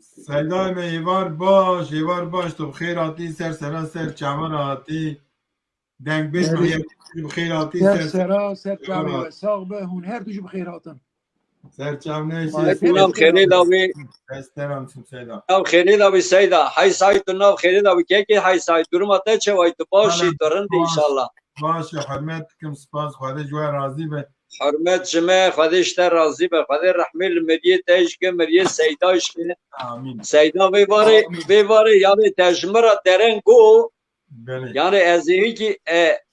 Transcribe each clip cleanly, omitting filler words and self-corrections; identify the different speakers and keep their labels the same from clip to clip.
Speaker 1: سیدای من ایوار باش تو بخیر آتی سر سرا سر چمر آتی دنگ بش بخیر بخیر آتی
Speaker 2: سر سرا سر چاوی و ساق به هون هر دوش بخیر آتن
Speaker 1: سر چم نشی
Speaker 3: نام خیلی داوی
Speaker 1: استرام سم سیدا
Speaker 3: نام خیلی داوی سیدا های سایت نام خیلی داوی که های سایت درم آتا چه وای تو باشی ترند انشالله
Speaker 1: باشه حرمت کم سپاس خدا جوه راضی به
Speaker 3: حرمت جمع خودش در راضی به خدا رحمل مریه تاج که مریه سیداش که
Speaker 1: آمین
Speaker 3: سیدا ویواره یعنی تجمرا درنگو
Speaker 1: بله
Speaker 3: یعنی از این که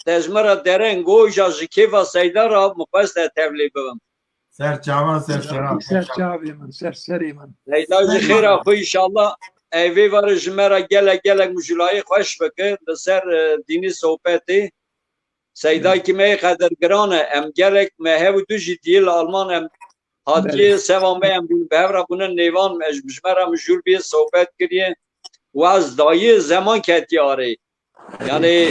Speaker 3: تجمرا درنگو جاجی که و سیدا را مقصد تبلیغ بگم
Speaker 1: سر چما سر سرا
Speaker 2: سر چاوی من سر سری من
Speaker 3: سیدا خیر آخو انشالله ویواره جمرا گلک مجلای خوش بکه لسر دینی صحبتی سیدای که می قدر گرانه ام گلک مهو دو جدیل آلمان ام هاتی سوام ام به هر بونه نیوان مجمرا مجور بی صحبت کریه و از دایی زمان کتیاره یعنی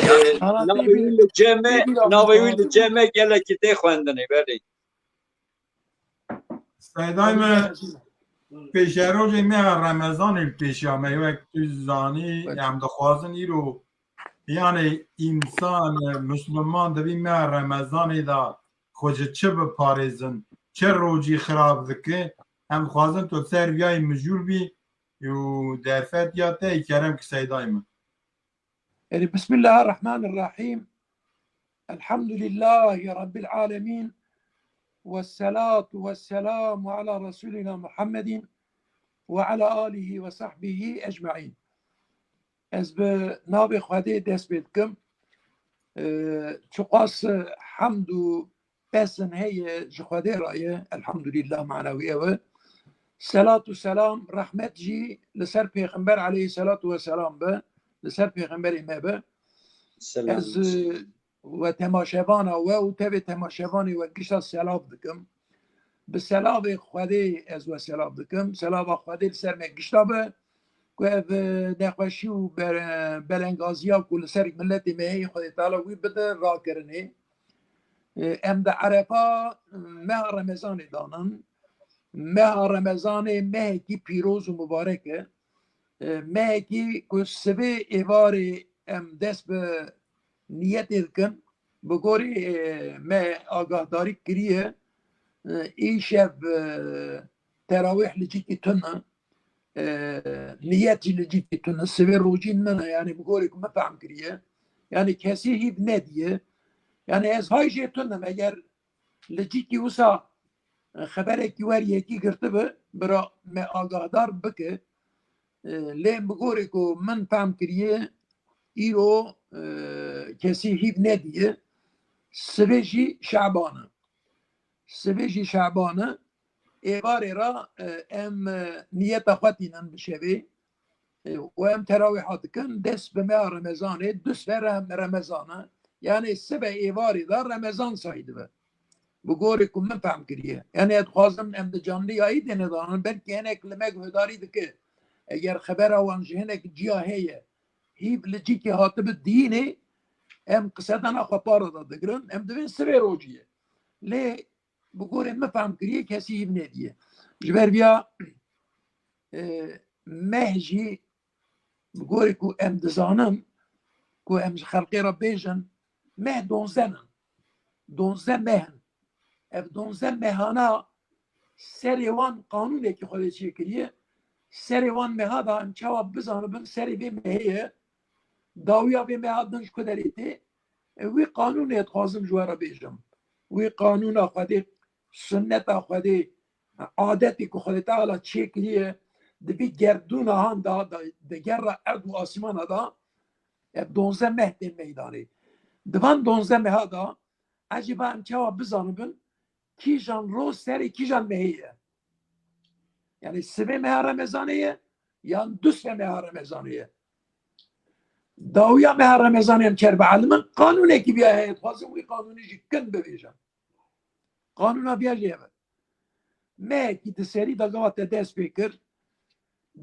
Speaker 3: ناویل جمع گلکی تی خوندنی بله
Speaker 1: سیدای من پیش روز می رمضان پیش آمه یک تو زانی هم دخوازن ای رو یعنی انسان مسلمان دوی می رمضان دا خوش چه بپارزن چه روجی خراب دکه هم خوازن تو سر بیای مجور بی یو درفت یا تی کرم که سیدای من
Speaker 2: يعني بسم الله الرحمن الرحيم الحمد لله رب العالمين والصلاة والسلام على رسولنا محمد وعلى آله وصحبه أجمعين از به ناب خواهده دست بیدکم چقاس حمد و بسن هی جخواهده رایه الحمد لله معنوی اوه صلاة و سلام رحمت جی لسر پیغمبر علیه صلاة و سلام به لسر پیغمبر ما به از و تماشوان و تب تماشوانی و گشت سلام دکم به سلام خواهده از و سلام دکم سلام خواهده لسر ما گشتا به و نقاشی و بلنگازی ها کل سر ملت مهی خود تعالی وی بده را کرنه ام ده عرفا مه رمضان دانن مه رمضان مه کی پیروز و مبارکه مه کی که سبه ایوار ام دست به نیت کن بگوری مه آگاهداری کریه ای شب تراویح لجی که تنه نیتی لجیتی تو نسبه روجین منه یعنی بگوری که مفهم کریه یعنی کسی هیب ندیه یعنی از های جیتونم اگر لجیتی وسا خبره کی ور یکی گرته به برا ما آگاهدار بکه لیم بگوری که من فهم کریه ای رو کسی هیب ندیه سبجی شعبانه ایواری را ام نیت خواهدینن بشوی و ام تراویحات کن دست به ماه رمضانه دوست رمضانه یعنی سبه ایواری دار رمضان سایده به بگوری که من فهم کریه یعنی ادخوازم ام ده جانلی هایی دینه دانن بلکه اینه کلمه گوهداری ده که اگر خبر اوانجه هنه که جیا هیه هیب لجی که حاطب دینه ام قصدن اخوا پارا داده گرن ام دوین سبه روجیه لی بگوری من فهم کریه کسی هیب ندیه جبر بیا مهجی بگوری که ام دزانم که ام خلقی را بیجن مه دونزه مهن اف دونزه مهانا سری وان قانونه که خودی چیه کریه سری وان مها دا ام چواب بزانه بم سری بی مهیه داویا بی مها دنش کدریتی وی قانون اتخوازم جوارا بیجم وی قانون خودی سنت خودی عادتی که خودی تعالی چیه کریه دبی گردون هان دا دگر را ارد و آسمان دا دونزه مه دین میدانی دوان دونزه مه دا عجیبا هم چوا بزانبن کی جان رو سری کی جان مهیه یعنی سبه مه رمضانیه یا دوست مه رمضانیه داویا مه رمضانی هم چر به علمن قانونه کی بیا هید خوازم وی قانونی جی کن ببیجم قانونا بیا جیبه مه کی تسری دا گوات دست بکر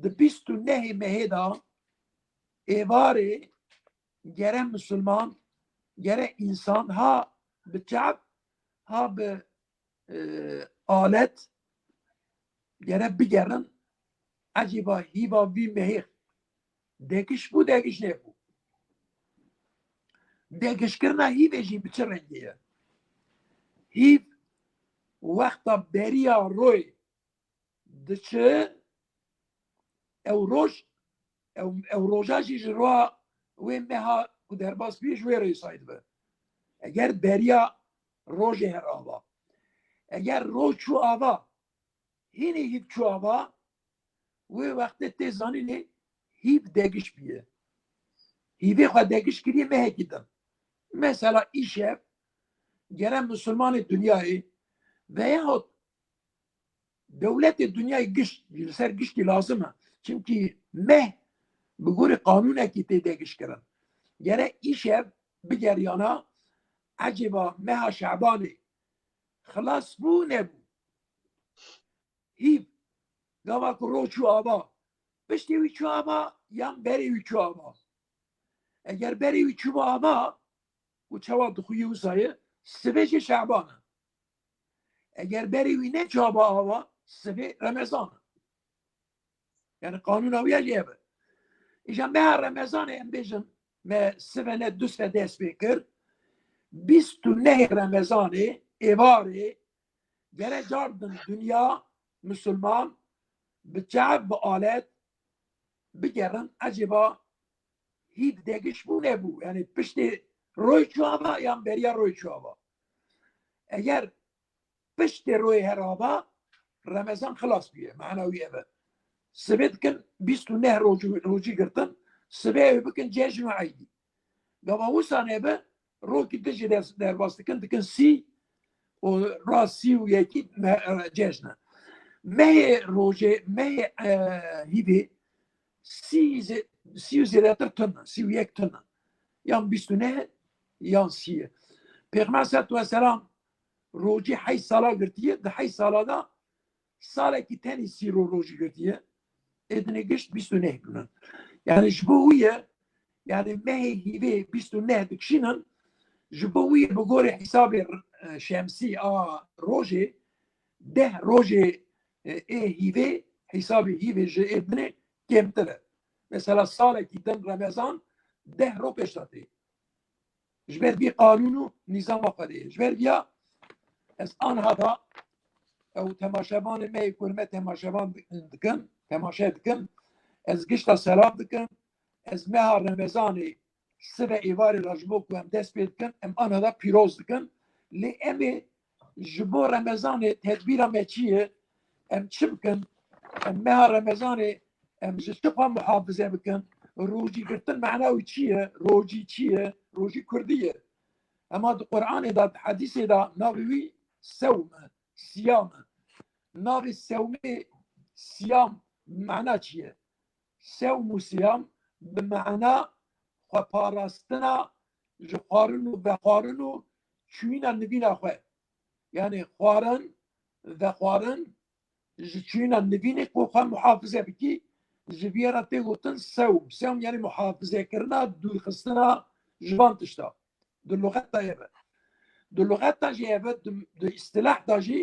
Speaker 2: ده 29 مه دا ایواره گره مسلمان گره انسان ها به چپ ها به آلت گره بگرن عجیبا هیوا وی مهیخ دگش بو دگش نبو دگش کرنا هیو جی بچه رنگیه هیو وقتا بریا روی دچه او روش او روژا جی جروا وی مها و در باز پیش وی روی ساید به اگر بریا روژ هر آوا اگر روز چو آوا هینی هیو چو آوا وی وقت تیزانی نه هیو دگش بیه هیوی خواه دگش کریه مهه گیدن مثلا ایشف گرم مسلمان دنیای و یهود دولت دنیای گشت سر گشتی لازمه چونکی مه بگور قانونه که تیدگش کرن گره ایشف بگریانا عجبا مه شعبانی خلاص بو نبو هیو گاوا که رو چو آبا بشتی وی چو آبا یا بری وی چو آبا اگر بری وی چو آبا و چوا دخوی و سایه سویج شعبانه اگر بری وی نه چو آبا سوی رمضانه یعنی قانون اویا جیبه ایشان به هر رمضان ام بیشن me sivene dusve dest bikir 29 Ramazanê êvarê gere cardin dünya Müslüman bi çev bi alet bigerin ecêba hîd degiş bû nebû yani piştê roy çava yan beriya roy çava eğer piştê roy herava Ramazan xilas bûye ma'na wî ev sivê dikin 29 rojî girtin sivê bikin cejn ve eydî gava wisan ebe روکی دژی در باستکن دکن سی و راست سی و یکی جشنه مه روزه مه هیوی سی و زیادتر تنه سی و یک تنه یان 29 یان سیه پیغمبر صلی الله علیه و سلام روزی 8 سالا گرتیه ده 8 سالا دا ساله کی تنی سی رو روزی گرتیه ادنه گشت 29 günün yani şbuye yani meh هیوی 29 دکشینن جبوی بگوری حساب شمسی روژه 10 روژه هیوه حساب هیوه جه ابنه کمتره مثلا سال که دن رمضان 10 رو پیش داده جبر بی قانون و نظام آقاده جبر بیا از آنها دا او تماشابان می کرمه تماشابان دکن تماشا دکن از گشت سلام دکن از مه رمضانی سبع ایواری راجبو که هم دست بید کن ام آنها دا پیروز دکن لی امی جبو رمضان تدبیر همه چیه ام چی بکن ام مه رمضان ام جشتبها محافظه بکن روجی گرتن معناوی چیه روجی کردیه اما دا قرآن دا حدیث دا ناوی سوم سیام ناوی سومه سیام معنی چیه سوم و سیام بمعنى خو پاراستنا جو خارن و بخارن و چوینا نبینا خو یعنی خارن و خارن جو چوینا نبینه خو محافظه بکی جبیرا تیگوتن سوم یعنی محافظه کرنا دور خستنا جوان تشتا دو لغت دا یبه دو لغت دا جیبه دو اصطلاح دا جی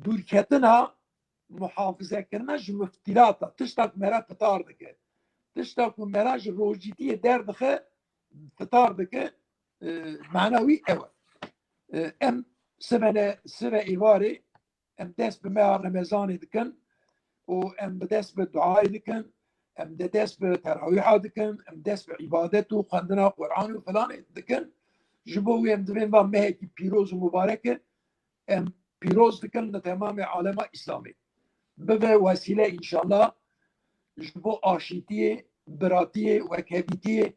Speaker 2: دور کتنا محافظه کرنا جو مفتیلاتا تشتا مرا قطار دکه تشتاكو مراج روجيتية دار دخل فطار دك معنوي أول أم سبع إيواري أم داس بما رمضان دكن وأم داس بالدعاء دكن أم داس بتراويح دكن أم داس بعبادته خندنا قرآن وفلان دكن جبوي أم دبين بام مهكي بيروز مباركة أم بيروز دكن تمام عالم إسلامي ببا وسيلة إن شاء الله جبو آشیتی براتی و کبیتی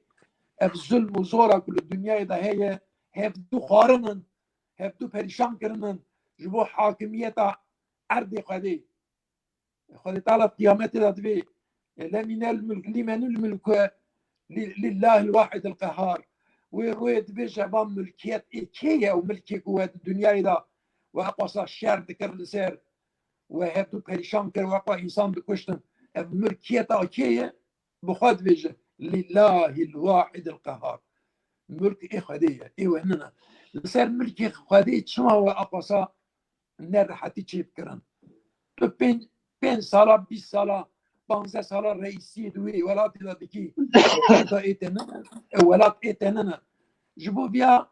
Speaker 2: اف ظلم و زورا کل دنیای ده هی هف دو خارنن هف دو پریشان کرنن جبو حاکمیت ارد خدي تعالى قيامته دادوي لمن الملك لمن الملك لله الواحد القهار ورويت بيش عبام ملكيات إيكية وملكي قوات الدنيا دا وأقوصا الشعر ذكر لسير وهبتو بريشان كر وأقوى إنسان بكشتن ملكية إيكية بخواد بيجي لله الواحد القهار ملك إخوادية إيوه هننا لسير ملكي إخوادية شما وأقوصا نار حتي تشيب كرن تو 25 سالا 20 سالا 15 سالا رئیسی دوی ولات دادکی دا ایتنن ولات ایتنن جبو بیا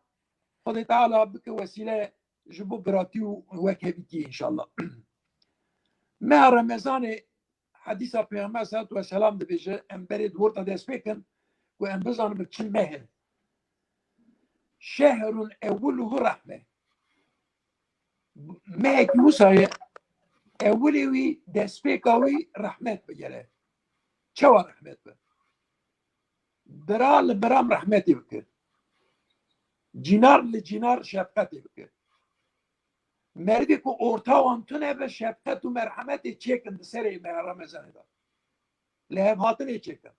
Speaker 2: خدا تعالی بک وسیله جبو براتی و وکهبیتی انشالله ما رمضان حديث پیغمبر صلی الله علیه و سلام ده بیشه ام برید ورطه دست بکن و ام بزانم بچه مهر شهر اوله رحمه مهك موسى اولي وي دسبيكاوي رحمت بجره شو رحمت به برال برام رحمتي بك جينار لجينار شفقتي بك مردي كو اورتاوان تونه به شفقت و مرحمت چيكن دسري مه رمضان ده لهم هاتني چيكن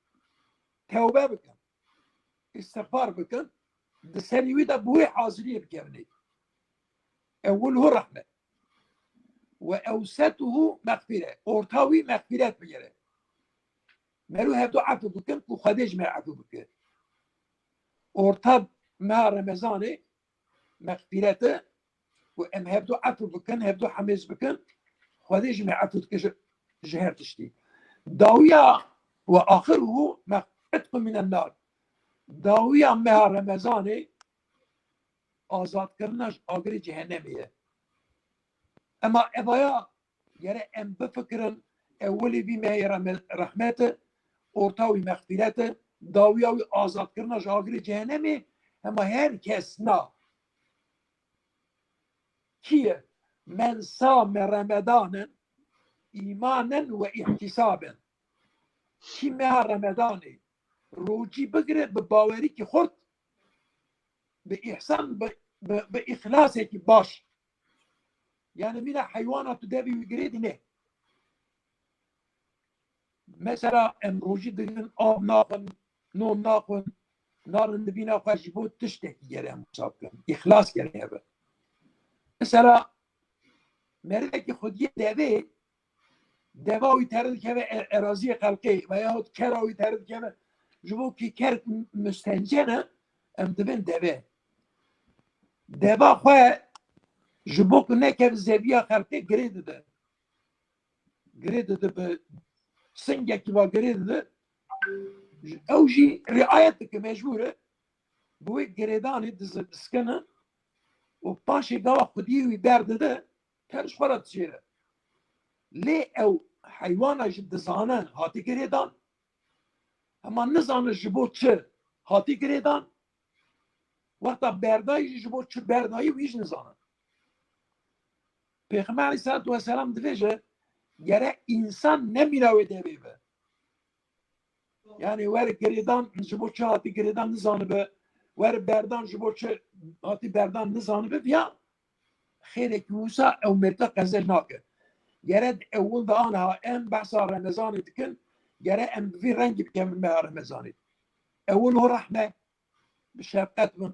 Speaker 2: توبه بكن استغفار بكن دسري وي ده بوي حاضريه بكبني اوله رحمه واوسطه مغفره اورتاوي مغفرت بجره مرو هفدو عفو بكن كو خديج ما عفو بكن اورتاب ما رمضاني مغفرته وام هفدو عفو بكن هفدو حميز بكن خديج ما عفو بكن جهر تشتي داويا واخره مغفرتكم من النار داويا ما رمضاني آزاد كرناش آخر جهنمية اما ابايا يعني ام بفكرن اولي بما رحمته اورتاوي مغفرته داوياوي آزاد كرناش آخر جهنمي اما هر كس نا كيه من صام رمضان ايمانا واحتسابا كي ما رمضاني روجي بقرة بباوري كي خرط بإحسان بإخلاصك باش يعني من حيوانات دابي ويقريد نه مثلا امروجي دين آب ناقن نون ناقن نار النبينا خاشبوت تشتكي جرى مسابقا إخلاص جرى هذا مثلا مردك خودية دابي دواوي ترد كذا إرازية خلقي وياهد كراوي ترد كذا جبوكي كرت مستنجنة ام دبن دابي دابا خواه جبوك نكر زبيا خلقي قريد ده بسنجة كبا قريد ده او جي رعايتك مجبورة بوي قريداني دسكنة وباشي قوا خديه ويبارد ده ترش فرد سيرة ليه او حيوانا جد زانان هاتي قريدان اما نزان جبوك چه هاتي قريدان وقتا بردایی جبو چه بردایی ویش نزانن پیغمبر علیه الصلاة والسلام دویجه گره انسان نمیراوی دوی به یعنی ور گریدان جبو چه هاتی گریدان نزانه به ور بردان جبو چه هاتی بردان نزانه به یا خیره که موسا او مرتا قزل ناکه گره اول دا آنها ام بحثا رمضانی دکن گره ام بفی رنگی بکمن به رمضانی اول هو رحمه بشفقت من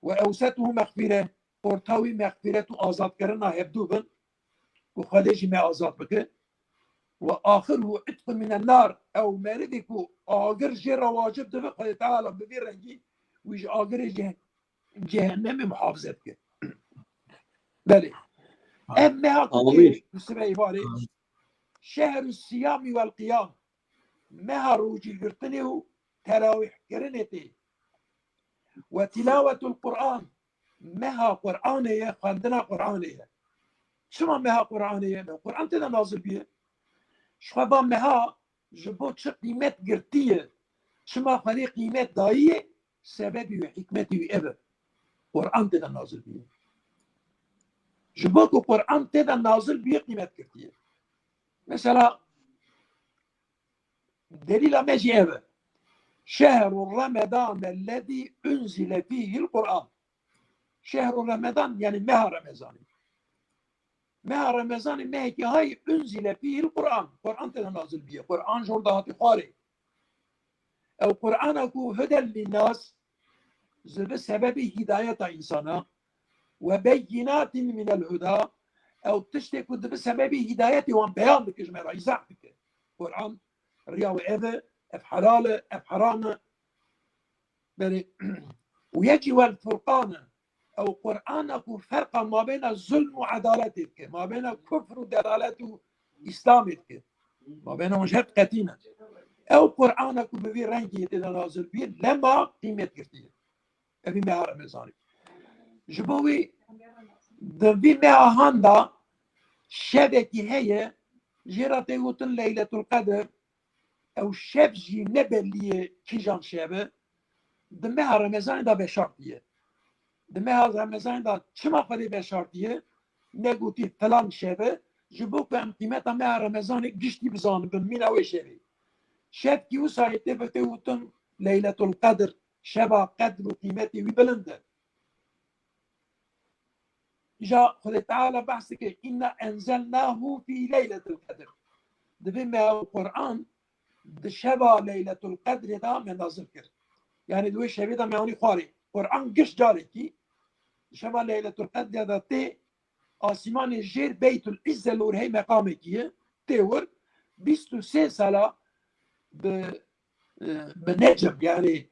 Speaker 2: وأوسطه مغفرة أورتاوي مغفرة آزاد كرنا هبدو بن وخديج ما آزاد بك وآخره عتق من النار أو مردك آخر جرى واجب دفع قد تعالى ببير رنجي ويج آخر جهنم محافظتك بلي أما هكذا مسمى إباري شهر الصيام والقيام ما روجي قرتنه تراويح كرنتي وتلاوة القرآن مها قرآنية خندنا قرآنية شما مها قرآنية القرآن تدا نازل بيه شما مها جبوت شو قيمت قرتية شما خلي قيمت داية سببي وحكمتي وإبر قرآن تدا نازل بيه جبوت القرآن تدا نازل بيه قيمت قرتية مثلا دليل ماشي إبر شهر رمضان الذي أنزل فيه القرآن شهر رمضان يعني مها رمضان مها رمضان مهكي هاي أنزل فيه القرآن قرآن تنازل به قرآن جردات خاري أو قرآن أكو هدى للناس بسبب هداية إنسانا وبينات من الهدى أو تشتكي بسبب هداية وان بيان بكجمع يزعبك قرآن رياو إذا أفحلال أفحران ويجي الفرقان أو قرآن أكو فرق ما بين الظلم وعدالته ما بين كفر ودلالته اسلام که ما بین اونجا قتینه او قرآن کو به وی رنگی تدا نازل بی لما قیمت گرتیه اوی ماه رمضانی جبوی دوی ماه هندا شبکی هیه جرات یوتن لیلة القدر او شب جی نبلیه کیجان شبه دمه رمضان دا به شرطیه دمه رمضان دا چما خودی به شرطیه نگوتی فلان شبه جبو که قیمت ماه رمضان گشتی بزانه بن مین اوی شبه شب کی وسایته بته وتن ليلة القدر شبا قدر قيمتي وبلنده جاء خد تعالى بحثك إنا أنزلناه في ليلة القدر دفما القرآن شبا ليلة القدر دا من ذكر يعني دوي شبي دا معنى خاري قرآن قش جاركي شبا ليلة القدر دا تي آسمان الجير بيت العزة الورهي مقامكي تيور 23 سنة بنجم يعني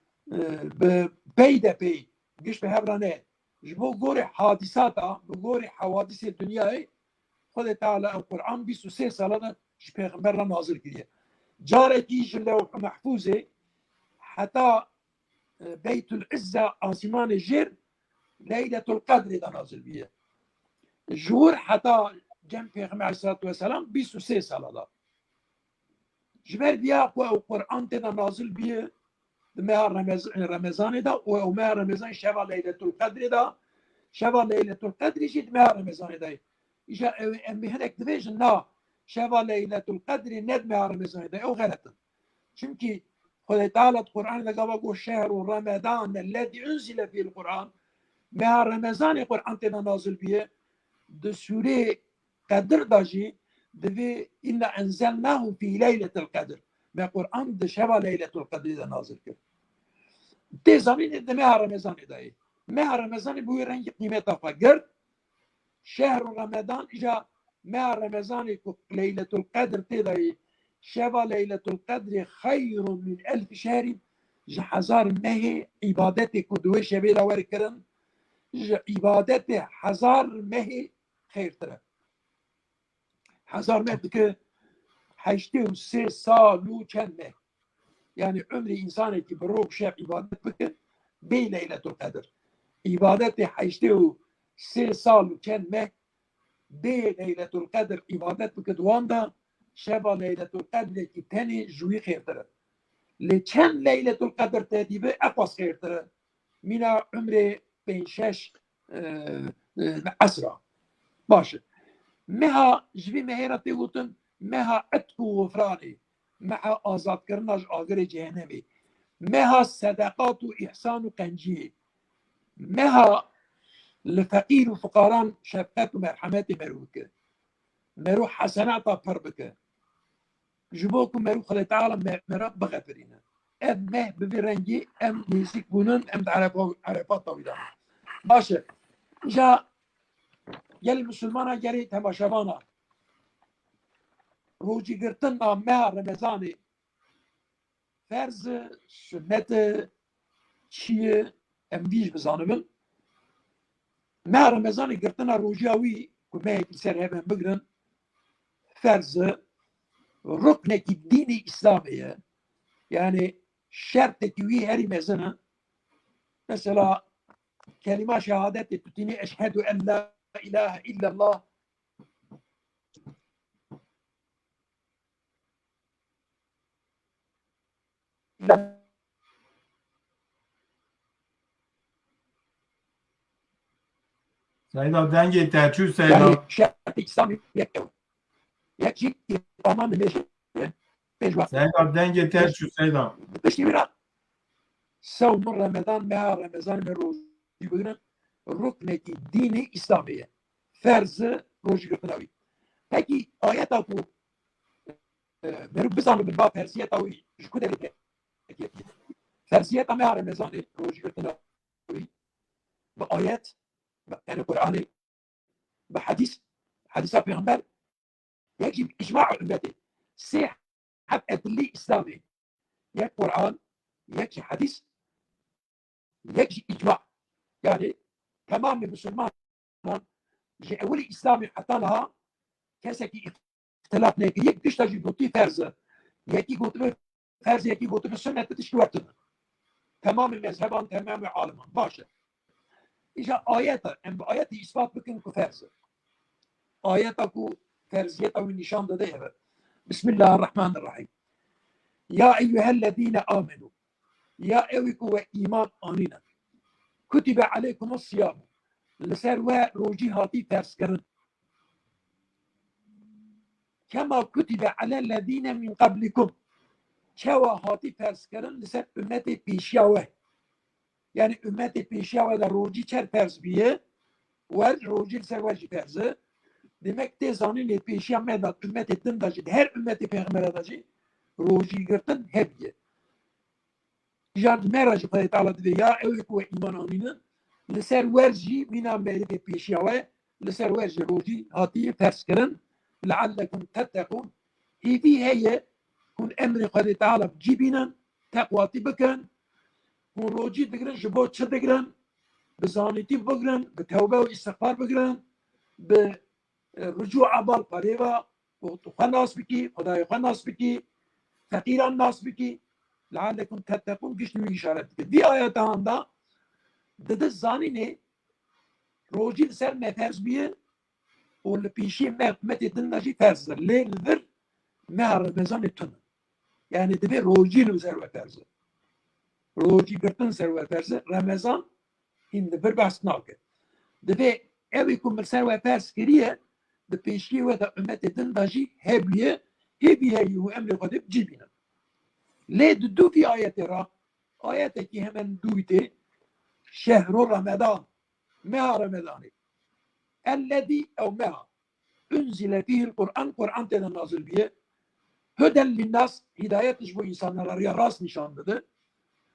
Speaker 2: بيدا بي قش بهبرانه جبو قوري حادثاتا بقوري حوادث الدنيا خد تعالى القرآن 23 سنة جش بيغمبرنا نازل كده جارتي جلو محفوظة حتى بيت العزة عاصمان الجر ليلة القدر ده نازل بيه جور حتى جنب بيغمبر عليه الصلاة والسلام 23 سنة ده جبر بيا القرآن ده نازل بيه ماه رمضان ده وماه رمضان شبه ليلة القدر ده شبه ليلة القدر جيت ماه رمضان ده إجا أمي هناك دفيجن نا شبه ليلة القدر ند ماه رمضان ده أو غلطا çünkü خدای تعالى القرآن ده قبل شهر رمضان الذي أنزل فيه القرآن ماه رمضان القرآن ده نازل بيه ده سورة قدر داجي دفي إنا أنزلناه في ليلة القدر ما القرآن ده شبه ليلة القدر ده نازل كده ده زمین ده ماه رمضان ده ماه رمضان بوی رنگ قیمت فقر شهر رمضان اجا ماه رمضان ليلة القدر تده شبا ليلة القدر خير من 1000 شهر جا هزار ماه عبادت کدوه شبه داور کرن جا عبادت هزار ماه خیر تره هزار ماه که 83 سال و چند ماه يعني عمر إنسان كي بروح شاف عبادة بك بين ليلة القدر عبادته حيشته 3 سال وكان ما بين ليلة القدر عبادة بك دواندا شبه ليلة القدر كي تاني جوي خير ترى لكان ليلة القدر تاديبه أقوى خير ترى من عمره بين شاش أسرع ماشي مها جبي مهيرة تيوتن مها عتق وغفراني مع آزاد كرناج آگر جهنمي مها صدقات وإحسان وقنجي مها لفقير وفقاران شفقات ومرحمات مروك مرو حسنات فربك جبوكم مرو خلي تعالى مرب بغفرين ام مه بفرنجي ام نيسيك بونن ام عرفات طويلة باشا جا يلي مسلمانا جري تماشابانا روجي قرتنا مه رمضاني فرض سنت چیه امویش بزانم ما رمضان گرتنا روجاوی که ما سر هم بگرن فرض رکن کی دین اسلامیه يعني شرط كوي هري مزنا مثلا كلمة شهادة تتني أشهد أن لا إله إلا الله لا
Speaker 1: سيدا دنگی ترچو سيدا
Speaker 2: يعني شرط إسلامي يكشي أمام المشي بيجوا
Speaker 1: سيدا دنگی ترچو سيدا
Speaker 2: بشتي برا صوم رمضان مع رمضان من روز يقولون ركن دين إسلامية فرض روز قرطناوي هكي آيات أكو مرو بزانو بالباب فرضية أوي شكو دلك فرضية مع رمضان روز قرطناوي بآيات يعني القرآن بحديث حديث پیغمبر يجب إجماع أمته صحة أدلة إسلامي يك قرآن يك حديث يجي إجماع يعني تمام المسلمان جاء ولي إسلامي حتى لها كسكي اختلاف نکه یک تشتاجی گوتی فرزه یکی گوتی به فرز یکی گوتی به سنت تشکیوتن تمام مذهبان تمام عالمان باشه ایجا آیت اثبات بکن که فرزه آیت کو فرزیت او نشان داده بسم الله الرحمن الرحیم یا ایها الذين آمنوا یا اویکو ایمان آنینا کتب علیکم الصیام لسر و روجی هاتی فرز کرن كما كتب على الذين من قبلكم كوا هاتي فرز كرن لسر أمتي بيشياوه يعني أمتي بيشياوه دا روجي چر فرز بيه ورج روجي لسر ورجي فرزه demek tezanın peşiyan medat ümmet ettin dacı her ümmeti peygamber dacı roji girtin hep ye jard meracı payet ala dedi ya evliku ve iman aminin لسر ورجي mina meyde peşiyawe لسر ورجي roji hati فرز كرن لعلكم تتقون هي كون امر قد تعالى بجيبنا تقوى بكن كون روجي دقرن جبوت شدقرن بزانيتي بقرن بتوبه واستغفار بقرن برجوع عبال قريبا وخوان ناس بكي خداي خوان ناس بكي فقيران ناس بكي لعلكم تتقون قشنو اشارت دي آيات عندها دد الزاني نه روجي سر مفرز بيه واللي بيشي متى تنجي فرز ليل ذر مع رمضان التن يعني دبي روجي نوزر وفرز روجي قرطن سر وفرز رمضان هين دبر بس ناقة دبي أبي يكون مرسل وفرز كريه دبيشي وذا متى تنجي هبيه هو أمر قديم جيبنا ليه دو في آيات را آيات كي همن دويته شهر رمضان مع رمضان الذي أو مع أنزل فيه القرآن قرآن تنا نازل بيه هدى للناس هداية جبو إنسان رأي راس نشان بده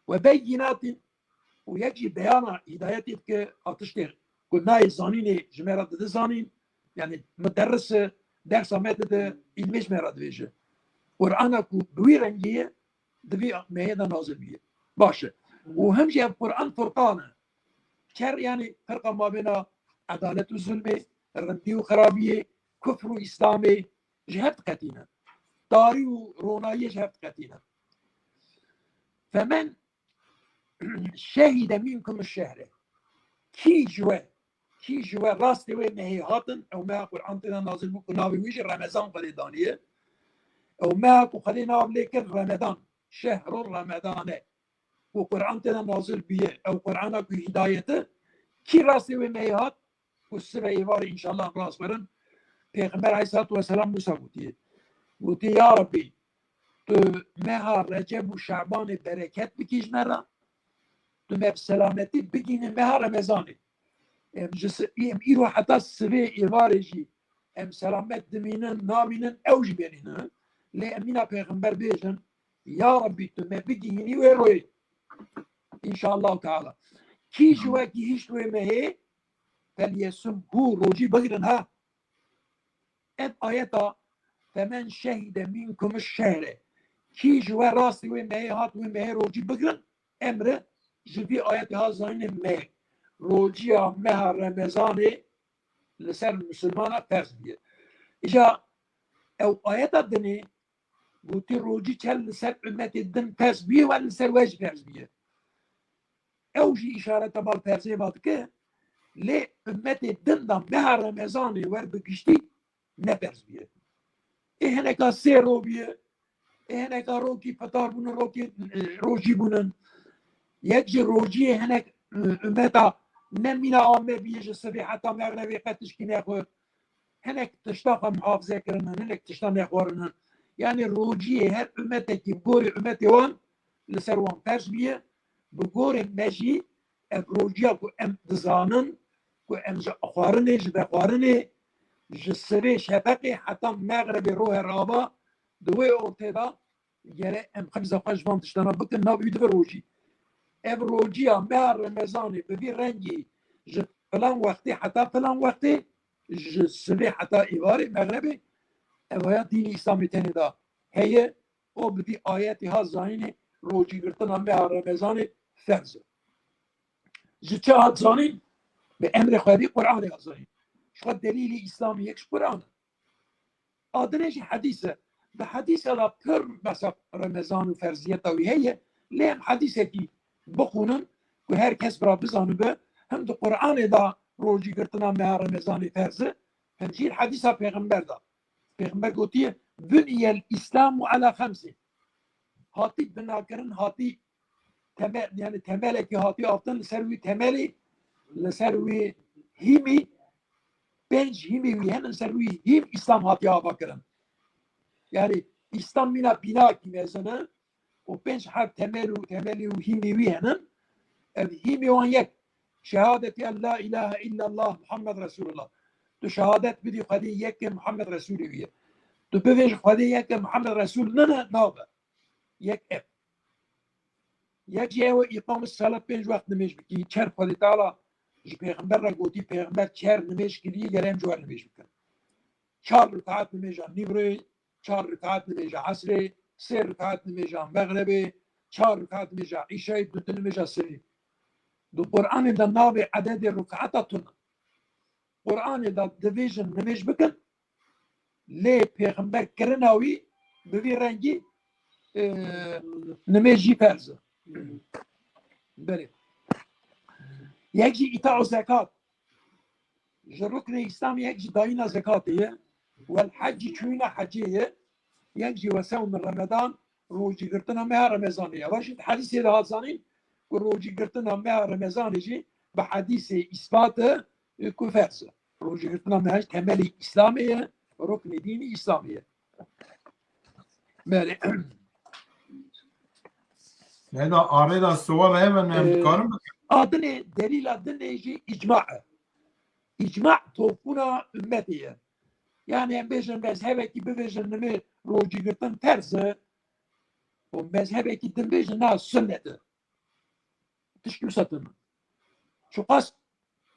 Speaker 2: وبينات ويجي بيان هدايتك أتشتغل قلنا الزانين جميرة ده زانين يعني مدرس درس مادة علمي جميرة دفيجة قرآنك بويرنجية دبي مهيدا نازل بيه باشا وهم جاء القرآن فرقانة كر يعني فرق ما بين عدالة والظلم الرندي وخرابية كفر وإسلامي جهت قتينا طاري وروناية جهت قتينا فمن شهد منكم الشهر كي جوا راستي وين هي هاتن او ما قرآن تنا نازل بكم ناوي ويجي رمضان قليدانية او ما قلينا قبلك رمضان شهر رمضان وقرآن تنا نازل بيه او قرآنك هدايته كي راستي وين هي هات والسبع يبار ان شاء الله راس برن پیغمبر علیه الصلاة والسلام موسی گوتی یا ربی تو ماه رجب و شعبان برکت بکیش مرا تو مه سلامتی بگین ماه رمضانه ام ایرو حتی سبه ایوارجی ام سلامت دمینن نامینن اوج بینن لی امینا پیغمبر بیجن یا ربی تو مه بگینی و روی ان شاء الله تعالی کی جوا کی هیچ روی مه فلیسم هو روجی بگیرن ها ام آیتا فمن شهد منكم الشهر كي جوا راسي وين ما هات وين ما روجي بقرن امر جبي آيات هازين ما روجي مه رمضان لسر المسلمان فرض بيه إجا أو آيات الدنيا قلت روجي كان لسر أمة الدين فرض بيه ولا لسر واجب فرض بيه أو جي إشارة تبع فرض بعدك ليه أمة الدين ده مه رمضان وربكشتي نفرض بيه هناك سيرو بيه هناك روكي فتار بنا روكي روجي بنا يجي روجي هناك متى نمينا عامة بيجي الصبي حتى مغربي قتش كي ناخذ هناك تشتاق محافظة كرنا هناك تشتاق ناخذنا يعني روجي هر أمتي كي بقول أمتي وان لسروان فرش بيه بقول ماشي روجي كو أم دزانن كو أم أخوارني جدا أخوارني جسري شفقي حتى مغربي روح الرابع دوي أوتيدا يرى أم خمسة قشبان تشتنا بكن نابي دفروجي افروجي مع رمضاني ببي رنجي فلان وقتي حتى فلان وقتي جسري حتى إيواري مغربي أويا دين إسلامي تاني دا هي او بدي آياتي ها زاني روجي قرطنا مع رمضاني فرز جتشا هات زاني بأمر خيري قرآن ها زاني شو دليل إسلامي يكش قرآن آدنش حدیثه به حدیث دا پر مثلا رمضان و فرضیت وی هیه لیم حدیثه کی بخونن که هر کس برا بزانه به هم دو قرآن دا روجی گرتنا مه رمضان فرضه هم جیر حدیثه پیغمبر دا پیغمبر گوتیه بنی الاسلام على خمسه هاتی بناکرن هاتی temel yani temel ki hati altın servi temeli le servi himi benç himi hemen servi him İslam hati bakırın. Yani İslam mina bina ki mezana o benç har temeli himi hemen himi on yek şehadeti en la ilahe illallah Muhammed Resulullah. Tu şehadet bidi khadi yek Muhammed Resulü. Tu beveş khadi yek Muhammed Resulü ne nabe yek ev. یکی و اقام الصلاة پنج وقت نمیش بکی چر خودی تعالی جی پیغمبر را گوتی پیغمبر چر نمیش کردی گرم جوار نمیش بکن 4 رکعت نمیجان نیبری 4 رکعت نمیجان عصر 3 رکعت نمیجان مغرب 4 رکعت نمیجان عشاء 2 نمیجان سری دو قرآن دا ناب عدد رکعتاتون قرآن دا دیویژن نمیش بکن لی پیغمبر کرناوی بوی رنگی نمیجی فرزه بله یکی ایتاء زکات رکن اسلام یکی داینا زکاتیه و الحج چوینا حجیه یکی وسوم رمضان روجی گرتنا مه رمضانیه باشید حدیثی ده هزانی و روجی گرتنا مه رمضانیجی به حدیث اثبات کفرسه روجی گرتنا مه تملی اسلامیه رکن دینی اسلامیه بله
Speaker 1: هذا أريد السؤال هذا نمكرم
Speaker 2: adını delil adını icma. İcma topuna ümmetiye. Yani en beşin mezhebeki bir beşinimi roci gırtın tersi o mezhebeki din beşin na sünneti. Tişkil satın. Çok az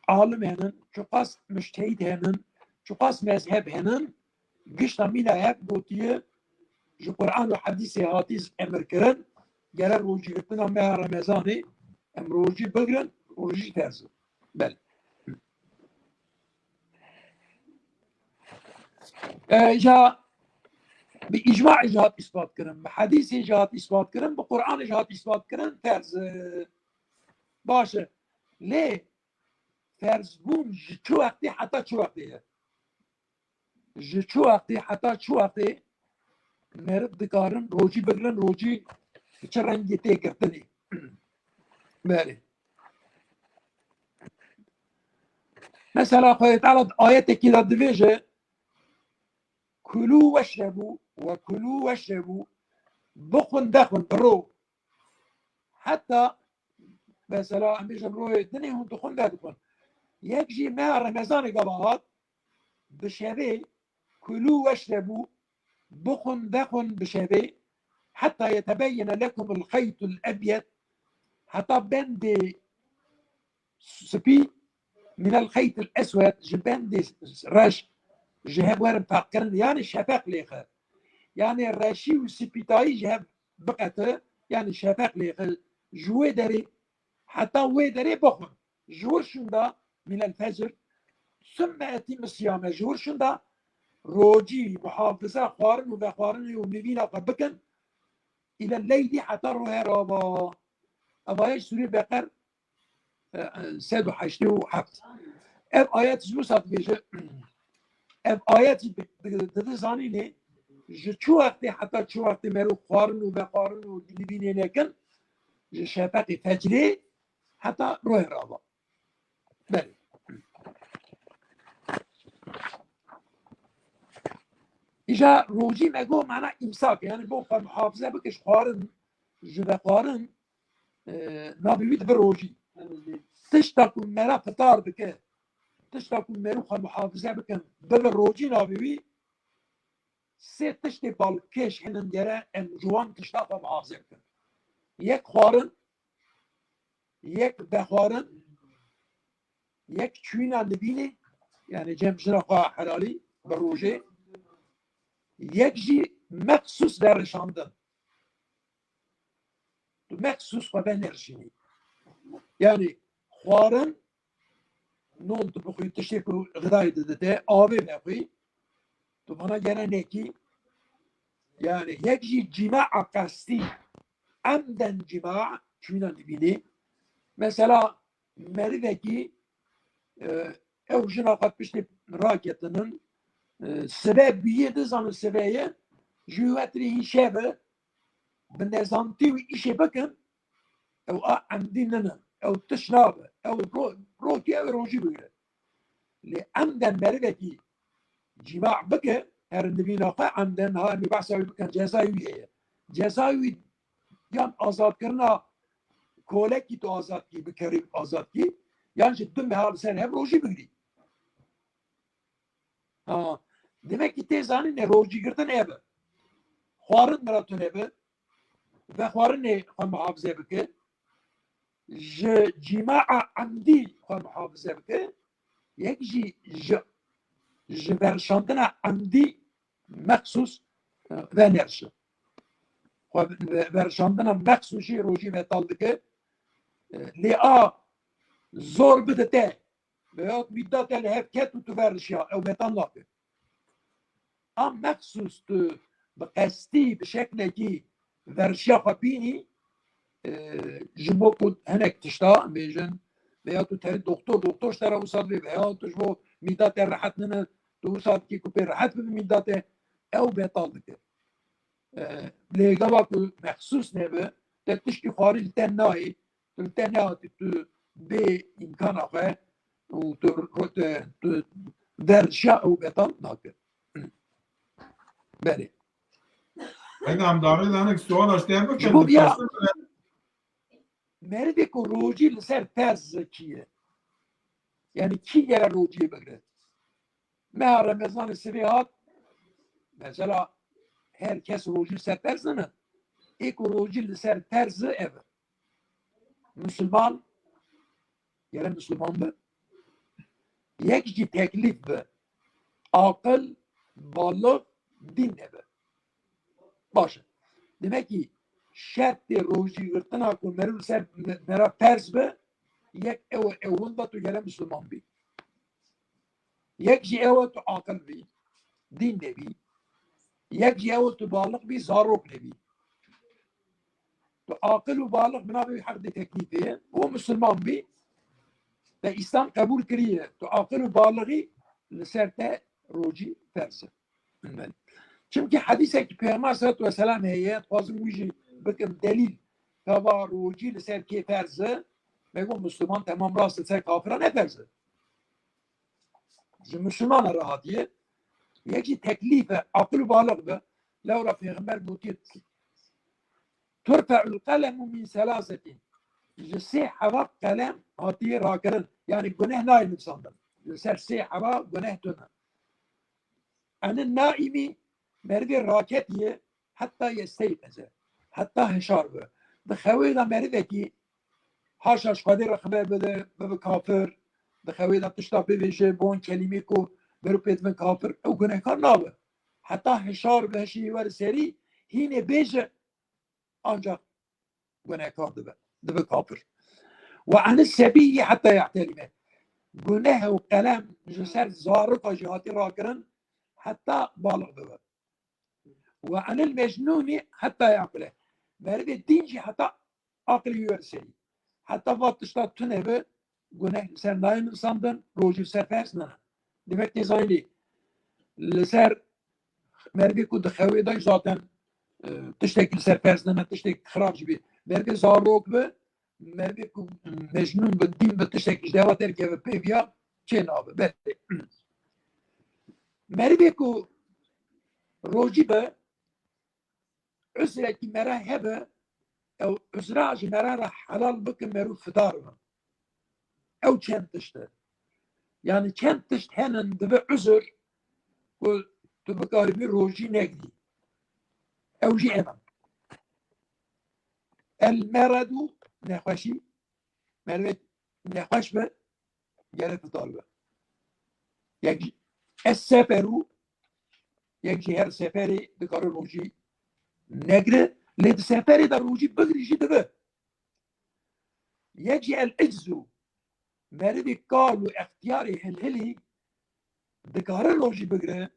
Speaker 2: alim henin, çok az müştehid henin, çok az mezheb henin gişta mina hep gotiye ji Kur'an ve hadisi hatiz emir kirin gelir roci gırtın ama Ramazanı em roci bigrin roci tersi. Bel. جا بإجماع جهات إثبات كرن بحديث جهات إثبات كرن بقرآن جهات إثبات كرن فرض باشه ليه فرض بون شو وقتي حتى شو وقتي شو وقتي حتى شو وقتي مرد دكارن روجي بگرن روجي چرنگي تي کرتني بله مثلا خواهي تعالى آيات كده دفيجه كلوا واشربوا وكلوا واشربوا بخن دخن برو حتى مثلا امبيجن روي الدنيا هم دخن دخن يجي مع رمضان قبعات بشبه كلوا واشربوا بخن دخن بشبه حتى يتبين لكم الخيط الابيض حتى بند سبي من الخيط الاسود جبند رش جهب ورم فاقرن يعني شفاق ليخه يعني الراشي والسبيتاي جهب بقته يعني شفاق ليخه جوي دري حتى وي دري بخن جور شندا من الفجر ثم يتم الصيام جور شندا روجي محافظة قارن وبقارن ومبينا قبكن إلى الليل حتى روها رابا أبايش سوري بقر سادو حشتي وحفظ اف آيات جلوسات بيجي اف آيات ددزاني نه جو وقتی حتی چو وقتی مرو قارن و بقارن و دلبینه لکن شفق فجری حتی روح رابا بله ایجا روجی مگو معنی امساک یعنی بو محافظه بکش قارن جو بقارن نابیوید بر روجی تشتاکون مرا فتار بکه تشتاكون مروخة محافظة بكن بل الروجين أبيوي سي تشتي بالكيش حنن جرا ان جوان تشتاقة محافظة بكن يك خوارن يك بخوارن يك چوينا نبيني يعني جيم جنقا حلالي بالروجي يك جي مخصوص درشاندن مخصوص قبل نرشيني يعني خوارن نون تبخوي تشتكو غذاي ددته آبي بخوي تو بنا گره نکی yani یک جی جماع قصدی عمدن جماع شوینا نبینی mesela meriveki ev jina kat pişti raketinin sebep büyüdü zanı sebeye jüvetri şebe بنظامتي وإشي بكن أو عندنا أو تشرب أو روكي أو روجي بيره لعمدا مردكي جماع بكه هر النبي ناقع عمدا ها اللي بحثوا بكن جزاوية جزاوي يان آزاد كرنا كولكي تو آزاد كي بكريم آزاد كي يان جدن بهار سن هم روجي بيري ها demek ki tezani ne roji girdin eve خوارن مراتون eve ve خوارن ne muhafaza bike جماع عمدي محافظة بك يجي برشاندنا عمدي مخصوص ونرش برشاندنا مخصوصي روجي متالدك لآ زور بدته بيات مدات الهفكت وتفرشيا او متالك ام مخصوص بقستي بشكل كي فرشيا خبيني جبو كود هناك تشتا بيجن veya tu teri doktor tera usad ve veya tu jo midate rahat nene tu usad ki kupe rahat ve midate ev betal dike le gaba ku mahsus nebe tetiş ki kharij tenai tu tenai tu be imkan afe u tu versha ev betal nake beri
Speaker 1: Eğer dağlı danek sual açtı mı
Speaker 2: جبو بیا مردی که روجی لسر ترز کیه yani ki yere rojiye bigre me Ramazan siriyat mesela herkes roji ser terzine ilk roji ser terzı ev Müslüman yere Müslüman be yekci teklif be akıl balık din eve başa demek ki şart de roji gırtına ku meru ser mera terz be yek evunda tu yere Müslüman be yekci ev tu akıl be din de be یک جاو تبالغ بي زاروك نبي تو عاقل وبالغ بنابي حد تكليفيه هو مسلمان بي فإسلام قبول كريه تو عاقل وبالغي لسرته روجي فرسه çünkü hadise ki Peygamber sallallahu aleyhi ve sellem heye lazım ويجي بكم دليل تبا روجي لسر كي فرزه بيقول مسلمان تمام راس لسر كافران ne فرزه Müslüman rahatiyet يجي تكليفه عقل بالغ به لو في غمر بوتيت ترفع القلم من ثلاثة جسي حرق قلم هاتي راكرن يعني جناه نايم صندل جسر سي حرق جناه تنا أنا النائمي مرد راكتي حتى يستيقظ حتى هشار به بخوينا مردكي حاشاش قادر خبر بده بكافر بخوينا تشتاق بيجي بون كلمة كو برو من كافر او گناهکار نابه حتی هشار بهشی ور سری هینه بیجه ancak گناهکار دبه کافر و عن السبی حتی يعتلمه گناه و قلم جسر زارق جهاتی را کرن حتی بالغ دبه و عن المجنون حتی يعقله مرد دینجی حتی عقلی ور سری حتی واتشتا تنه به گناه سر نایم سندن روجی سر فرس نه demek dizayni لسر مردی کو دخوی دای zaten تشتكي سرپرزنه تشتكي خراج بي مرد زاروك به مرد کو مجنون بالدين بتشتكي جدوات اركب بيبيا چه نابه بله مرد کو روجي به عسره کی مرا هبه او عسراج مرا را حلال بكم مرو فدار او چند تشته yani چند تشت هنن دبه عذر و تبقاري بي روجي نقدي او جي امام المرض نخوشي مرض نخوش به گره طالبه یک السفر یک هر سفری دکار روجی نگره لید سفری در روجی بگریشی دبه یک العجزو مرد کار و اختیاری هلهلی دکار روجی بگره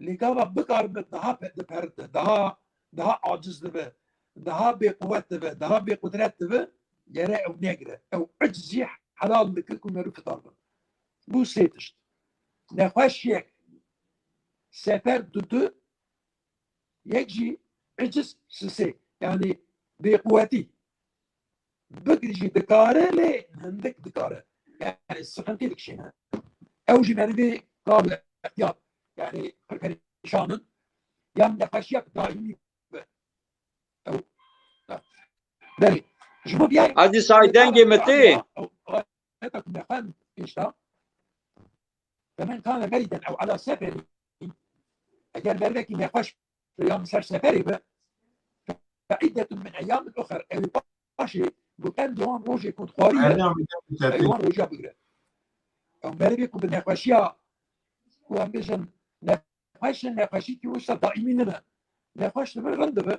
Speaker 2: لگاوا بکار به daha پرد daha aciz dibe daha bekuvvet dibe daha bekudret dibe yere ev negre ev iczi halal dikir ku meru fitarın bu seytişt nefeş yek sefer dudu yekji iciz sisi yani bekuvveti bikrici dikare le hendik dikare yani sıkıntılık şey ev jimeni bir kabı ihtiyat yani perişanın yan nefeş yek daimi ev بله شما بیاید
Speaker 3: Hacı Said'den meti.
Speaker 2: أتاكم يا خان إيشتا فمن كان مريضا أو على سفر أجل بردك ما يخش في يوم سر سفري فعدة من أيام أخر أو باشي بكان دوان روجي كنت خوارية أيوان روجا بقرأ أو بردك بالنقاشية وهم بيجن نقاشي كي وصل دائمين لنا نقاش نمر رندبه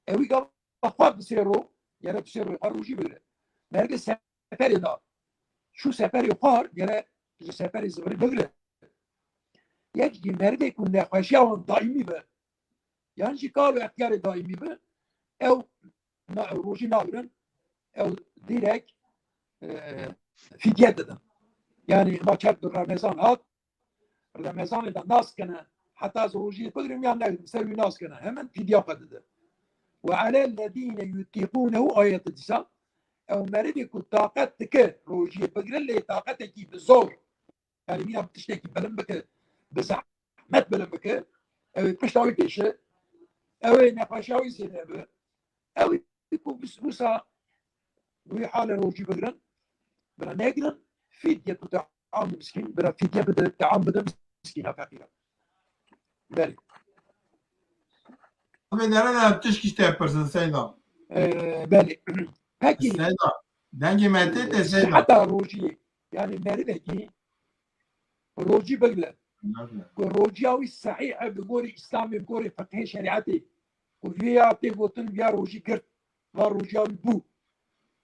Speaker 2: أوي قال خواب بسيرو yere bir paruji böyle. Merge seferi da. Şu seferi par yere seferi zıvırı böyle. Yekci merge kun nekhaşiyan daimi be. Yani jikalu ihtiyarı daimi be. Ev roji navren ev direkt fidye dedim. Yani maçak Ramazan hat. Ramazan'ı da nas kana hatta roji bugün yani sevi nas kana hemen fidye kadıdı. وعلى الذين يطيقونه آية 9 أو مردك طاقتك روجي بقرا لي طاقتك بالزور يعني مين بتشتكي بلن بك بزحمت بلن بك أو بشتاوي بيش أو نقاشاوي سينابه أو يكون بسبوسة وهي حالة روجي بقرا بلا نقرا فيديا تعام مسكين بلا فيديا بدا تعام بدا مسكين حقيقة ذلك
Speaker 1: Abi nereden tişkişte yaparsın Seyda?
Speaker 2: بله peki
Speaker 1: Seyda. Dengi mete de Seyda.
Speaker 2: hatta roji yani merveki روجي بقلة روجياوي الصحيح بقولي إسلامي بقولي فقه شريعتي وفيها تيغوتن فيها روجي كرت وروجياوي بو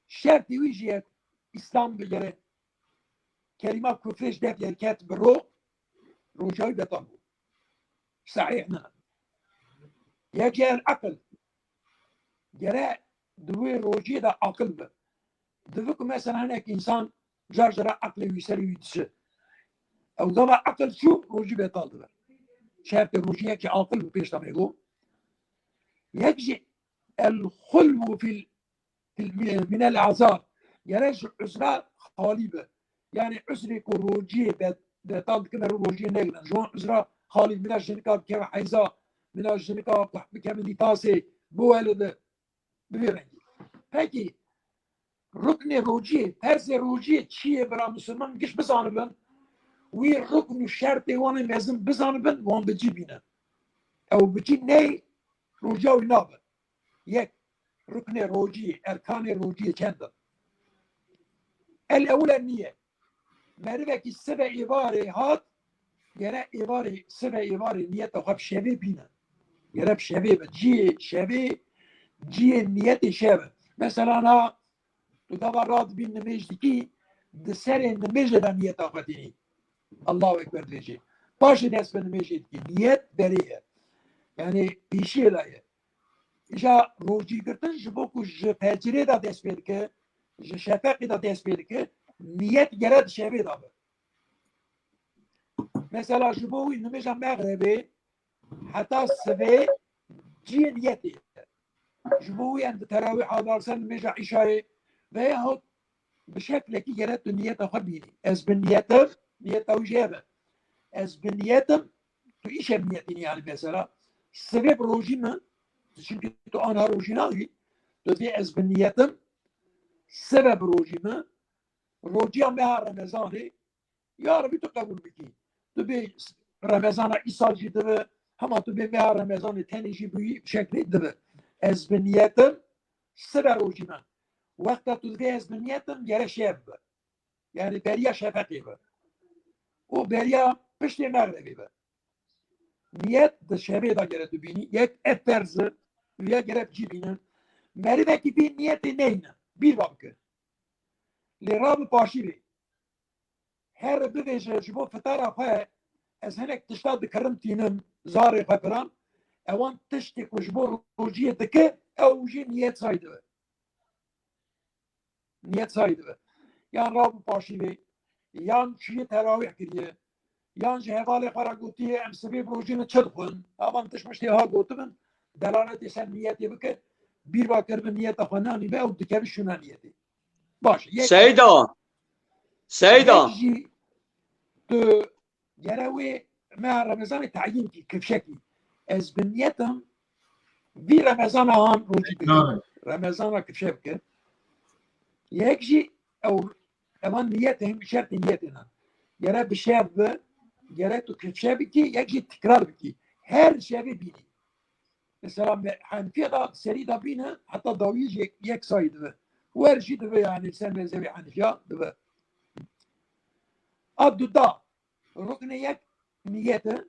Speaker 2: شرطي ويجيت إسلام بجري كلمة كفرش ده يركات برو روجياوي بطنبو صحيح نعم يجي العقل جراء دوي روجي ده عقل به دوكم مثلا هناك إنسان جرجر عقله ويسري ويتسه او طبعا عقل شو روجي بيطالب شاف الروجي يجي عاقل وبيش طبعا يقول يجي الخلو من الاعذار يرجع عذرا خالبه يعني عذرك الروجي بيطالب كما الروجي نقل جوان عذرا خالي من الجنكا كما حيزا من الجنكا كما نفاسي بوالد ببيرنجي هكي ركن الروجي فرز الروجي تشيه برا مسلمان كيش بزانبن وی رکن و شرط وان مزن بزنبن وان بجی بینن او بجی نی روجاوی نابن یک رکن روجی ارکان روجی چندن الاولانیه مروه کی سبع عباره هات یره عباره سبع عباره نیت خواب شبه بینن یره شبه جی شبه جی نیت شبه مثلا ها تو دوا راد بین نمیجدی کی دسر نمیجد نیت آقاتینی Allahu Ekber diyeceği. Başı desmeni meşit ki niyet beriye. Yani bir şey laye. İşte roji gırtın jiboku jipecire da desmedi ki jipeki da desmedi ki niyet gere dışarı da. Mesela jiboku inmeja Mağribi hatta seve ciye niyeti. Jiboku yani teravih adarsan meja işayı veyahut بشكل كي جرت نيته خبيني از بنيته نيته وجابه از بنيته تو ايش بنيتني يعني مثلا سبب روجينا çünkü تو انا روجينالي تو في از بنيته سبب روجينا روجيا مع رمضاني يا ربي تقبل بكي تو بي رمضان ايصال جدبه هما تو بي مع رمضان تاني جيبوي بشكل دبه از بنيته سبب روجينا وقتا تلقي از بنيتم يرى شاب يعني بريا شفقي به وبريا بشتي مغربي به نيت ده شابه دا جرى تبيني يك افرز ويا جرى بجيبينن مريبه كي بي نيت نينا bir babke لراب باشي بي هر بيجي جبو فتره خا از هنک تشتا دکرم تینم زار خبران اوان تشتی کشبور روجیه دکه او جی نیت سایده نیت سایده یان راب پاشی بی یان چیه تراویح کریه یان جهواله خورا گوتیه ام سبیب روجین چد خون اوان تشمشتی ها گوتو من دلالتی سر نیتی بکه bir bakır bir niyet afanani ve o dikevi şuna niyeti. Baş.
Speaker 3: Seyda.
Speaker 2: Yekji tu gerevi me Ramazan tayin ki kıfşeki. Ez bin niyetim bir Ramazan han roji bir. Ramazan'a kıfşeki. Yekji evan niyetim şart niyetine. Gere bir şey ve gere tu kıfşeki ki yekji tekrar ki. Her şeyi bili. Mesela Hanfiye'de seri de bine hatta daviz yek saydı. Verji de yani sen mezhebi Hanifiye de. Adı da rukne yek niyeti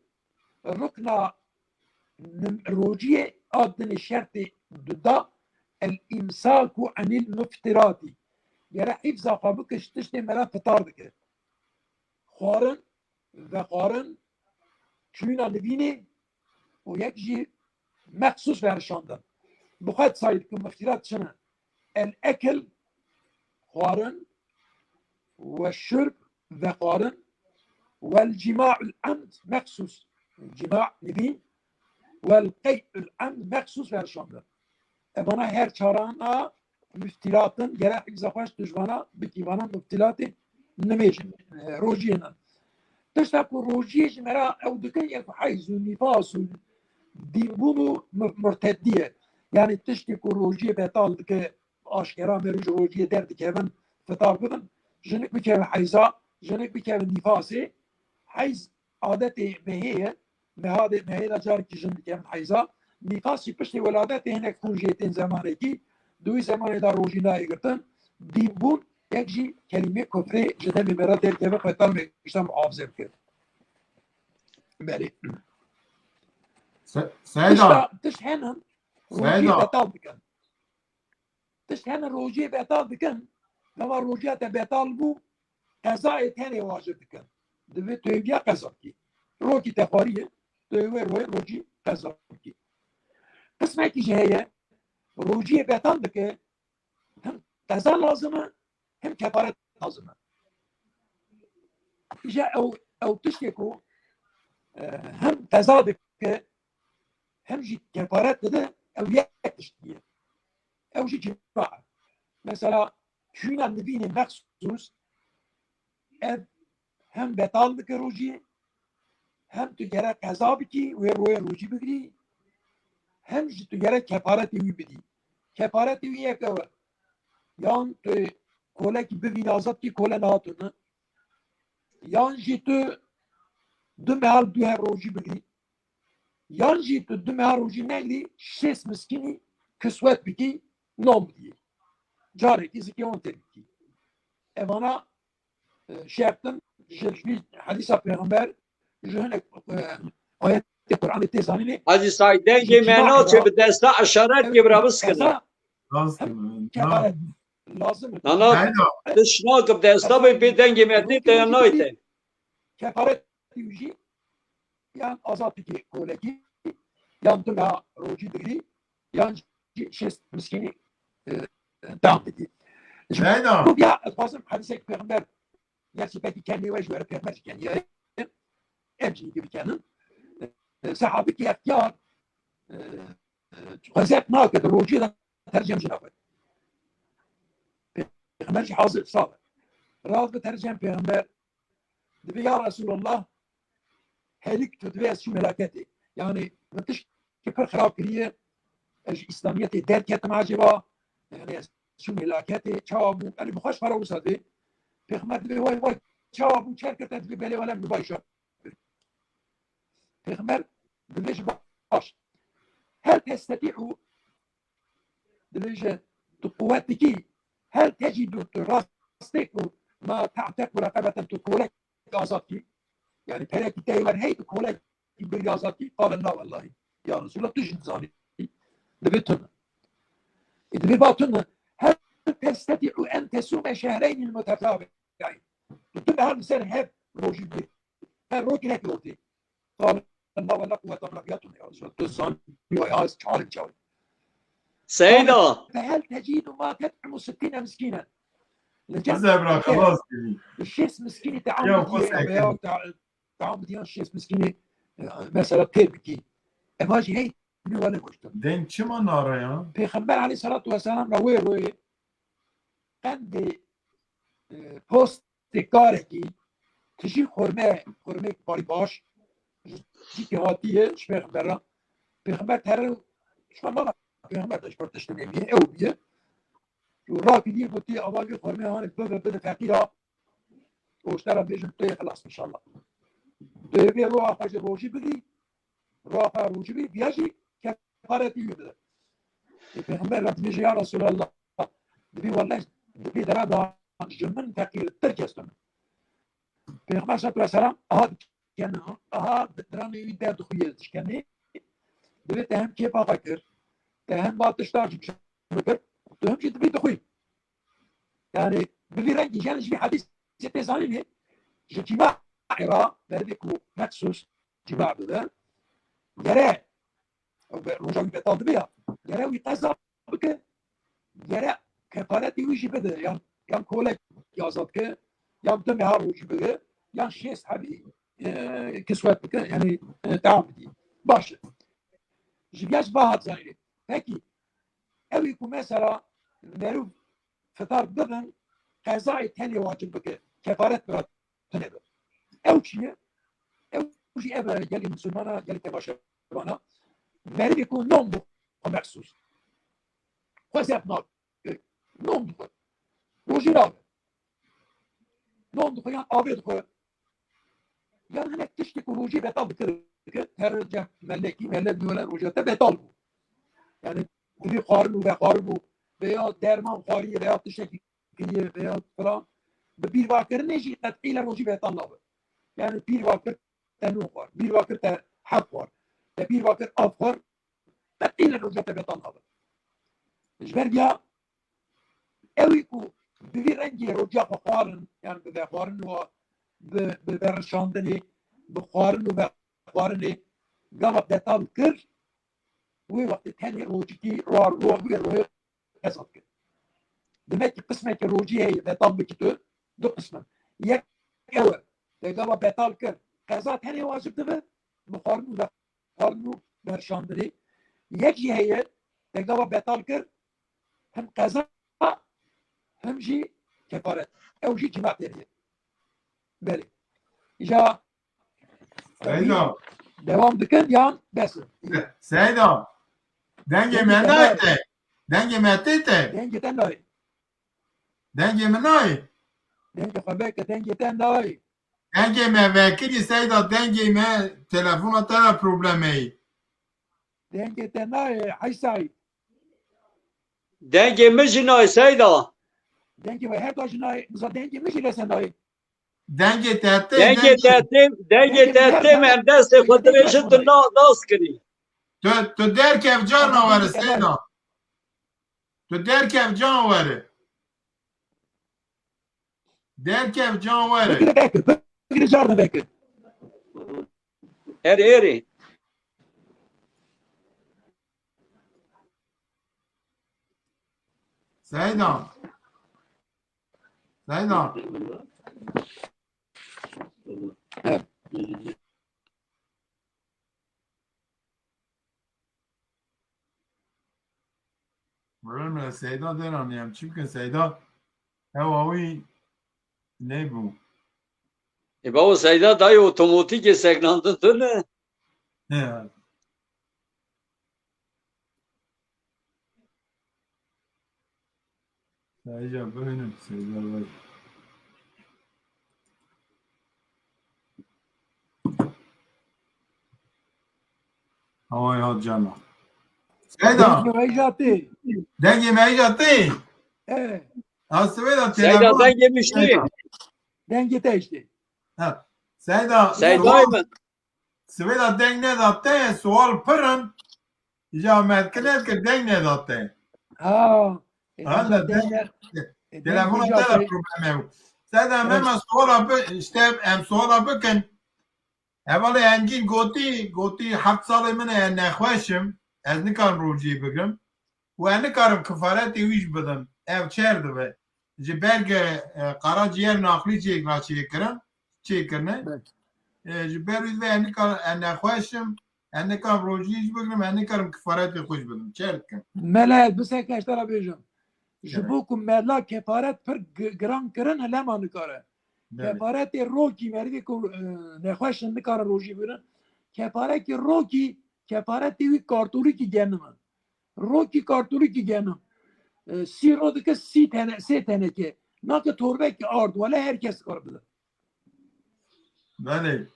Speaker 2: rukna rojiye adını şerti da el imsaku anil muftirati. Yere hifza kabıkış tişte mera fitardı ki. Kharın ve kharın çuyuna nebini o yekji مخصوص verşandan. Bu kadar saydık ki muftirat şunu. El-ekil kharın ve şürb ve kharın vel-cima'ul amd meksus. Cima' nebin vel-qey'ul amd meksus verşandan. Bana her çarana müftiratın gerek zafaş düşmana bikivana müftilatı nemejin. Rojiyenin. Tıştaku rojiye jimera evdükün yek hayzu nifasul dînbûn murteddiye. Yani tiştî ku rojiyê betal dike aşkera me rojiyê derdike hemen fitar bibin jinik bikeve heyza jinik bikeve nîfasê heyz adetê mehê mehê de carikî jin dike heyza nîfasî piştî weladetê hinek hûn jê tên zemanekî duî zemanê da rojî nayê girtin dînbûn yek jî kelimê kufrê ji demê me re derkeve xetar me îşte muhafize bike. Belê.
Speaker 1: Seyda.
Speaker 2: Tiş henin rojiye betal dikin. Tiş henin rojiye betal dikin. Ama rojiye te betal bu qezayê tenê vacib dikin. Divê tevbiya qeza bikî. Rokî tefariye tevbe rojî qeza bikî. Qismekî jî heye rojiye betal dike hem qeza lazım e hem kefaret lazım e. İşte ew tiştê ku hem qeza dike hem jî kefaret dide ew yek tiştiye. Ew jî cima. Mesela çûna nivînê mexsus ev hem betal dike rojiyê hem tu gerek qeza bikî wê royê rojî bigirî hem jî tu gerek kefaretê wî bidî. Kefaretê wî yek ew e. Yan tu kolekî bivînî azad kî kole nehatine. Yan jî tu du mehal du hev rojî bigirî. Yan jî tu du mehal rojî negirî şêst miskînî kiswet bikî nom bidî. Carekî zikê on tê bikî. Evana şertin ji hadîsa peygamber ji hinek ayetê Kur'anê tê zanînê
Speaker 3: Hacı Said dengê me naçe bi desta eşaret kê bira biskine.
Speaker 2: kefaret lazım e.
Speaker 3: Nana tişnak bi desta bi pê dengê me tê te nayte.
Speaker 2: Kefaret jî yan azad bikî kolekî yan du meha rojî digirî yan jî şêst miskînî tam bidî.
Speaker 1: Seyda.
Speaker 2: Bu ya fazla hadisek peygamber gerçi belki kendi ve jüveri peygamber kendi emci gibi kendi sahabi ki eftiyar gazet naked rojiye da tercem cenabet. Peygamber hazır sağ. Razı tercem peygamber dedi ya Resulallah helik tüdve şu melaketi. Yani müthiş kıpır harap kiriye İslamiyet'i derk ettim acaba yani şu melaketi çabu yani bu hoş para olsa dedi. Peygamber dedi vay vay çabu çerket dedi beli velem bir başa. Peygamber dedi baş. هل تستطيع قوتك هل تجد راسك ما تعتق رقبة تقول لك أزاكي يعني بلاك تايوان هي تقول لك بالأزاكي قال لا والله يا رسول الله تجد زاني دبيتنا دبيتنا هل تستطيع أن تصوم شهرين المتتابعين تقول هل مثلا هب روجي هل روكي لك روتي قال لا ولا قوة إلا بالله يا رسول الله يا تعالى جاوب
Speaker 3: Seyda.
Speaker 2: فهل تجد ما تطعم 60 مسكينا
Speaker 1: Kısa bırak خلاص gibi.
Speaker 2: الشيس مسكيني تعاون
Speaker 1: يا
Speaker 2: بدي
Speaker 1: قصة
Speaker 2: يا تعاون بدي الشيس مسكيني مثلا تربكي اما هي ولا مشتم
Speaker 1: Den çiman arayan?
Speaker 2: پیغمبر علیه الصلاة والسلام روی قند پست کاره کی تشی خورمه باری باش چی که هاتیه شو پیغمبر تره شما ما پیغمبر داشت پرتشت نمیه او بیه و را که دیر بودی آوالی خورمه هانه بده فقیرا اوشتر هم بیشن توی خلاص انشالله توی بی رو آخوش روشی بگی رو آخوش روشی بگی بیاشی کفارتی بده پیغمبر رفت میشه یا رسول الله دبی والله دبی درا دا جمن تقیل ترکستم پیغمبر صلی الله علیه و سلام aha درانی درد خویش کنی دبی تهم کی پاپا کر تهم باتشتار بکر تهم چی دبی خوی yani bir rengi yani bir hadis tezani mi cima ira verdiku maksus cima bile yere روجا بيطال بيها يرى ويقزا بك يرى كفارات يجي بده يعني كولك يا صدق يعني دم هاروج بده يعني شيء صحابي كسوات بك يعني تعامدي باش جبياش باهات زايد هيك أو يكون مثلا نرو فطار بدن قضاء تاني واجب بك كفارات برات تنبه أو شيء أبا يلي مسلمانا يلي تباشروانا Meri يكون نوم مخصوص خاصة نوم نوم روجي نوم يعني أبيض يعني هناك تشتكي روجي بيطال بكرك هرجع ملكي ملك ولا روجي بيطال يعني بدي قارنو بقارنو بيا درمان قاري بيا تشتكي بيا فلان ببير واكر نجي تتقيل روجي بيطال يعني بير واكر تنوقر بير واكر حقر بير واكر أفخر تقيل الرجوع بيطلع جبر بيا اويكو ببير رنجي رجوع بخارن يعني بخارن و ببرشاندني بخارن وبخارن قام بيطلع كر ووقت تاني روجي روح قصد كر دمك قسمك روجي هي بيطلع بكتو دو قسم يك اول قام بيطلع كر قضاء تاني واجب دبه بخارن وبرشاندني یکی هیه تقدر بطال کرد هم قضا هم جی کفارت او جی جماع دریه بله اینجا
Speaker 1: Seyda.
Speaker 2: devam dikkat yan bes
Speaker 1: Seyda. Denge menayte. Denge metete.
Speaker 2: dengeten dahi
Speaker 1: Denge menay.
Speaker 2: denge kabek dengeten dahi
Speaker 1: Denge me vekili Seyda denge me telefona tara problemi.
Speaker 2: dengeten dahi haysay
Speaker 3: Denge mijinay Seyda.
Speaker 2: denge ve her taşına bize denge mi şilesen dahi
Speaker 1: Denge tete.
Speaker 3: Denge tertim hem deste kudreşit nas kiri.
Speaker 1: Tu derkev canavarı Seyda. Tu derkev canavarı. Derkev canavarı.
Speaker 2: bekle bekle bekle carna bekle
Speaker 3: Eri.
Speaker 1: Seyda. Seyda. Bilmiyorum Seyda deranıyım. Çünkü Seyda hevavi ne bu?
Speaker 3: Baba Seyda dayı otomatik segnandın tu ne?
Speaker 1: Evet. Seyda benim Seyda var. Havay hat cana. Seyda.
Speaker 2: denge ve icatı
Speaker 1: Denge meyjati. Seyda
Speaker 3: Seyda
Speaker 1: telefon.
Speaker 3: denge mişli.
Speaker 2: denge te işte
Speaker 1: Ha. Seyda.
Speaker 3: Seyda mı?
Speaker 1: Seyda deng ne datte? Sual pırın. İcamet kınet ki deng ne datte?
Speaker 2: ha
Speaker 1: Hala telefona tela problemi yok. Seyda hemen sual işte hem sual bakın. Evvela engin goti 7 salı mene nexweşim. Ez nikarim rojiyê bigrim. û ez nikarim kifaretê wî jî bidim. Ev çêr dibe. Ji berge qara ciyer naqlî çêkirine. Ji ber wî ve ez nexweşim. Ez nikarim rojiyê jî bigrim. Ez nikarim kifaretê xwe jî bidim. Çêr dikim.
Speaker 2: ملل بسه کشتر بیجم جبو کو ملا کفارت پر گران کرن هلما نکاره کفارت روکی مردی کو نخوش نکاره روجی برن کفارت روکی کفارت وی کارتوری کی گنم روکی کارتوری کی گنم سی رو دکه سی تنه که ناکه توربه که آرد ولی herkes کار بده
Speaker 1: بله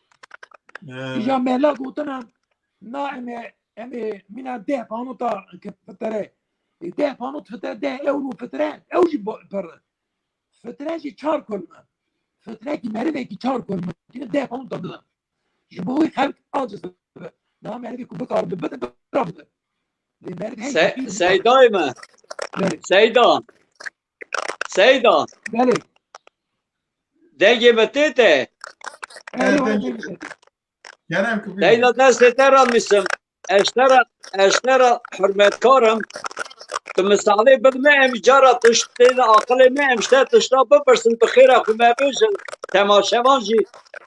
Speaker 2: ایجا ملا گوتنم نا امی مینا ده پانو تا فتره ده پانو فتره ده اورو فتره اوجی پر فتره جی چار کنم فتره کی مریده کی چار کنم یعنی ده پانو تا دادم جبوی خلق آجز نا مریده کو بکار بده برابده
Speaker 3: سیدای من سیدا
Speaker 2: بله
Speaker 3: دنگی بتیته
Speaker 1: Kerem kıpır.
Speaker 3: Leyla desteter almışım. Eşlere hürmetkarım. Misali bilme emcara tıştığını akılımı emşte tışta bıpırsın bıkhira kume böjün. Temaşevancı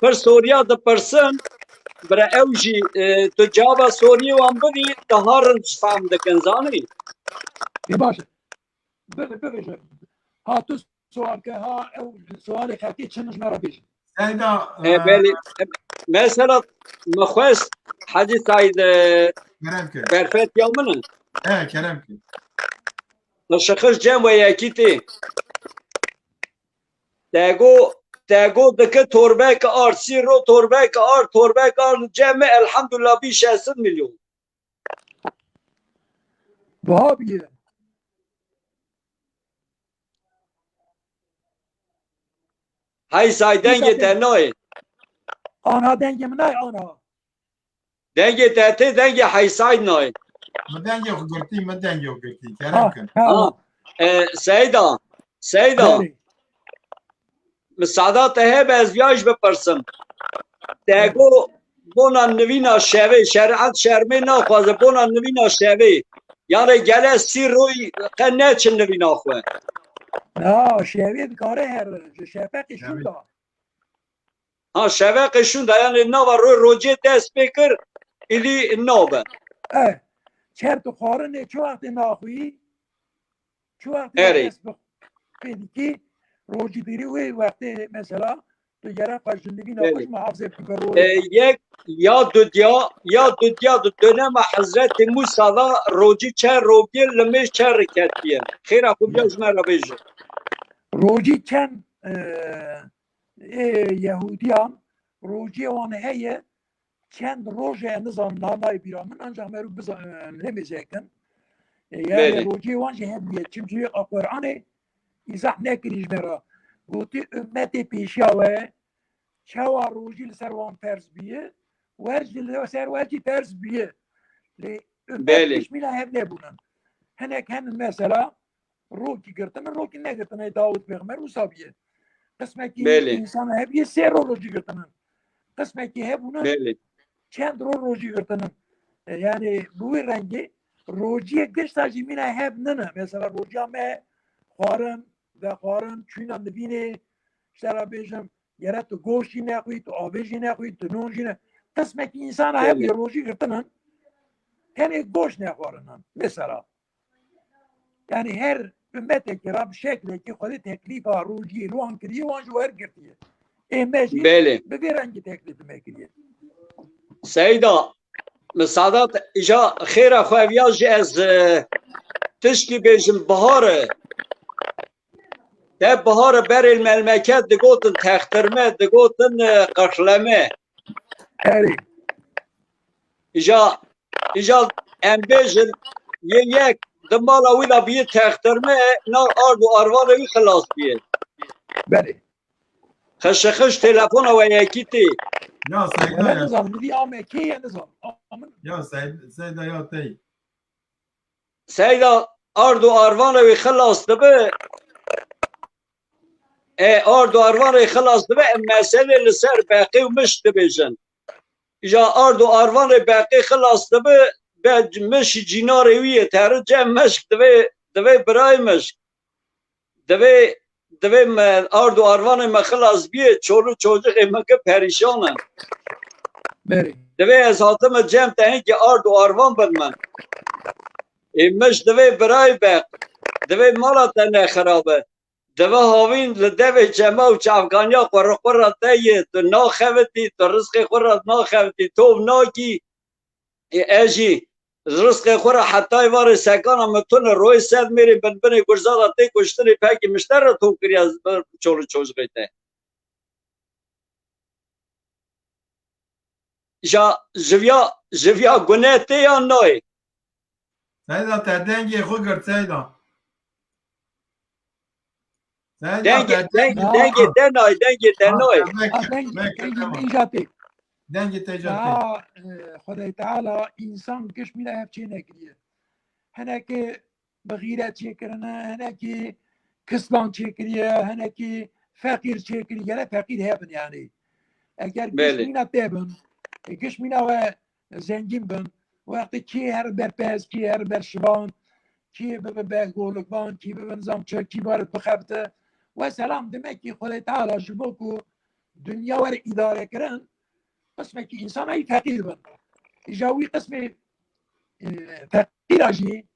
Speaker 3: pır Suriye de pırsın. Bre evji tücaba Suriye wan biri daharın fam dikin zanî.
Speaker 2: باشه بله ها تو سوال که ها او سوال خطی چنش مرا بیشن
Speaker 1: Seyda.
Speaker 3: Beli mesela mexwest Hacı Said
Speaker 1: Kerem ki.
Speaker 3: berfet yamını.
Speaker 1: Kerem ki.
Speaker 3: Şıkış cem ve yakiti. Tego dike torbek ar, siro torbek ar cemi elhamdülillah bir 60 milyon.
Speaker 2: وهابیه
Speaker 3: Hay say denge tenoy.
Speaker 2: آنها دنگ من نه آنها
Speaker 3: Denge tete denge hay say noy.
Speaker 1: Meden yok gırtı, meden yok gırtı. Kerem
Speaker 2: ها
Speaker 1: ki.
Speaker 2: ها
Speaker 3: Seyda.
Speaker 2: بله
Speaker 3: مساعدات هب از ویاج بپرسم. Tego bona nivina şeve şeriat şerme naxwaze bona nivina şeve. Yani gele siroy qenne çin nivina xwe.
Speaker 2: نه شیوه کاره هر شفقی شون دا
Speaker 3: Ha şeve qişun da yani nava roje dest bekir ili nave.
Speaker 2: اه چر تو خارن چه وقت ناخویی چه وقت
Speaker 3: اری.
Speaker 2: پیدی که روجی دیری وی وقت مثلا تو گره قشندگی ناخوش محافظه بکر روی
Speaker 3: Yek ya düdya dönem Hazreti Musa'da roji çer rogi lemiş çer reketiye. Khira kubya jmera beje.
Speaker 2: روجی چند یهودیان روجی وان هیه چند روژه نظام نامای بیرامن انجام مرو نمیزکن
Speaker 3: بله.
Speaker 2: یعنی روجی وان جه همیه چمچه قرآن ایزح نکریش مرا گوتی امت پیشاوه چوا روجی لسر وان فرز بیه ورج لسر ورجی فرز بیه لی امت
Speaker 3: بله.
Speaker 2: پیش میلا هم نبونن هنک هن مثلا روکی گرتن روکی نگرتن داود پیغمبر وصابیه قسمه کی
Speaker 3: بله.
Speaker 2: انسان هبیه سه روجی گرتن قسمه کی هبونن
Speaker 3: Beli.
Speaker 2: چند روجی گرتن یعنی بوی رنگی روجی گشت جیمینا هب ننه مثلا روجی هم خوارن و خوارن چون هم نبینه شرا بیشم یره تو گوشی نخوی تو آبیشی نخوی تو نونشی نه قسمه کی انسان هبیه روجی گرتن یعنی گوش نخوارن مثلا yani her ümmete kiram şekli ki kodi teklif ruji ruhan kiriye wan ju her girtiye. Meji
Speaker 3: Beli.
Speaker 2: bir hangi teklif mekriye.
Speaker 3: Seyda misadat ija khira xweviyaj ez tişkî bêjim biharê te biharê berê memleket digotin textirme digotin qirxleme
Speaker 2: Eri.
Speaker 3: ija em bêjin yek di mala wî da bîye textirme na ard û arvanê wî xilas bîye.
Speaker 2: Beli.
Speaker 3: Xişixiş telefona we yekî tê.
Speaker 1: Ya Seyda
Speaker 2: Ne
Speaker 1: ya.
Speaker 2: nizam dedi ama ki nizam.
Speaker 1: Ya Seyda ya tey.
Speaker 3: Seyda ard û arvanê wî xilas dibe ard û arvanê xilas dibe em meselê li ser beqî û miş dibêjin. جا آرد و آروان باقی خلاص دبه به مش جینار ویه تر جمع مشک دوی برای مشک دوی آرد و آروان ما خلاص بیه چولو چوجق مکه پریشانن
Speaker 2: بله
Speaker 3: دوی از حاتم جمع تهین که آرد و آروان بن من مش دوی برای باق دوی مالا تنه خرابه دوی هاوین لدوی جمع و چافگانیا قرق تایه تو ناخوتی تو رزق خورت ناخوتی تو ناکی اجی رزق خورا حتی وار سکان متون روی سد میری بن بن گرزادا تی کشتنی پاکی مشتر تو کری از چولو چوز بیته جا جویا گناه تی یا نای
Speaker 1: سیدا تا دنگی خود گرد سیدا
Speaker 3: دنگی تنای
Speaker 2: دنگی
Speaker 1: دنگی
Speaker 2: خدای تعالی انسان کش میره هف چی نکریه هنه که بغیرت چی کرنه هنه که کسلان چی کریه هنه که فقیر چی کریه گره فقیر هبن یعنی اگر کش مینا تبن کش مینا و زنگین بن وقتی کی هر برپز کی هر برشبان کی به گولگبان کی به نظام چه کی بارد بخبته و سلام demek ki خدای تعالی شبو کو دنیا ور اداره کرن قسمه که انسان ای فقیر بن جاوی قسمه فقیر اجی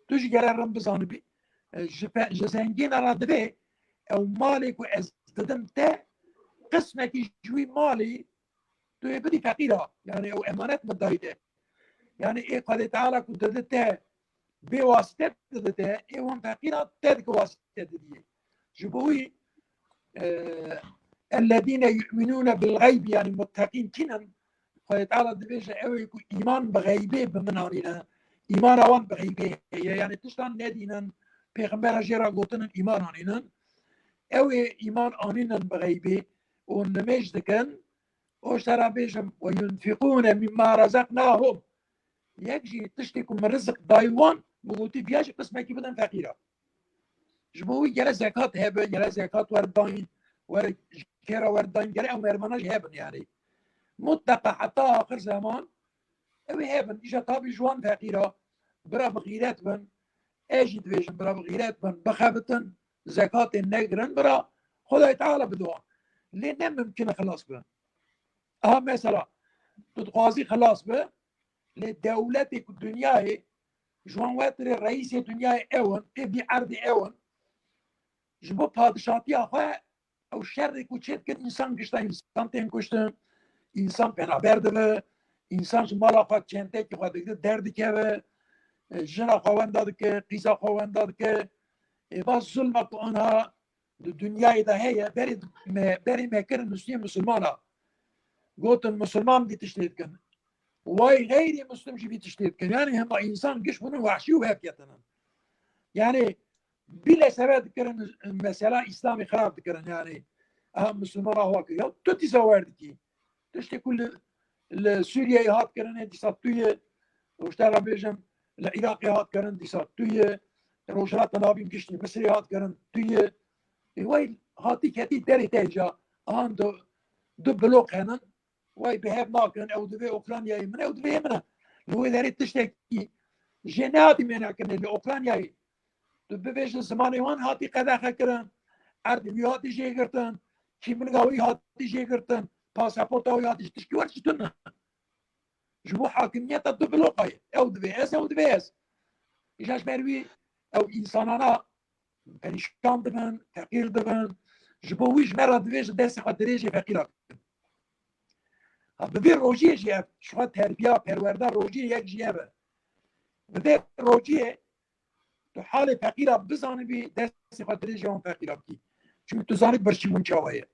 Speaker 2: توش قرارم بزانه بی جزنگین را دبی او مالی کو از ددم تا قسمه که جوی مالی تو بدی فقیره يعني او امانت مدايده يعني ايه قال تعالى كنت ددته بواسطه ددته ايه هم فقيره تدك واسطه دي جبوي الذين يؤمنون بالغيب يعني متقين كنا قال تعالى دبيش اوي ايمان بغيبه بمنارينا ايمان اوان بغيبه يعني تشتان ندينا پیغمبر جرا قوتن ايمان انينا اوي ايمان انينا بغيبه ونمش دكن واشترى بيشم وينفقون مما رزقناهم يجي تشتكوا من رزق دايوان بقولتي بياش قسمه كي بدن فقيره جمهوي جرى زكاة هبن جرى زكاة وردين كيرا وردين جرى أو مرمناش هبن يعني متقى حتى آخر زمان أوي هبن إجا طابي جوان فقيرة برا بغيرات بن اجي دويجن برا بغيرات بن بخابتن زكاة النقرن برا خداي تعالى بدوا ليه ممكن خلاص بن مثلا تتقاضي خلاص به لدولتك الدنيا جوان واتر رئيس الدنيا اون ابي عرض اون جبو پادشاهی آخه او شر کوچت که انسان کشته انسان تین کشته انسان بنابر ده انسان شمال آخه چنته که خواهد درد که جنا خواهند داد که قیزا خواهند داد که باز ظلمت آنها دنیای ده هیه بری مکر مسلمان ها گوتن مسلمان دی تشتید کن وای غیری مسلم شی بی تشتید کن یعنی هم انسان کش بونن وحشی و هفکتنن یعنی بلا سبب كرن مثلا اسلامي خراب كرن يعني اهم مسلمان هو كي توتي زوارد كي تشتي كل سوريا هات كرن دي ساتويه واشتغل بيجم العراقي هات كرن دي ساتويه روشات نابين كشتي مصري هات كرن تويه وي هاتي كتي دري تاجا ان دو بلوك هنا وي بهاب ناكن او دبي اوكرانيا من او دبي من هو داري تشتكي جنادي من كان اوكرانيا تو ببیش زمانی وان هاتی قداخه کردن اردوی هاتی جه گرتن کیمنگاوی هاتی جه گرتن پاسپورت هاتی هاتی تشکی ورچی تنه جبو حاکمیت دو بلوقای او دویس او دویس ایشاش بروی او انسانانا پریشان دبن فقیر دبن جبو ویش مرا دویش دست خاطره جه فقیره ببی روجیه جه شما تربیه پرورده روجیه یک جیه ببی روجیه تو حال فقیره بزنی بی دست خاطر جوان فقیره بکی چون تو زانی برچی بون چاوایه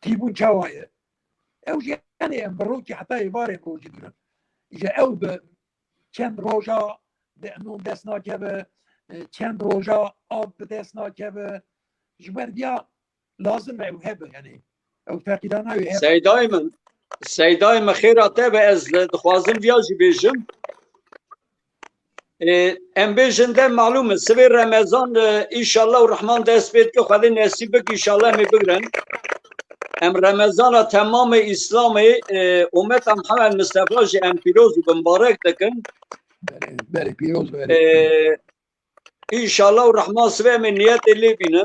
Speaker 2: تیبون چاوایه او یعنی امبرو که حتی ایوار امروجی دونم ایجا او به چند روژا نون دست ناکه چند روژا آب به دست ناکه جبر بیا لازم او هبه یعنی او فقیران او هبه
Speaker 3: سیدای من خیراته به از دخوازم ویاجی بیشم ام بیشنده معلومه سوی رمضان انشالله و رحمان دست بید که خواهد نصیب بک انشالله می بگرن ام رمضان تمام اسلامي امت محمد مصطفى جي ام پیروز و مبارک دکن
Speaker 2: بله پیروز بله
Speaker 3: ان شاء الله الرحمن سوى من نيات اللي بينن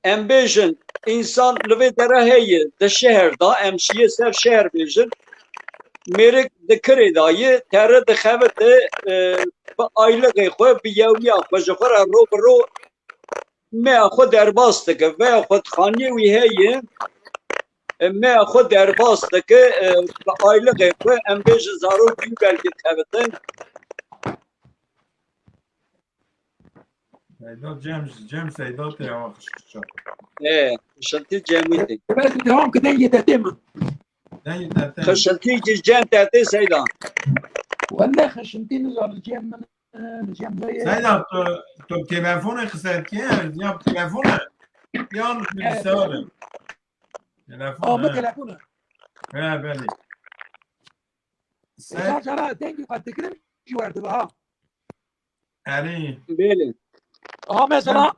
Speaker 3: ام بيجن انسان لوي دره هي ده شهر دا ام شيه سر شهر بيجن مرك دكري داي تره دخوت با aylık خو بيومي خو جخر رو برو ما خو درباست که و خود خانی وی هي ما خود درباست که با aylık خو ام بيج زارو بي belki خوتن
Speaker 1: سیدا جیم سیدا تیام خشکشا
Speaker 3: خشنتي جاميتي
Speaker 2: بس هم كده يتتم
Speaker 1: دنگی ترتیم
Speaker 3: خشنتي جان تاتي سيدا
Speaker 2: ولا خشمتين زار الجيم من الجيم
Speaker 1: سیدا تو تلفون خسرت کیه یا تلفونه یا bilgisayarı
Speaker 2: اه ما
Speaker 1: تلفونه
Speaker 2: تلفونه
Speaker 1: ها بله
Speaker 2: صار جرا دنجي قد تكرم شو ورد بها
Speaker 1: اری
Speaker 3: بيلي
Speaker 2: اه مثلا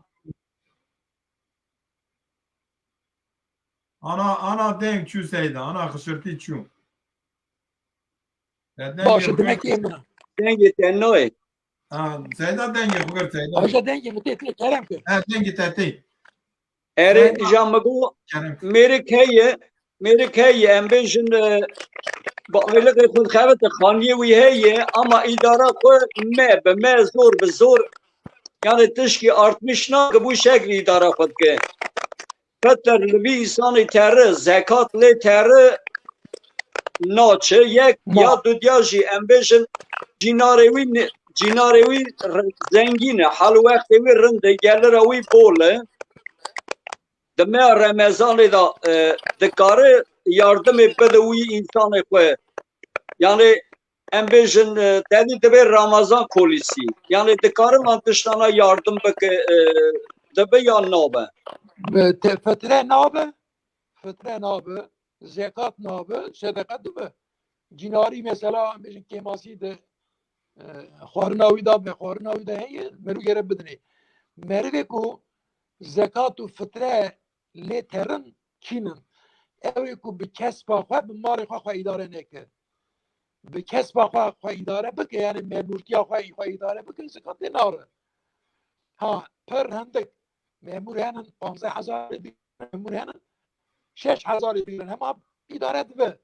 Speaker 1: ana denk çu seyda ana خسرتی çu
Speaker 2: باشه demek ki emine
Speaker 3: دنگي تنوي
Speaker 1: سيدا دنگی خوگر سیدا
Speaker 2: Aşağı denge mi tepki kerem ki
Speaker 1: ها دنگی ترتیب
Speaker 3: اري جامگو
Speaker 1: کرم
Speaker 3: ميرك هي ام بيجن با aylık خود خوت خانيه وي هي اما اداره خو ما بما زور بزور yani tişki artmış na bu şekli idare xud ke Petler li insanı terı zekat le terı naçı yek ya dünya jî em bêjin cinarê wî zengîn e hal wextê wî rind e gelira wî bol e di me Remezanê da dikare yardımê bide wî insanê xwe yani em bêjin tedî dibe Ramazan kolîsî yani dikarin van tiştana yardım bike dibe ya nabe
Speaker 2: fıtre nabe zekat nabe sadaka dibe cinari mesela bizim kemasi de xwarinawi da be xwarinawi da heye meru gere bidine merve ku zekat u fitre le terin kinin ew ku bi kesba xwe bi malê xwe idare neke bi kesba xwe idare bike yani memurtiya xwe idare bike zekat de nare ha per hendik memur henin 15,000 memur henin 6,000 dirin hema idare dibe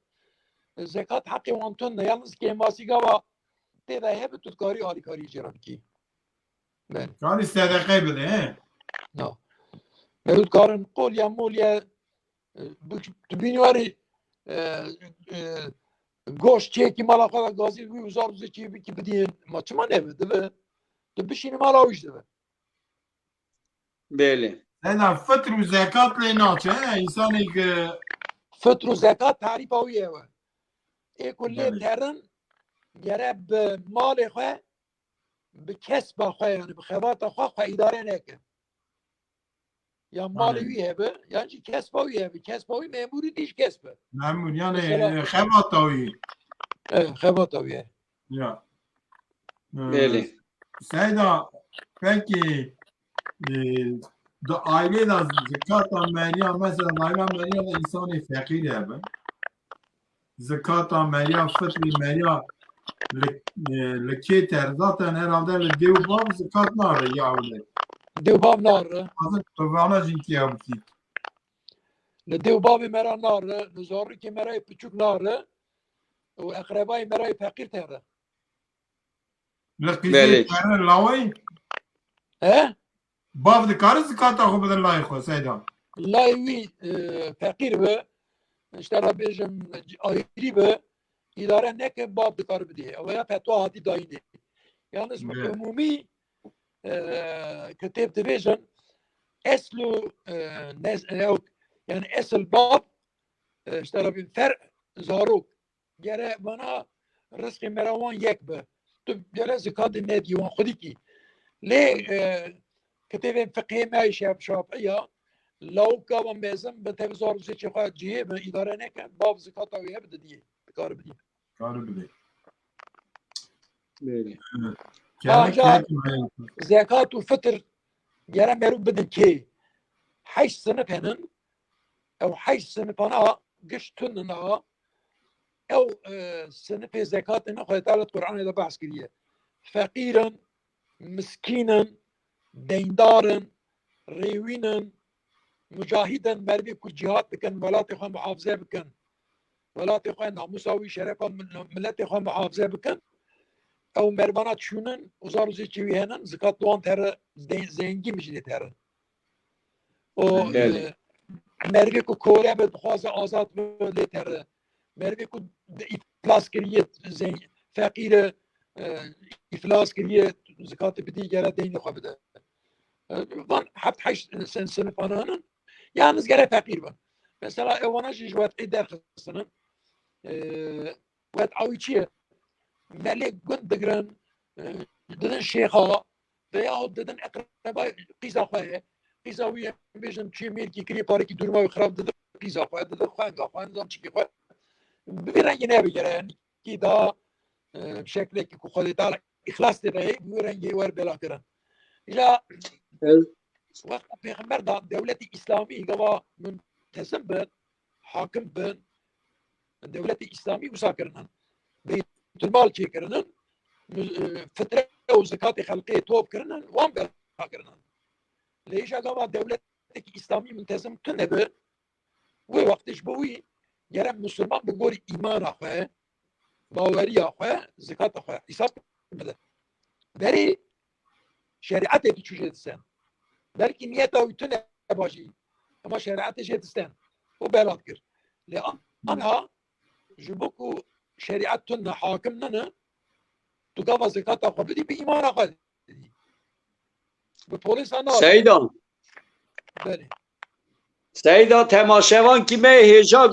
Speaker 2: zekat hakkı wantun ne yalnız kemasi gava te da hebe tutkari alikari jiran ki
Speaker 1: کاری صدقه بده
Speaker 2: no merut karın kol ya mol ya binwari goş çeki mala kadar gazi bir uzar bize çebi ki bediyen maçma ne be de de bir şeyini mala işte be
Speaker 3: Bêlê
Speaker 1: سیدا فطر و زکات لی ناچه انسانی که
Speaker 2: fıtru zekat tarif avi eve e kulli
Speaker 1: Evet.
Speaker 2: terin yere be mali xwe bi kesba xwe yani bi xevata xwe idare neke ya mali
Speaker 1: Evet.
Speaker 2: wî hebe yani kesba wî hebe kesba wî memurî diş kesbe
Speaker 1: memur yani
Speaker 2: Mesela-
Speaker 1: خباتاوی
Speaker 2: xevata wî ye
Speaker 1: ya
Speaker 3: Bêlê
Speaker 1: سیدا peki da aile da zekata meriya mesela aile meriya da insanı fakir abi zekata meriya fıtri meriya leketer zaten herhalde le dev bab zekat nare ya öyle
Speaker 2: dewbav nar
Speaker 1: azı tovana jinki yaptı
Speaker 2: li dewbavê mera nar li zarokê merayê piçûk nar û eqrebayê merayê feqîr tere
Speaker 1: le
Speaker 3: Beli.
Speaker 1: kızı kare lavay
Speaker 2: he
Speaker 1: bav de kare zekata xo bedel lay xo seyda
Speaker 2: layê wî feqîr be işte ra bêjim ayrî be idare neke bav dikar bidê ew ya fetwa hatî dayînê yalnız
Speaker 1: Evet.
Speaker 2: umumî kitêb dibêjin eslu yani esl bav işte rabin fer zarok gere bana rızkı meravan yek be tu gere zikad ne diwan xudi ki le kitêbên fiqhê me şafiya law kavan bezim bi tevzar zê çiqa ciye be idare neke bav zikata wê hebe diye dikar bidî
Speaker 1: kare bile
Speaker 3: Bêlê
Speaker 2: Zekat û fitr gere meru bidin kê حيث سنفهن أو حيث سنفنا قشتننا أو سنف زكاة نخوة تعالى القرآن إذا بحث كريه فقيرا مسكينا ديندارا ريوينا مجاهدا مربي كل جهات بكن ولات إخوان محافظة بكن ولات إخوان ناموساوي شرفا ملت إخوان محافظة بكن أو مربانات شونن وزارو زيتشوي هنن زكاة دوان تر زنجي مجلي تر و مربي كو كوريا بدخواز آزاد بلي تر مربي كو إفلاس كريه زين فقير إفلاس كريه زكاة بدي جرى دين خو بده van haft haş sen fananın yalnız gene fakir var. Mesela evana jwat eder kısının vet aviçi melek gündegren dedin şeyha veya dedin akraba qisa khoye qisa wiye bejim çimir ki kri pare ki durma ve xrab dedin qisa khoye dedin khoan zam çiki khoye bir rengi ne bir yani ki daha şekle ki khodi dar ihlas dedi bu rengi var bela kıran ya وقت پیغمبر دا دولت اسلامی گوا منتظم بن حاکم بن دولت اسلامی وسا کرنن بیت المال چی کرنن فتره و زکات خلقی توب کرنن وان بلا کرنن لیش گوا دولت اسلامی منتظم کنه به و وقتش بوی گرم مسلمان بگوری ایمان اخوه باوری اخوه زکات اخوه حساب بده بری شریعت کی چوشه دستن belki niyet avutun başı ama şeriatı şeytistan o belat kır لأنها جبوكو شريعتنا حاكمنا تقوى زكاة قبلي بإيمان قد بپوليس أنا
Speaker 3: Seydan.
Speaker 2: بله
Speaker 3: Seyda temaşevan kime heja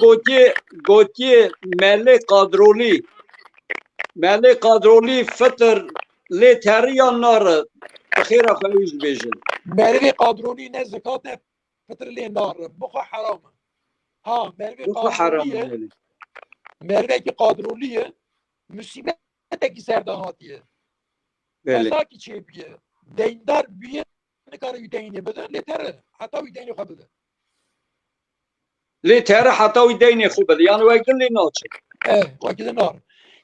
Speaker 3: goti mele kadroli fıtır le teriyanlar bخير خليج بيجن
Speaker 2: مرغي قادروني نه زكاة فتر لي نار بخو حرام ها مرغي قادرونية مرغي قادرونية مصيبتك سردهاتية مزاكي چه بيه دیندار بيه نکاره يديني بده لتره حتى يديني خو بده
Speaker 3: لتره حتى يديني خو بده يعني ويقول لي ناچه
Speaker 2: وكذا نار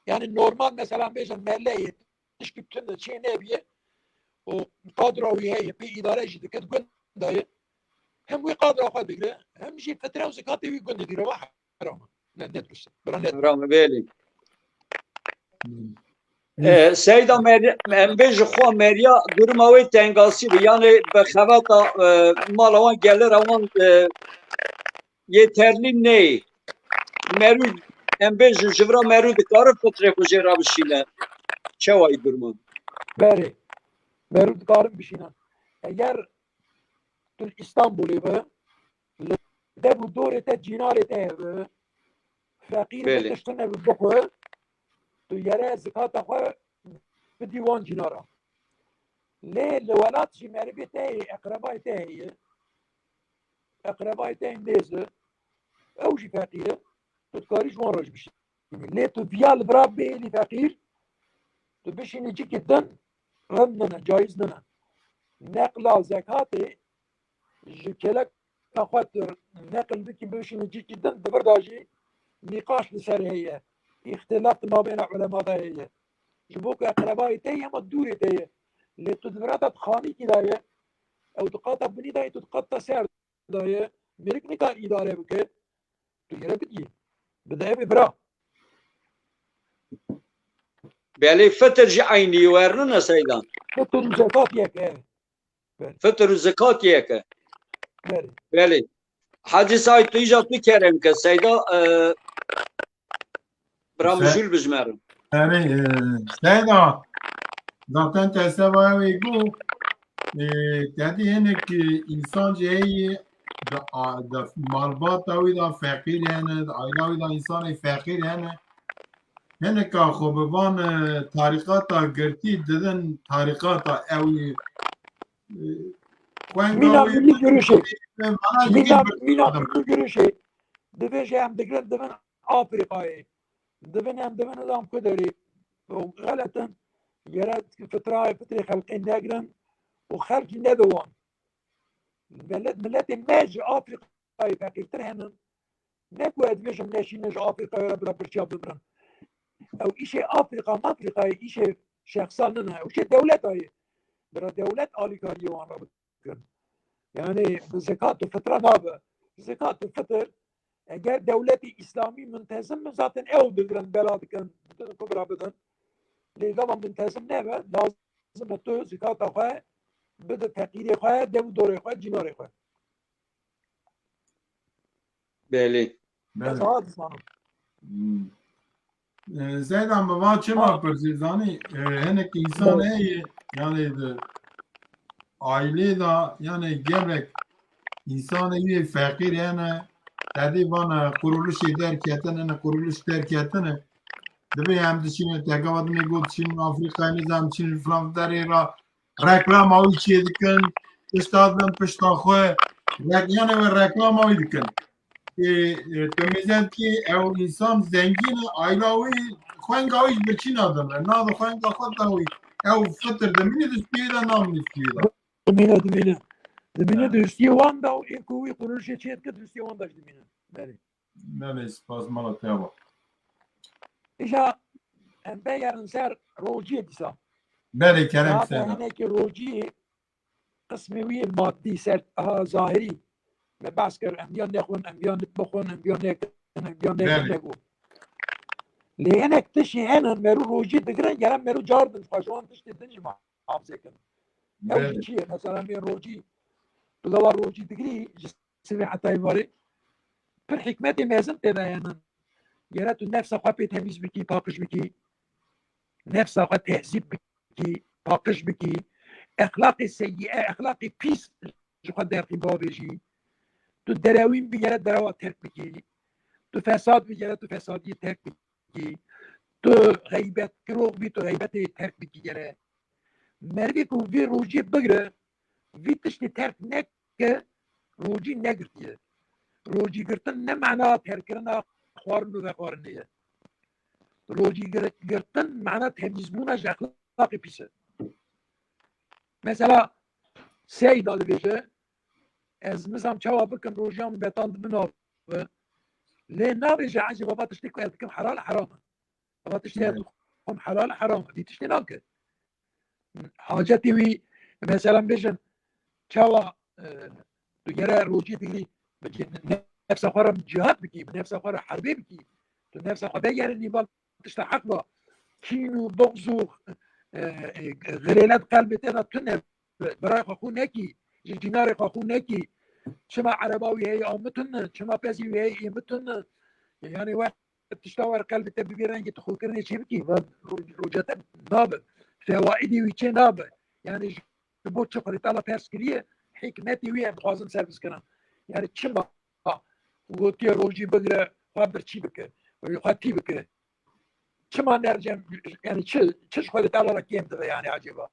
Speaker 2: يعني نورمال مثلا بيجن مليه تشكي بتن شيء نبيه وقادرة وهي في إدارة جديدة كتقول ده هم وقادرة خد بيجرا هم شيء فترة وزكاة ويقول نديره واحد حرام لا ندرس
Speaker 3: حرام بالي سيدا من بيج خو مريا درماوي تنغاسي يعني بخواتا مالوان gelir aman yeterli ne merud en bej jivra merud kar fıtre ko jera bişine çavay durma
Speaker 2: bari merud karım bir şeyden eğer tül İstanbul'u de bu doğrete cinarete fakir betiştene bir boku tu yere zekata xo bir divan cinara le lewalat jimeribete akrabayte neze او شي فقير تتكاريش وان راج بشي ليه تفيال براب بيلي فقير تبشي نجي جدا رمنا جايز لنا نقل زكاتي جكلك خاطر نقل بكي بشي نجي جدا دبرداجي نقاش لسر هي اختلاف ما بين علماء هي جبوك اقربائي تي ما الدوري تي اللي تدبرات تخاني كدايه او تقاطع بني دايه تتقطع سعر دايه ملك نكا اداره بكي تجرب دي بدأ ببرا
Speaker 3: بالي فتر جي عيني ورنا سيدان
Speaker 2: فتر زكاة يك
Speaker 3: فتر زكاة يك بالي حاجي سايت تيجا تكرم كسيدا برامجول بجمرم
Speaker 1: يعني سيدا zaten teseva ve bu dedi yani ki insan ceyi da malbat da da fakir yani aile da insan fakir yani ka خوبان طریقات گرتی دادن طریقات اوی
Speaker 2: مینا ملی görüşü مینا görüşü دبیجه هم دگرد دبن آفریقایی دبن هم دبن ادام کدری غلطا يراد فترة خلقين ناقرن وخلق ندوان ملت ماج افریقای فقیرتر هنن نکو ادویشم نشینش افریقای را برا برچیا ببرن او ایش افریقای ایش شخصان نه اوش دولت های برا دولت آلیکاری وان را بکن یعنی زکات و فطره نابه زکات و فطر اگر دولت اسلامی منتظم zaten ev بگرن بلا بکن کبرا بدن لیگا منتظم نبه لازم تو زکات خواه بده تقییر خواه دو دوره خواه جناره خواه
Speaker 3: بله
Speaker 2: از ها دزمانم
Speaker 1: زیدان به ما چه ما پرسیزانی هنک انسان یعنی aileyi da yani gerek insanı fakir yani dedi bana kuruluş ederken ne kuruluş derken de bir hem de şimdi tekrar ne god şimdi Afrika nizam şimdi Fransa'da ra reklam avi çedikken üstadın piştaxı yani ve reklam avi dikken temizlen ki ev insan zengin ailevi خوانگاویش بچین آدم نه دو خوانگا خود داوی ev fıtır demini düzgüye de nam düzgüye de
Speaker 2: دمینه دوستی وان دا و کوی قروش چیت که دوستی وان داشت دمینه بله
Speaker 1: نه سپاس مالا تیابا
Speaker 2: ایشا ام بیارن سر روجی دیسا
Speaker 1: بله کرم
Speaker 2: ساعت
Speaker 1: سنه
Speaker 2: هنه که روجی قسمی وی مادی سر ظاهری و بس کر امیان نخون امیان بخون امیان نکن امیان نگو لیهن اکتشی هنن مرو روجی دگرن گرم مرو جاردن خوشوان تشتی دنجی محافظه کن او چیه مثلا می روجی تدور روجي دقري جسمي حتى يماري في الحكمات ما زلت بيانا يرات النفس قابي تميز بكي باقش بكي نفس قد تهذيب بكي باقش بكي اخلاقي سيئة اخلاقي بيس جو قد يرقي بابجي تو الدراوين بيجرات دراوات ترك بكي تو فساد بيجرات تو فسادية ترك بكي تو غيبات كروغ بي تو غيبات ترك بكي جرات مربيكو في روجي بقرة في تشتي ترك نك روجي نگرتیه روجی گرتن نه معنی ترکرنا خوارن و خوارنیه روجی گرتن معنی تمیزبونش اخلاق پیسه مثلا سی داده بشه از مثلا چوا بکن روجیام بتان بناوه لی نابشه عجب بابا تشتی که بکن حلال حرامه بابا تشتی هم حلال حرامه دی تشتی ناکه حاجتی وی مثلا بشن چوا تو گره روجی دیگری نفس خوارم جهاد بکی نفس خوارم حربی بکی تو نفس خوارم بگره نیبال تشتحق با کینو بغزو غلیلت قلب تینا تنه برای خاخو نکی جنار خاخو نکی شما عرباوی هی آمتن شما پسی هی ایمتن یعنی وقت تشتاور قلب تبی بیرنگی تخو کرنه چی بکی و روجت نابه فوائدی وی چه نابه یعنی بود چه خودی تالا پرس کریه حکمتی وی هم خوازن سرویس کنم یعنی چما گوتی روجی بگره خواه برچی بکه و خواه تی بکه چما نرجم یعنی چش خودی تالا را کم ده یعنی عجیبا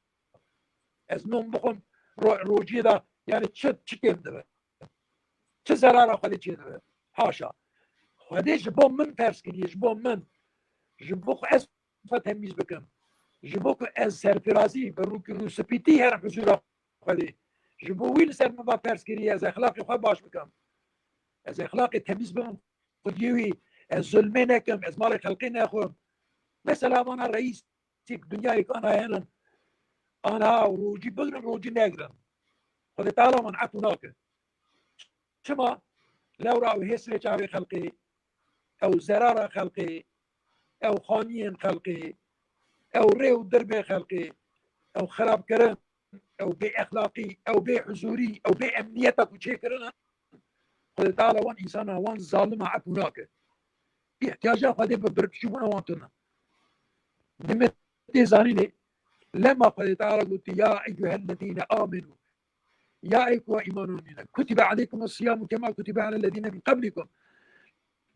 Speaker 2: از نوم بخون روجی دا یعنی چه کم ده چه ضرر خودی چی ده حاشا خودی جبو من پرس کنی جبو من جبو خو از تمیز بکم جبو خو از سرفرازی برو سپیتی هر حضور خودی جبو ویل سر ما پرس کنی از اخلاق خود باش بکم از اخلاق تمیز بکم خودیوی از ظلمه نکم از مال خلقی نخورم مثلا انا رئیس دنیای که انا روجی بگرم روجی نگرم خود تعالی من عفو ناکه شما لو رأوا هسر جاري خلقي او زرارة خلقي او خانين خلقي او ريو دربي خلقي او خراب كرن او بي اخلاقي او بي حضوري او بي امنيتك وشي كرن خد تعالى وان انسان وان ظالم عفو ناكه احتياجات خدي بركشونا وانتنا نمت زانيني لما قال تعالى قلت يا ايها الذين امنوا يا ايها ايمانون كتب عليكم الصيام كما كتب على الذين من قبلكم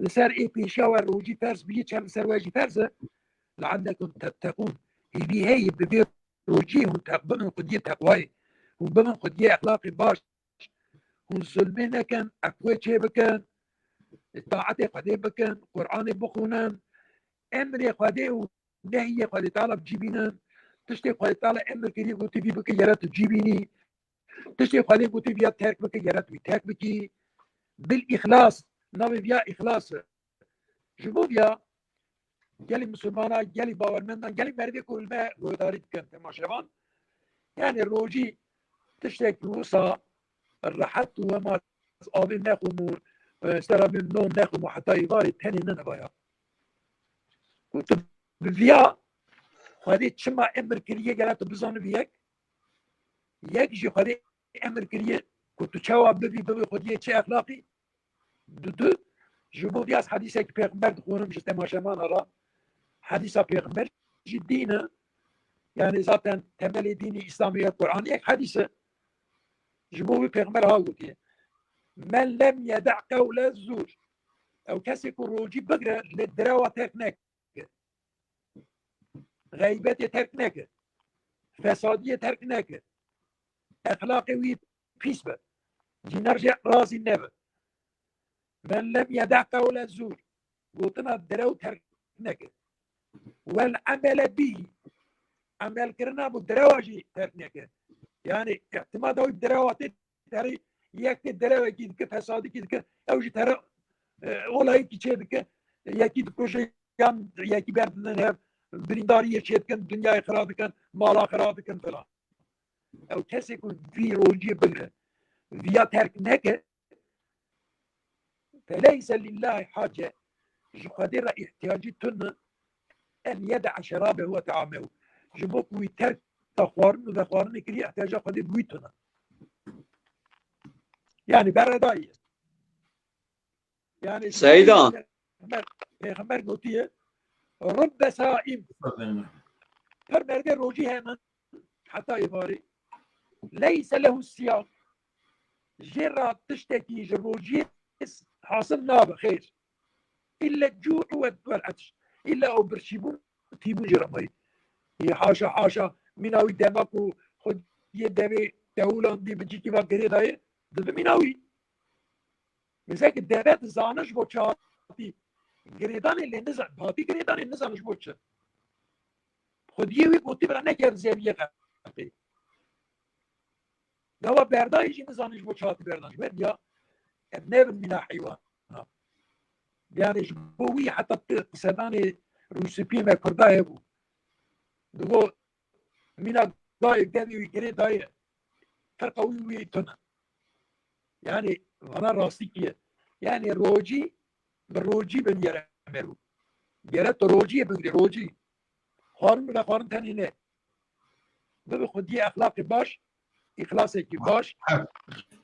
Speaker 2: لسر اي بيشاور روجي فرز بيتشر لسر واجي فرزه لعلكم تتقون هي ببير روجي بمن قديه تقواي وبمن قديه اخلاقي باش والظلمين كان اكوي شي بكن طاعتي قدي بكن قراني بخونن امري قدي ونهي قدي طالب جيبينن تشتي قدي طالب امر كدي قلت في بك يرات تجيبيني تشتي خالي قلت بيا ترك بك جرات ترك بك بالاخلاص نبي بيا اخلاص جبو بيا جالي مسلمانا جالي باورمندا جالي مردي كل ما وداري كان تماشيان يعني روجي تشتك روسا الرحت وما آبی نخونم سرابی نون نخونم حتی یواری تنی ننبایا گفت بیا خواهی چما امر کریه گرات بزنه بیک یک جی خواهی امر کریه گفت چوا ببی خودیه چه اخلاقی دو جبو بیا از حدیثه که پیغمبر خونم جسته ماشمان را حدیثه پیغمبر جدینه يعني ذاتا تملي ديني إسلامي القرآن یک حديثة جبوه پیغمبر ها قلت من لم يدع قول الزور او كسي كروجي بقرا للدراوة تكنك غيبات تكنك فسادية تكنك اخلاقي وي بيسبة جي نرجع رازي النبى من لم يدع قول الزور قلتنا الدراوة تكنك والعمل به عمل كرنا بالدراوة جي تكنك يعني اعتماد هو الدراوة تاري یک دراوة كي دك فسادي كي دك او جي ترى ولا هيك شيء دك يكي دكوش يام يكي بردن برينداري شيء كان دنيا خراب كان مالا خراب كان فلان او كسي كو في روجي بغير فيا ترك نك فليس لله حاجة قدر احتياجي تن ان يدع شرابه وطعامه جبوك ويترك تخوارن وذخوارن كري احتياجه قدر بويتنا يعني برداية يعني
Speaker 3: سيدان
Speaker 2: پیغمبر گوتیه رب سائم هر مرد روجی همان حتى يباري ليس له الصيام جرى تشتكي جروجي حاصل نابه خير الا الجوع والعطش الا او برشيبون تيبو جرمي هي حاشا حاشا مناوي دماكو خد يدمي تهولان دي بجيكي ما قريداي دب مناوي مثلك الدابات الزانش بوشاتي قريدان اللي نزع بهاتي قريدان اللي نزع مش بوشا خد يوي بوتي برا نكر زيبية قاقي قوا بردا يجي نزانش بوشاتي بردانش برد ابناب من حيوان يعني جبوي حتى قصداني روسبي ما كردا يبو دغو من داي دابي ويقري داي فرقوي ويتنا يعني انا راستيكيه يعني روجي بالروجي بنيره مرو جرت روجي بني روجي خارن ولا خارن تاني نه ببي خدي اخلاقي باش اخلاصك باش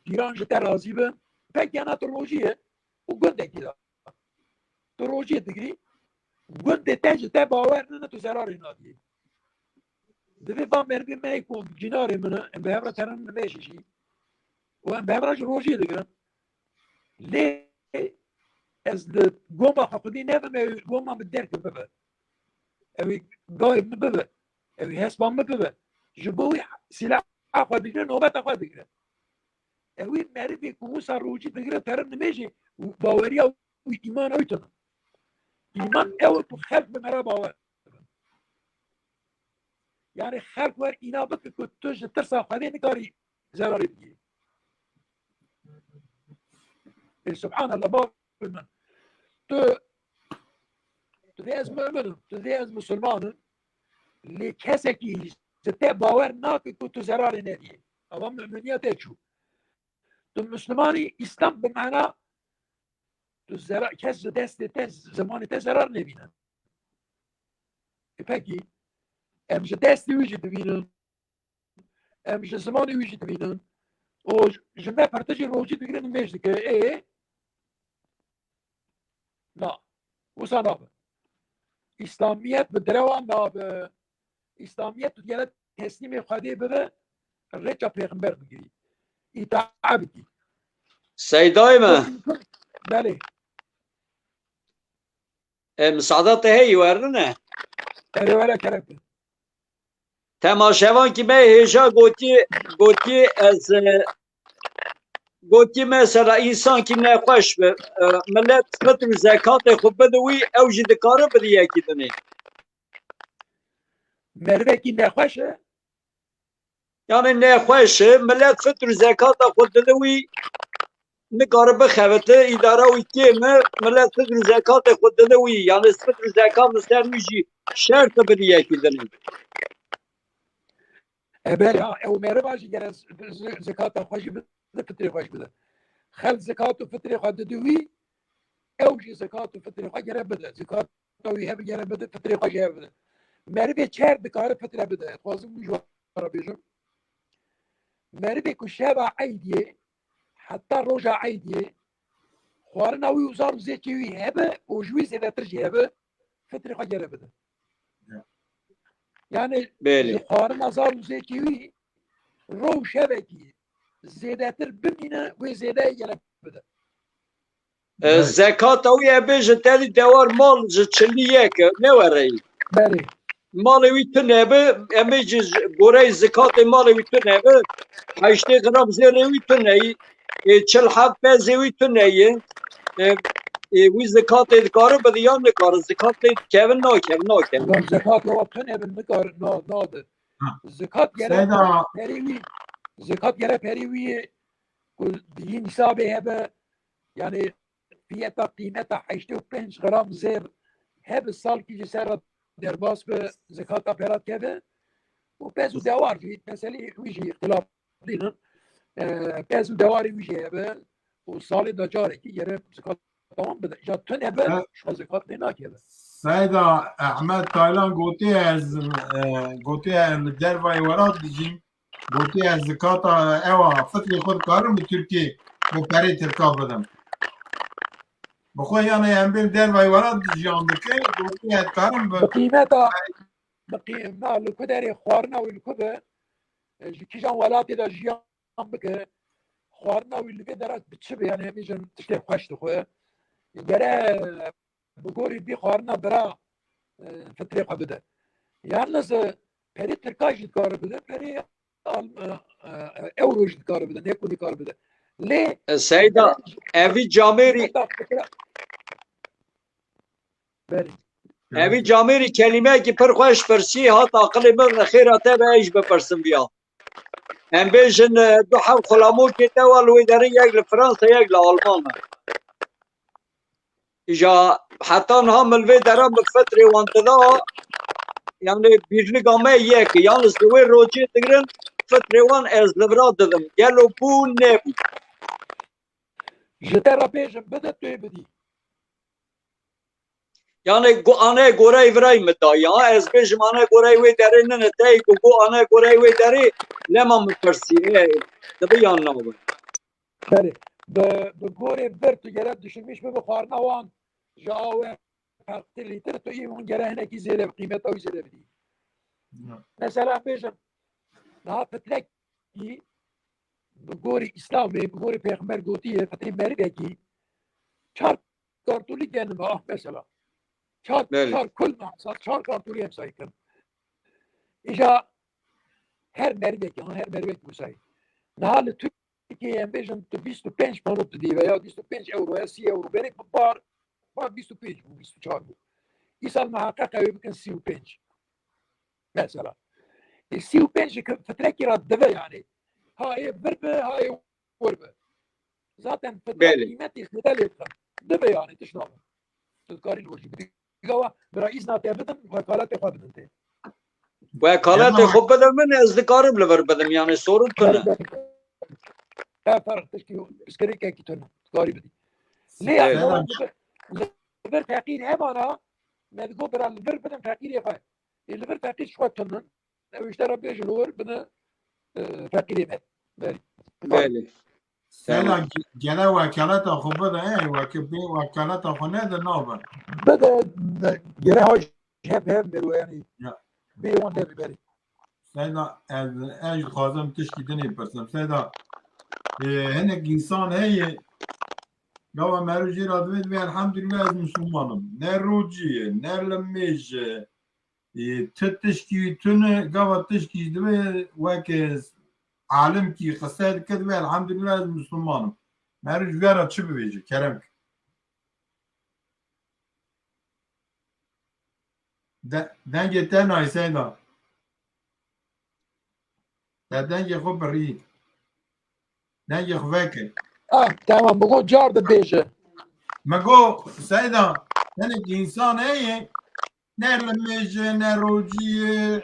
Speaker 2: جيران جتا راضي به pek yana trojiye u gunde kida trojiye digri gunde te bawer ne tu zarar inadi deve van mergi me ku jinare mena be havra taran me shi و be havra trojiye digri le از goma khudi ne be goma bederk bebe evi goy bebe evi hesban bebe jbowi silah akhadi nobat akhadi اوی معرفی کوسا روجی دگره ترن نمیشه باوری او ایمان اویتونه ایمان او تو خلق به مرا باور یعنی خلق ور اینا بک که تو ترسا خواهی نکاری زراری بگی سبحان الله باور من تو دی از مؤمن تو دی از مسلمان لی کسی که زده باور ناکی که تو زراری ندیه اما مؤمنیت ایچو تو مسلمانی اسلام به معنا تو زرار کس دست تز زمان تز زرار نبینن پکی امش دستی ویجی ببینن امش زمانی ویجی ببینن و جمعه پرتجی روجی بگیرن میشد که نه وسا نابه اسلامیت به دروان نابه اسلامیت تو دیگه تسلیم خواهده بده رجا پیغمبر بگیری itaabki
Speaker 3: سيدايما
Speaker 2: بله
Speaker 3: مساعدات هي ورنه
Speaker 2: ولا كلام
Speaker 3: تماشاوان کی میں هجا گوتی از گوتی مثلا انسان کی نخوش به ملت فطر زکات خوب بدوی او جد کار بدیه کی دنی
Speaker 2: مرده کی نخوشه
Speaker 3: Yani ne خوش millet fıtr zekata kudde vi ne garbe xevete idara vi keme millet fıtr zekata kudde vi yani fıtr zekat ser müji şart bir yekidin.
Speaker 2: بله او مهره باشی گره زکات خوشی بده فطری خوش بده خل زکات و فطری خود دوی او جی زکات و فطری خود گره بده زکات دوی هب گره بده فطری خوش هب بده مهره به چهر دکاره فطری بده خوازم مجوارا بیجم مهره به کشهبه عیدیه حتی روژا عیدیه خوارن اوی وزار زیچوی هبه و جوی زیده ترجی هبه فطری خود گره بده yani خوارن ازار زیچوی رو شبکی زیادتر ببینه و زیاده گره بده
Speaker 3: Zekat o ya beje tedi dewar mal ji çiliye ke ne were
Speaker 2: بله
Speaker 3: malê wî tune be em ê ji gorey zikatê malê wî tune be 8 gram zêrê wî tune çil hev pezê wî tune wî zikatê dikare bide yan nikare zikatê kevin nakevin
Speaker 2: زکات رو تنه بن نکار ناده زکات گره
Speaker 1: سیدا
Speaker 2: پریوی زکات گره پریوی کل دین حسابه هبه yani fiyata قیمتا 85 gram زیر هب سال کی جسر درباس به زکات اپرات کده و پس دوار في مسألة ويجي اختلاف دينن پس دواری ویژه هبه و سال دجاره کی گره زکات tamam بده جا تنه به شو زکات نکده
Speaker 1: سیدا احمد تایلان گوتی از دروای وراد دیجیم گوتی از زکات اوا فطری خود کارم به ترکی به پری ترکا بدم بخواه یعنی هم بین دروای وراد دیجیم بکه گوتی از کارم به
Speaker 2: بقيمتها بقيمة الكدري خوارنا والكبه كيجان ولاتي دا جيان بك خوارنا واللي درات بتشبه يعني ميجن تشتي خوشت خويا جرا بقولي بي خوارنا برا في الطريق بدا yalnız peri Türkaj dikar bide peri euro dikar bide ne dikar bide le
Speaker 3: Seyda evi cameri Evi cameri kelime ki pir xweş pirsî hat aqilê min xêrate be ej bipirsin biya. Em bêjin du hev xulamokê te wa li wê derê yek li Fransa yek li Alman e. Ja heta niha min vê dere min fitrê wan dida yani bîrliga me yek e yalnız li wê rojê digirin fitrê wan ez li vira didim. Gelo bû nebû.
Speaker 2: ji te re bêjim bide tu yê bidî
Speaker 3: Yani ane gorey virayê min da ya ez bêjim ane gorey wê derê nine te ku ane gorey wê derê lema min pirsî dibe yan nabin.
Speaker 2: بله به گوره بر تو گره düşürmüş به بخارنا وان جاوه farklı litre تو iyi اون گره هنکی زیده قیمت او زیده بدی mesela بيجم daha فترك ki به گوری اسلامی به گوری پیغمبر گوتیه فتری مری کی çar kartuli kendime ah mesela çar kul mahsat çar kartuli hep sayıkın İşte her mervek yani her mervek müsait Nahal Türkiye'ye bejim 25 manot diye veya 25 euro ya 30 euro beni var 25 bu 24 bu. İsal muhakkak yمكن 35 mesela. 35 فترة radde yani. Hay verbe hay verbe. Zaten فترة kıymeti ihtidal etken. Deve yani tışnava. Tezkari الوجه. Gava برئيسنا تابدن وكالات خابدن.
Speaker 3: Vekalete xwe bide min ez dikarim li vir bidim yani sorun tune.
Speaker 2: فرق تشكي بسكري كي تون تقاري بدي ليه الفر فقير هبانا ما تقول برا الفر بدن فقير يفهم الفر فقير شوية تنن لو اشترى بيج الور بدن فقير يفهم
Speaker 3: Beli.
Speaker 1: سیدا گله وکالت خوب بده وکالت خو نه ده نابه
Speaker 2: بدا جرا هاش هم برو يعني بي وان ده ببري
Speaker 1: سیدا از خوازم تشکی دنی پرسم سیدا هنک انسان هیه Gava meruci radvet ve elhamdülillah ez Müslümanım. Ne ruciye, ne lemeje, tışki tüne gava tışki ve vekez alim ki kısayet ked ve elhamdülillah ez Müslümanım. Meruci vera çı biveci kerem. Denge ten ay seyda. دنگ خو بری دنگ خو وکه
Speaker 2: تمام بگو جار ده بیجه
Speaker 1: مگو سیدا یعنی که انسان ایه نه لمیجه نه روجیه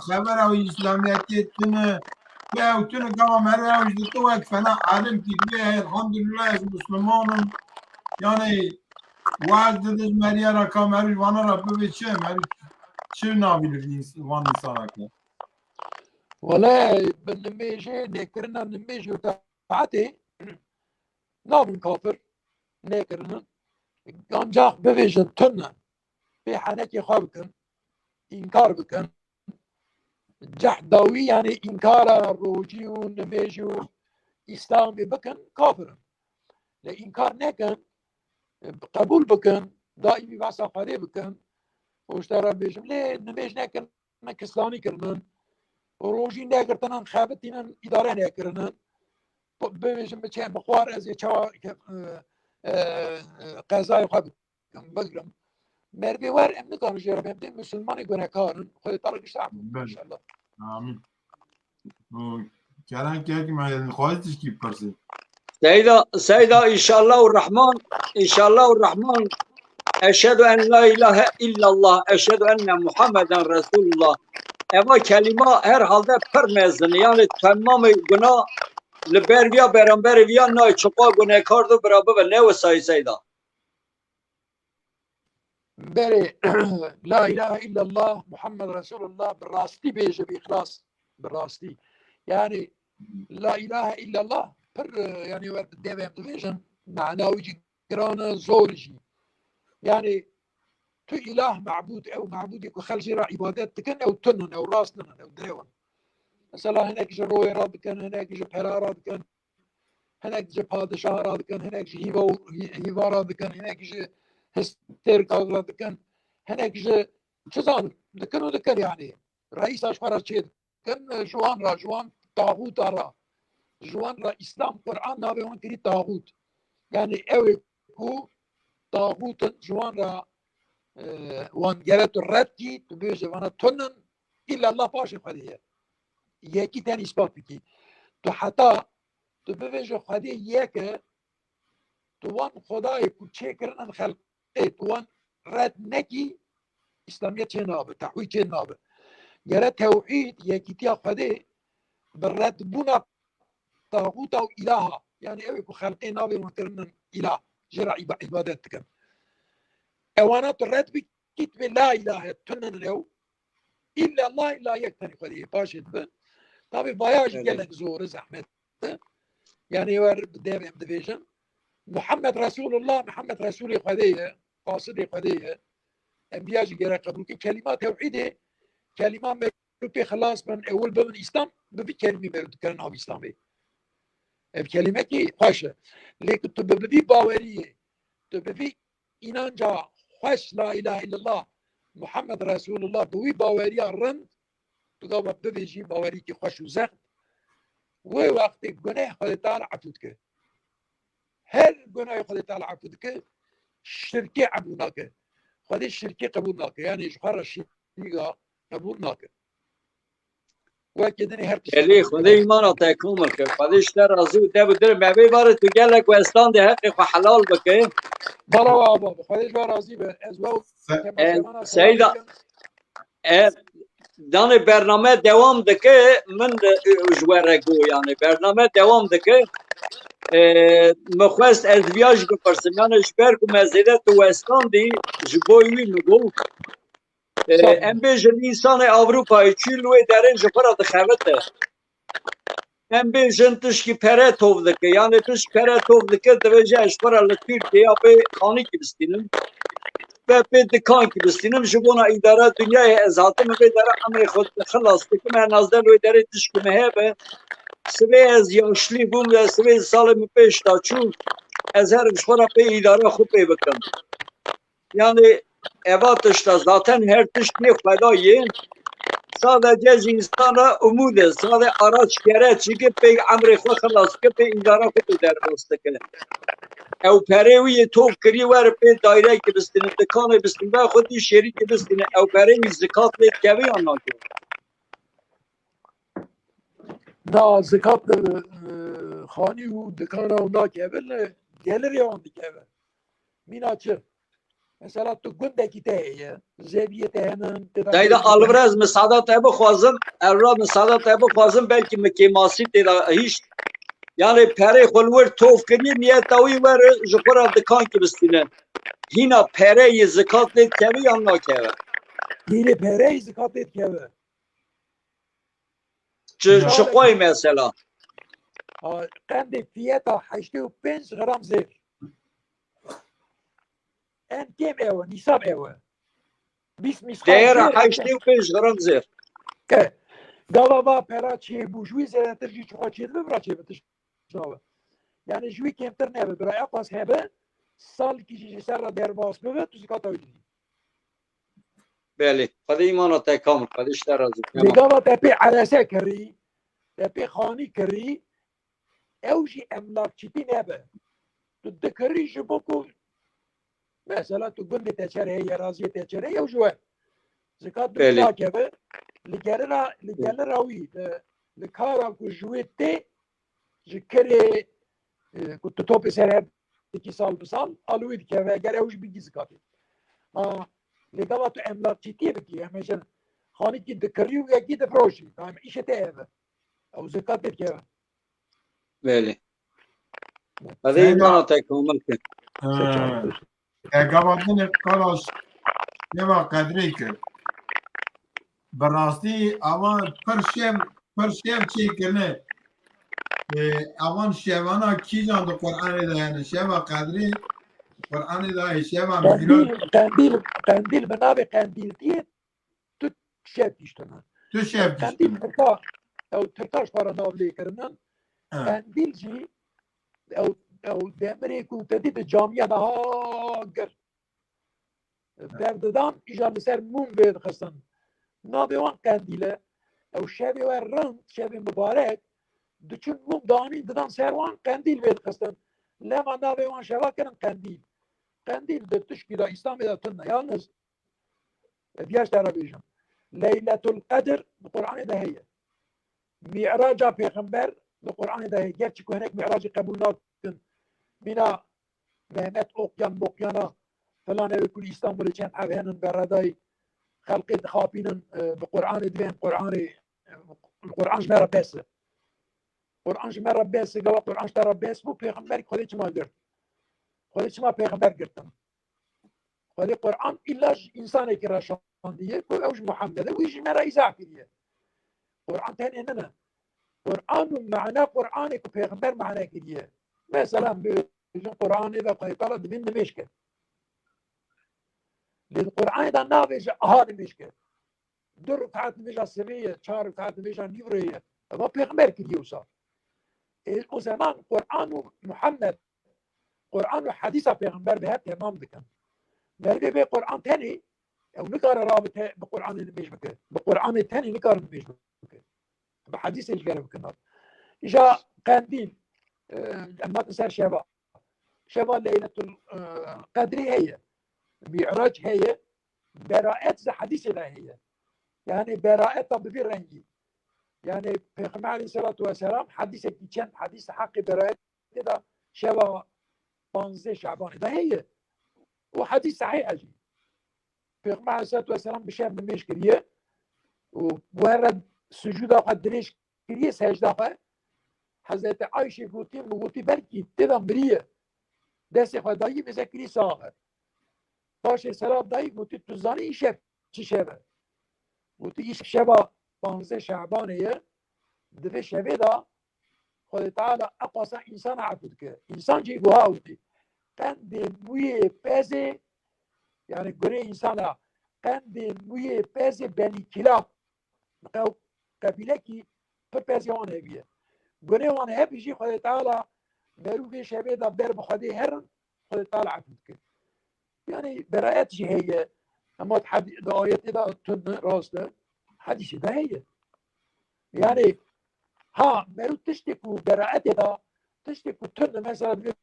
Speaker 1: خبر او اسلامیتی تنه یا تنه کما مره او جدتو وک فنا عالم کی بیه الحمدلله از مسلمانم یعنی واز دادش مریا را کامروز وانا را ببی چه نابیل وان انسان که
Speaker 2: ولا بالنميجي نكرنا النميجي وتاعتي نابن كافر نكرنا كان جاخ بفيجن تنا في حنكي خابكن إنكار بكن جحداوي يعني إنكار الروجي والنميجي إسلام بكن كافر لإنكار نكن قبول بكن دائما بحث قرية بكن واشترى بيجم ليه النميج نكن إسلامي كرنن روجی نگرتنن خابتینن اداره نکردن ببینیم چه بخوار از چه قضای خود بگیرم مردی وار امن کارش جربیم دیم مسلمانی گناهکارن خود ترک شعب ان شاء الله
Speaker 1: آمین کلام که ما خواهدش کی پرسی
Speaker 3: سيدا إن شاء الله الرحمن أشهد أن لا إله إلا الله أشهد أن محمدا رسول الله اما kelime her halde permezin yani tamam günah liber via beraber via nay çapa günahkardı beraber ve ne vesayda.
Speaker 2: بری لا اله الا الله محمد رسول الله بالراستی بیجه بإخلاص بالراستی يعني لا اله الا الله پر يعني ورد ديفهم ديفيجن معناوي جرانا زورجي يعني تو إله معبود أو معبود يكون خلجي را عبادات تكن أو تنن أو راسنن أو دريون مثلا هناك جا روي راد كان هناك جا بحرا راد كان هناك جا بادشاه راد كان هناك جا هيفا راد كان هناك جا هستيرك راد كان هناك جا شزان ذكر يعني رئيس أشهر شيء كان جوان طاغوت را جوان را إسلام قرآن نابي وان كري طاغوت يعني أوي كو طاغوت جوان را وان گرت رد کی تو بیشه وانا تنن الا الله باشه خودیه یکی تن اثبات بکی تو حتی تو بیشه خودیه یکه تو وان خدای کوچه کرنن خلق تو وان رد نکی اسلامیت چه نابه تحویل چه نابه گره توحید یکی تیا خودی بالرد بونا طاغوت او الها يعني اوی کو خلقی نابه وان کرنن اله جرع عبادت کن اوانا تو رد بکی كتب لا إله تنن له إلا الله لا يكتني خليه باشد بن طبعا باياج قالك زور زحمت يعني ور ديفهم ديفيجن محمد رسول الله محمد رسول خديه قاصد خديه انبياج قال قبل كلمات توحيده كلمات في خلاص من اول بمن اسلام بفي كلمه برد كان ابو اسلامي الكلمه كي خاشه لكن تبي باوريه تبي إنانجا خوش لا إله إلا الله محمد رسول الله بوي باوري الرند تقوم ببيجي باوري كي خوش وزخت ووقت جناح خد تعالى عفودك هل جناح خد تعالى عفودك شركة عبوناك خد الشركة قبولناك يعني جخار الشركة قبولناك وكدني هرتش
Speaker 3: اللي خدي إيمانه تكمل كيف خديش ترى زود ده بدر ما بيبارد تجلك وإسلام ده حقيقة حلال بكين
Speaker 2: بلا بابا خديش راضي بأزواج
Speaker 3: سيدا دانه برنامه دوام دکه من جواره گو یعنی برنامه دوام دکه مخواست از ویاج بپرسم یعنی جبر که مزیده تو اسلاندی جبویوی مگو ام بیجن انسان اوروپایی چیلوی درین جبرا دخوته ام بیجن تشکی پره توف دکه یعنی تشکی پره توف دکه دویجه اشبرا لترکیه به خانی کی بستینم و به دکان کی بستینم جبونا اداره دنیای ازاتم به اداره امر خود خلاص دکه من نازدن و اداره تشکی مهبه سوی از یاشلی بوم و سوی سال می پیش تا چون از هر بشخورا به اداره خوب بکن یعنی اواتش تا ذاتن هر تشکی خدایی sadece insana umud sadece araç gereç ki pe amre xwe xelas ke pe idara xwe derdost dike ew perewiyê tov kirî wer pê daîrekê bistîne dikanê bistîne ve xwe dî şerîkê bistîne ew pereyî zikat lê kevî an nake
Speaker 2: نا زکات خانی و دکان و ناکیبل gelir ya on dikeve. Mina çı. Mesela tu gündeki teye, zeviyete hemen.
Speaker 3: Dayda alvrez misadat bixwazim, evra misadat bixwazim belki mikemasî têda hiç yani perê xwe li tof kiriye niyeta wî were ji xwe re dikan ki bistîne. Hîna pereyê zikat lê dikeve yan nakeve.
Speaker 2: Yine pereyi zikat etkeve.
Speaker 3: Çi xwe mesela.
Speaker 2: Kendi fiyata 85 gram zevk. En kem ewe, nisab ewe. Biz miskal
Speaker 3: Değere 85 gram zêr.
Speaker 2: Gavava pera çê bû jwî zêdetir jî çuxa çê dibe bira çê bitir. Yani jwî kemtir nebe bira eqas hebe salkî jî ji ser re derbas bibe tu zikata wî didî.
Speaker 3: Belê. Xwedê îmana te kamil. Xwedê ji te razî.
Speaker 2: Lê gava te pê erese kirî, te pê xanî kirî, ew jî emlakçîtî nebe. Tu dikirî ji bo ku mesela tu gundê te çer heye, raziyê te çer heye ew ji we. Zikat
Speaker 3: Belê.
Speaker 2: nakeve li gelira wî li kara ku ji wê tê ji kerê ku tu topê ser her iki sal bi sal alû wî dikeve eger ew jî bigî zikatê. Lê gava tu emlakçîtiyê bikî hemêşin xanîkî dikirî û yekî difroşî. İşê te hebe. Ew zikat tê dikeve.
Speaker 3: Belê. Xwedê îmana te kamil kir.
Speaker 1: Gavadinê kalaş neva qedrê kir. Bi rastî avan pir şev çêkirine. Avan şevana kîjan di Qur'anê de yani şeva qedrê Qur'anê de şeva
Speaker 2: Qendîl bi navê qendîltiyê tu şev dîştine.
Speaker 1: tu şev
Speaker 2: Qendîl ew tirka ji para nav lêkirinan. Qendîl jî ew demirê ku te dî di camiya de ha gir. Berdidan îja li ser mûm vê dixistin. Navê wan qendîl e. Ew şevê we rind, şevê mibarek diçin mûm danîn didan ser wan qendîl vê dixistin. Lema navê wan şeva kirin qendîl. Qendîl di tişkî de İslamê de tune. Yalnız diğer te re bêjim. Leyletul Qedr di Qur'anê de heye. Mi'raca pêxember di Qur'anê de heye. Gerçi ku hinek mi'racê qebûl nakin. Mîna Mehmet Okyan Bokyana falan ev kul İstanbul'u çen ev henin beradayı xelqê dixapînin bi Qur'anê divên Qur'an ji me re bes e. Qur'an ji me re bes e gava Qur'an ji te re bes bû pêxemberî Xwedê çima girt. Xwedê çima pêxember girtin. Xwedê Qur'an îlla ji însanekî re şandiye ku ew ji Muhammed e wî ji me re îza kiriye. Qur'an tenê nine. Qur'an û me'na Qur'anê ku pêxember me'na kiriye. Mesela bêjin Qur'anê de Xwedê teala divên nimêjke. للقرآن ده نافج أهان مشكل در ركعات مجا سبية چار ركعات مجا نيورية ما بيغمر كده وصار الزمان قرآن محمد قرآن وحديث بيغمر بها تمام دكان مربي بي قرآن تاني أو نقار رابط بقرآن المش بك بقرآن الثاني نقار المش بك بحديث إيش قال بكنا جاء قنديل أما تنسى شباب ليلة القدر هي معراج هي براءة حديث لا هي يعني براءة بفي رنجي يعني في عليه الصلاة والسلام حديث كيتشن حديث حق براءة كده شبه 15 شعبان ده هي وحديث صحيح أجي في عليه الصلاة والسلام بشاب من مشكلية وورد سجود قدريش كريه سجدة حضرت عائشة قلتي بلكي تدمريه دست خدایی بذکری ساغر باشه سلام دایی گوتی تو زانی این شب چی شبه گوتی این شبه 15 شعبانه دوه شبه دا خود تعالی اقواسا انسان عبود که انسان چی گوها گوتی قند موی پزه یعنی گره انسان قند موی پزه بنی کلاب قبیله کی پر پزه وانه بیه گره وانه هبیجی خود تعالی مروفي شبه دا بر بخدي هرن خد طالع عبد يعني براءات هي اما تحدي آيات دا تن راس ده حديث ده هي يعني ها مرو تشتكوا براءات دا تشتكوا تن مثلا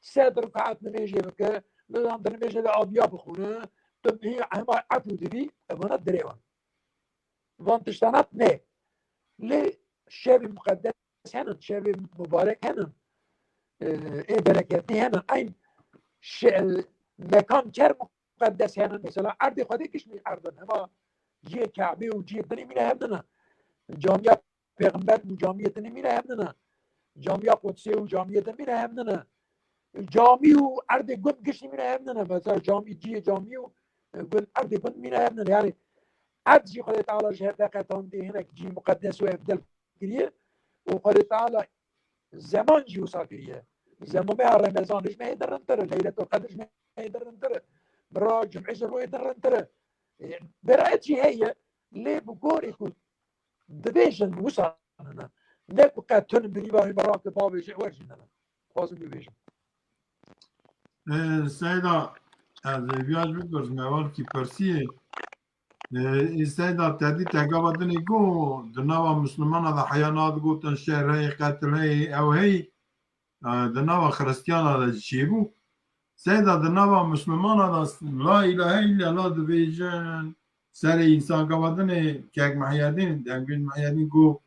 Speaker 2: ساد ركعات نميجي بك لان نميجي دا ابيا بخونه تن هي هم عفو دي اما ندريوان وان تشتنات نه ليه شب مقدس هنن شب مبارك هنن bereketli hemen aynı mekan ker mukaddes hemen mesela ardı khadi kişni ardın ama ciye Kabe u ciye dini mine hemdana camiye peygamber bu camiyetini mine hemdana camiye Kudsi u camiyeti mine hemdana cami u ardı gün kişni mine hemdana mesela cami ciye cami u gün ardı gün mine hemdana yani عد جي خدي تعالى شهادة قطعون دي هناك جي مقدس ويبدل كريه وخدي تعالى زمان جي وصاكريه زمان ما رمضان ما يقدر ننتره ليلة القدر ما يقدر ننتره برا جمعة ما يقدر ننتره برأيتي هي ليه بقول يكون دبيجن وصلنا نكو قاتون بريبا براك بابي شيء ورجنا لازم دبيجن
Speaker 1: سيدا از بیاج بپرس موال کی پرسیه سيدا تهدي تقابضني قو دناوا مسلمان هذا حيانات قو تنشير هي قتل هي او هي دناوا خريستيان هذا شيبو سيدا دناوا مسلمان هذا لا اله الا الله دبيجن سري انسان قابضني كيك محيادين دنقين محيادين قو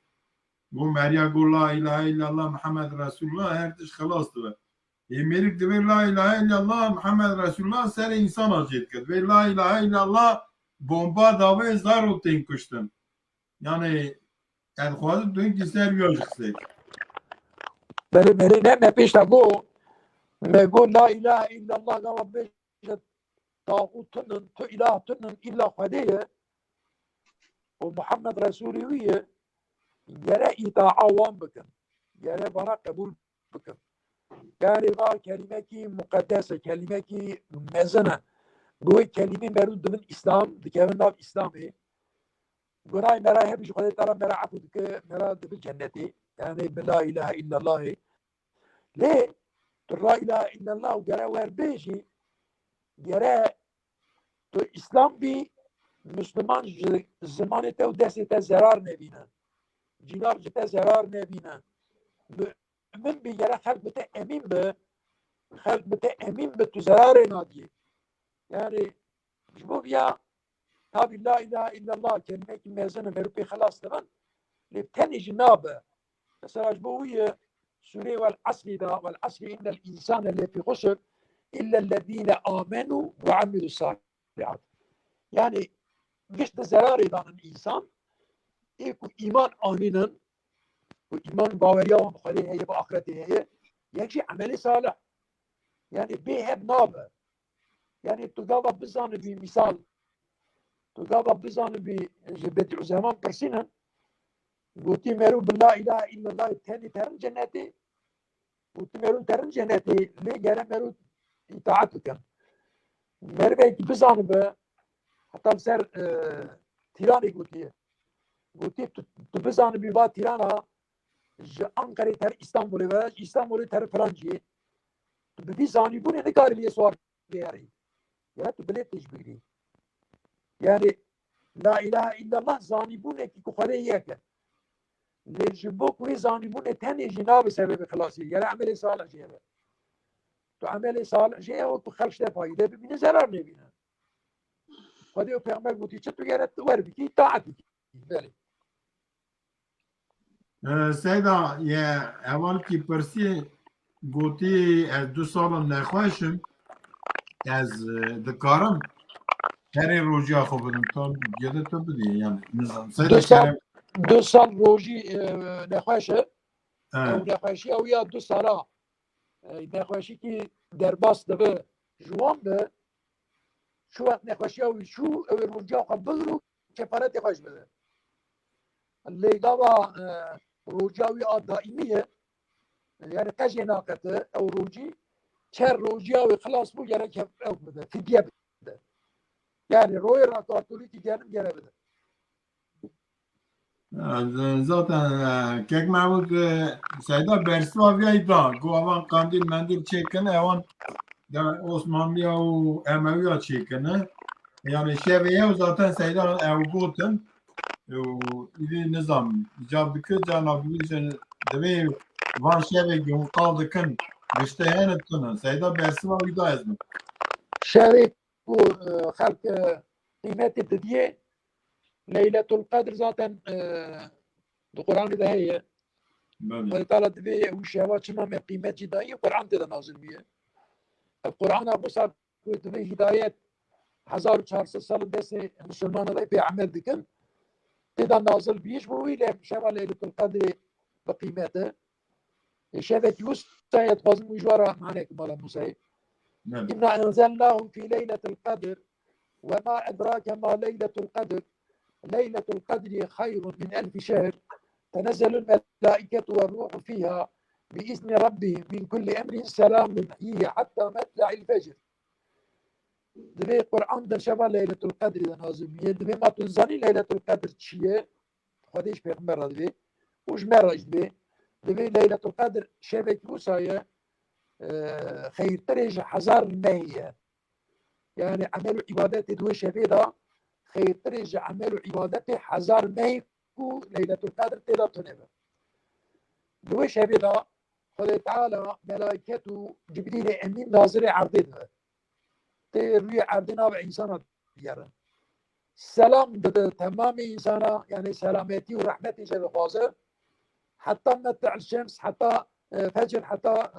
Speaker 1: مريا قو لا اله الا الله محمد رسول الله هرتش خلاص دبا يميرك دبي لا اله الا الله محمد رسول الله سري انسان اجيت كد لا اله الا الله bomba davayı zar otayım kuştun. Yani خواهد دوین که سر بیاج خسید
Speaker 2: بری نه پیش نگو میگو لا اله الا الله قام بیش طاغوت تنن تو اله تنن الا خدیه و محمد رسولی ویه گره اطاعه عوام بکن گره برا قبول بکن گره با کلمه کی مقدسه کلمه کی مزنه گوی کلمه مرود من اسلام دکمن نام اسلامی گناه مرا همیشه خدا تعالی مرا عفو که مرا دب جنتی یعنی بلا اله الا الله ليه لا اله الا الله وقرا ور بيجي قرا تو اسلام بي مسلمان زمان تو دست زرار نبينا جناب جتا زرار نبينا من بي قرا خلق بتا امين به خلق بتا امين بتو زرار نادي يعني جبوبيا تابي لا اله الا الله كلمه ميزنه مروبي خلاص تمام لبتني جنابه مثلا جبويه سورة والعصر ده والعصر إن الإنسان اللي في خسر إلا الذين آمنوا وعملوا الصالحات يعني مش زرار ده الإنسان يكون إيمان آمنا وإيمان باوريا ومخالي هي بآخرته هي يجي عمل صالح يعني بيهب نابه يعني تقابل بزان بمثال تقابل بزان بجبت زمان برسينا قلت ميرو بالله إله إلا الله الثاني تهرم جناتي وتمرون ترن جناتي ليه جرى مرو إطاعتك مربي بزان به حتى بسر تيراني قلت تبزان ببا تيرانا أنقرة تر إسطنبول و إسطنبول تر فرنجي بدي زاني بوني نكار لي سوار دياري يا تبليت تجبري يعني لا إله إلا الله زاني بوني كي كخري ياك لجبوك وي زاني بوني تاني جناب سبب خلاصي يعني عمل صالح جيبه تو عمل صالح جيبه وتو خرج فايده ببين زرار نبينا خدي پیغمبر گوتی چه تو گرت ور بکی طاعت بکی بله
Speaker 1: سیدا یه اول کی پرسی گوتی از 2 سال نخواهشم از دکارم هر روزی خوب بدم تا یاده تو بدی یعنی نظام سیدا کرم
Speaker 2: 2 سال روزی نخواهشه او نخواهشی او یا 2 سالا نخواهشی که در باس دبه جوان به شو وقت نخواهشی او شو او روزی خوب بگرو کفارت خوش بده اللي دابا روجاوي دائمية يعني قجي ناقته او روجي كر روجاوي خلاص مو يعني كيف او بده فدية بده يعني روي راكاتولي تجانم جرى بده
Speaker 1: zaten kek mevut seyda bersuva viyayda guavan kandil mendil çekene evan Osmanlıya u Emeviya çekene yani şeveye zaten seyda ev goten ili nizam icab dikir cana bilirsen devi van şeve gün kaldıkın işte yani tunan seyda bersuva viyda ezmi
Speaker 2: شارك خلق قيمات الدنيا ليلة القدر ذاتا دو قرآن ده هي
Speaker 1: بله
Speaker 2: خدا تعالى دبي وشهوات شما من قيمة جدائية قرآن ده نازل بيه القرآن أبو صار دبي هداية 1400 سال بس مسلمان الله في عمل بكن تدا نازل بيش ويله شما ليلة القدر بقيمته شافت يوسف يتفاز مجوارا معناك مالا موسى
Speaker 1: بله
Speaker 2: إنا أنزلناه في ليلة القدر وما أدراك ما ليلة القدر ليلة القدر خير من 1000 شهر تنزل الملائكة والروح فيها بإذن ربهم من كل أمر سلام هي حتى مطلع الفجر دبي القرآن ده شبه ليلة القدر ده نازل دبي ما تنزلي ليلة القدر تشيه خديش بيغمر دبي وش مرج دبي ليلة القدر شبه وصايا خير تريج 1000 مية يعني عملوا عبادات دوي شبيدا خير تريج عملوا عبادات 1000 مية ليلة القدر تلا تنبه دوي شبيدا خدا تعالى ملائكته جبريل امين ناظر عرضنا تروي عرضنا بانسان ديارا سلام تمام انسان يعني سلامتي ورحمتي جل خاصه حتى مطلع الشمس حتى فجر حتى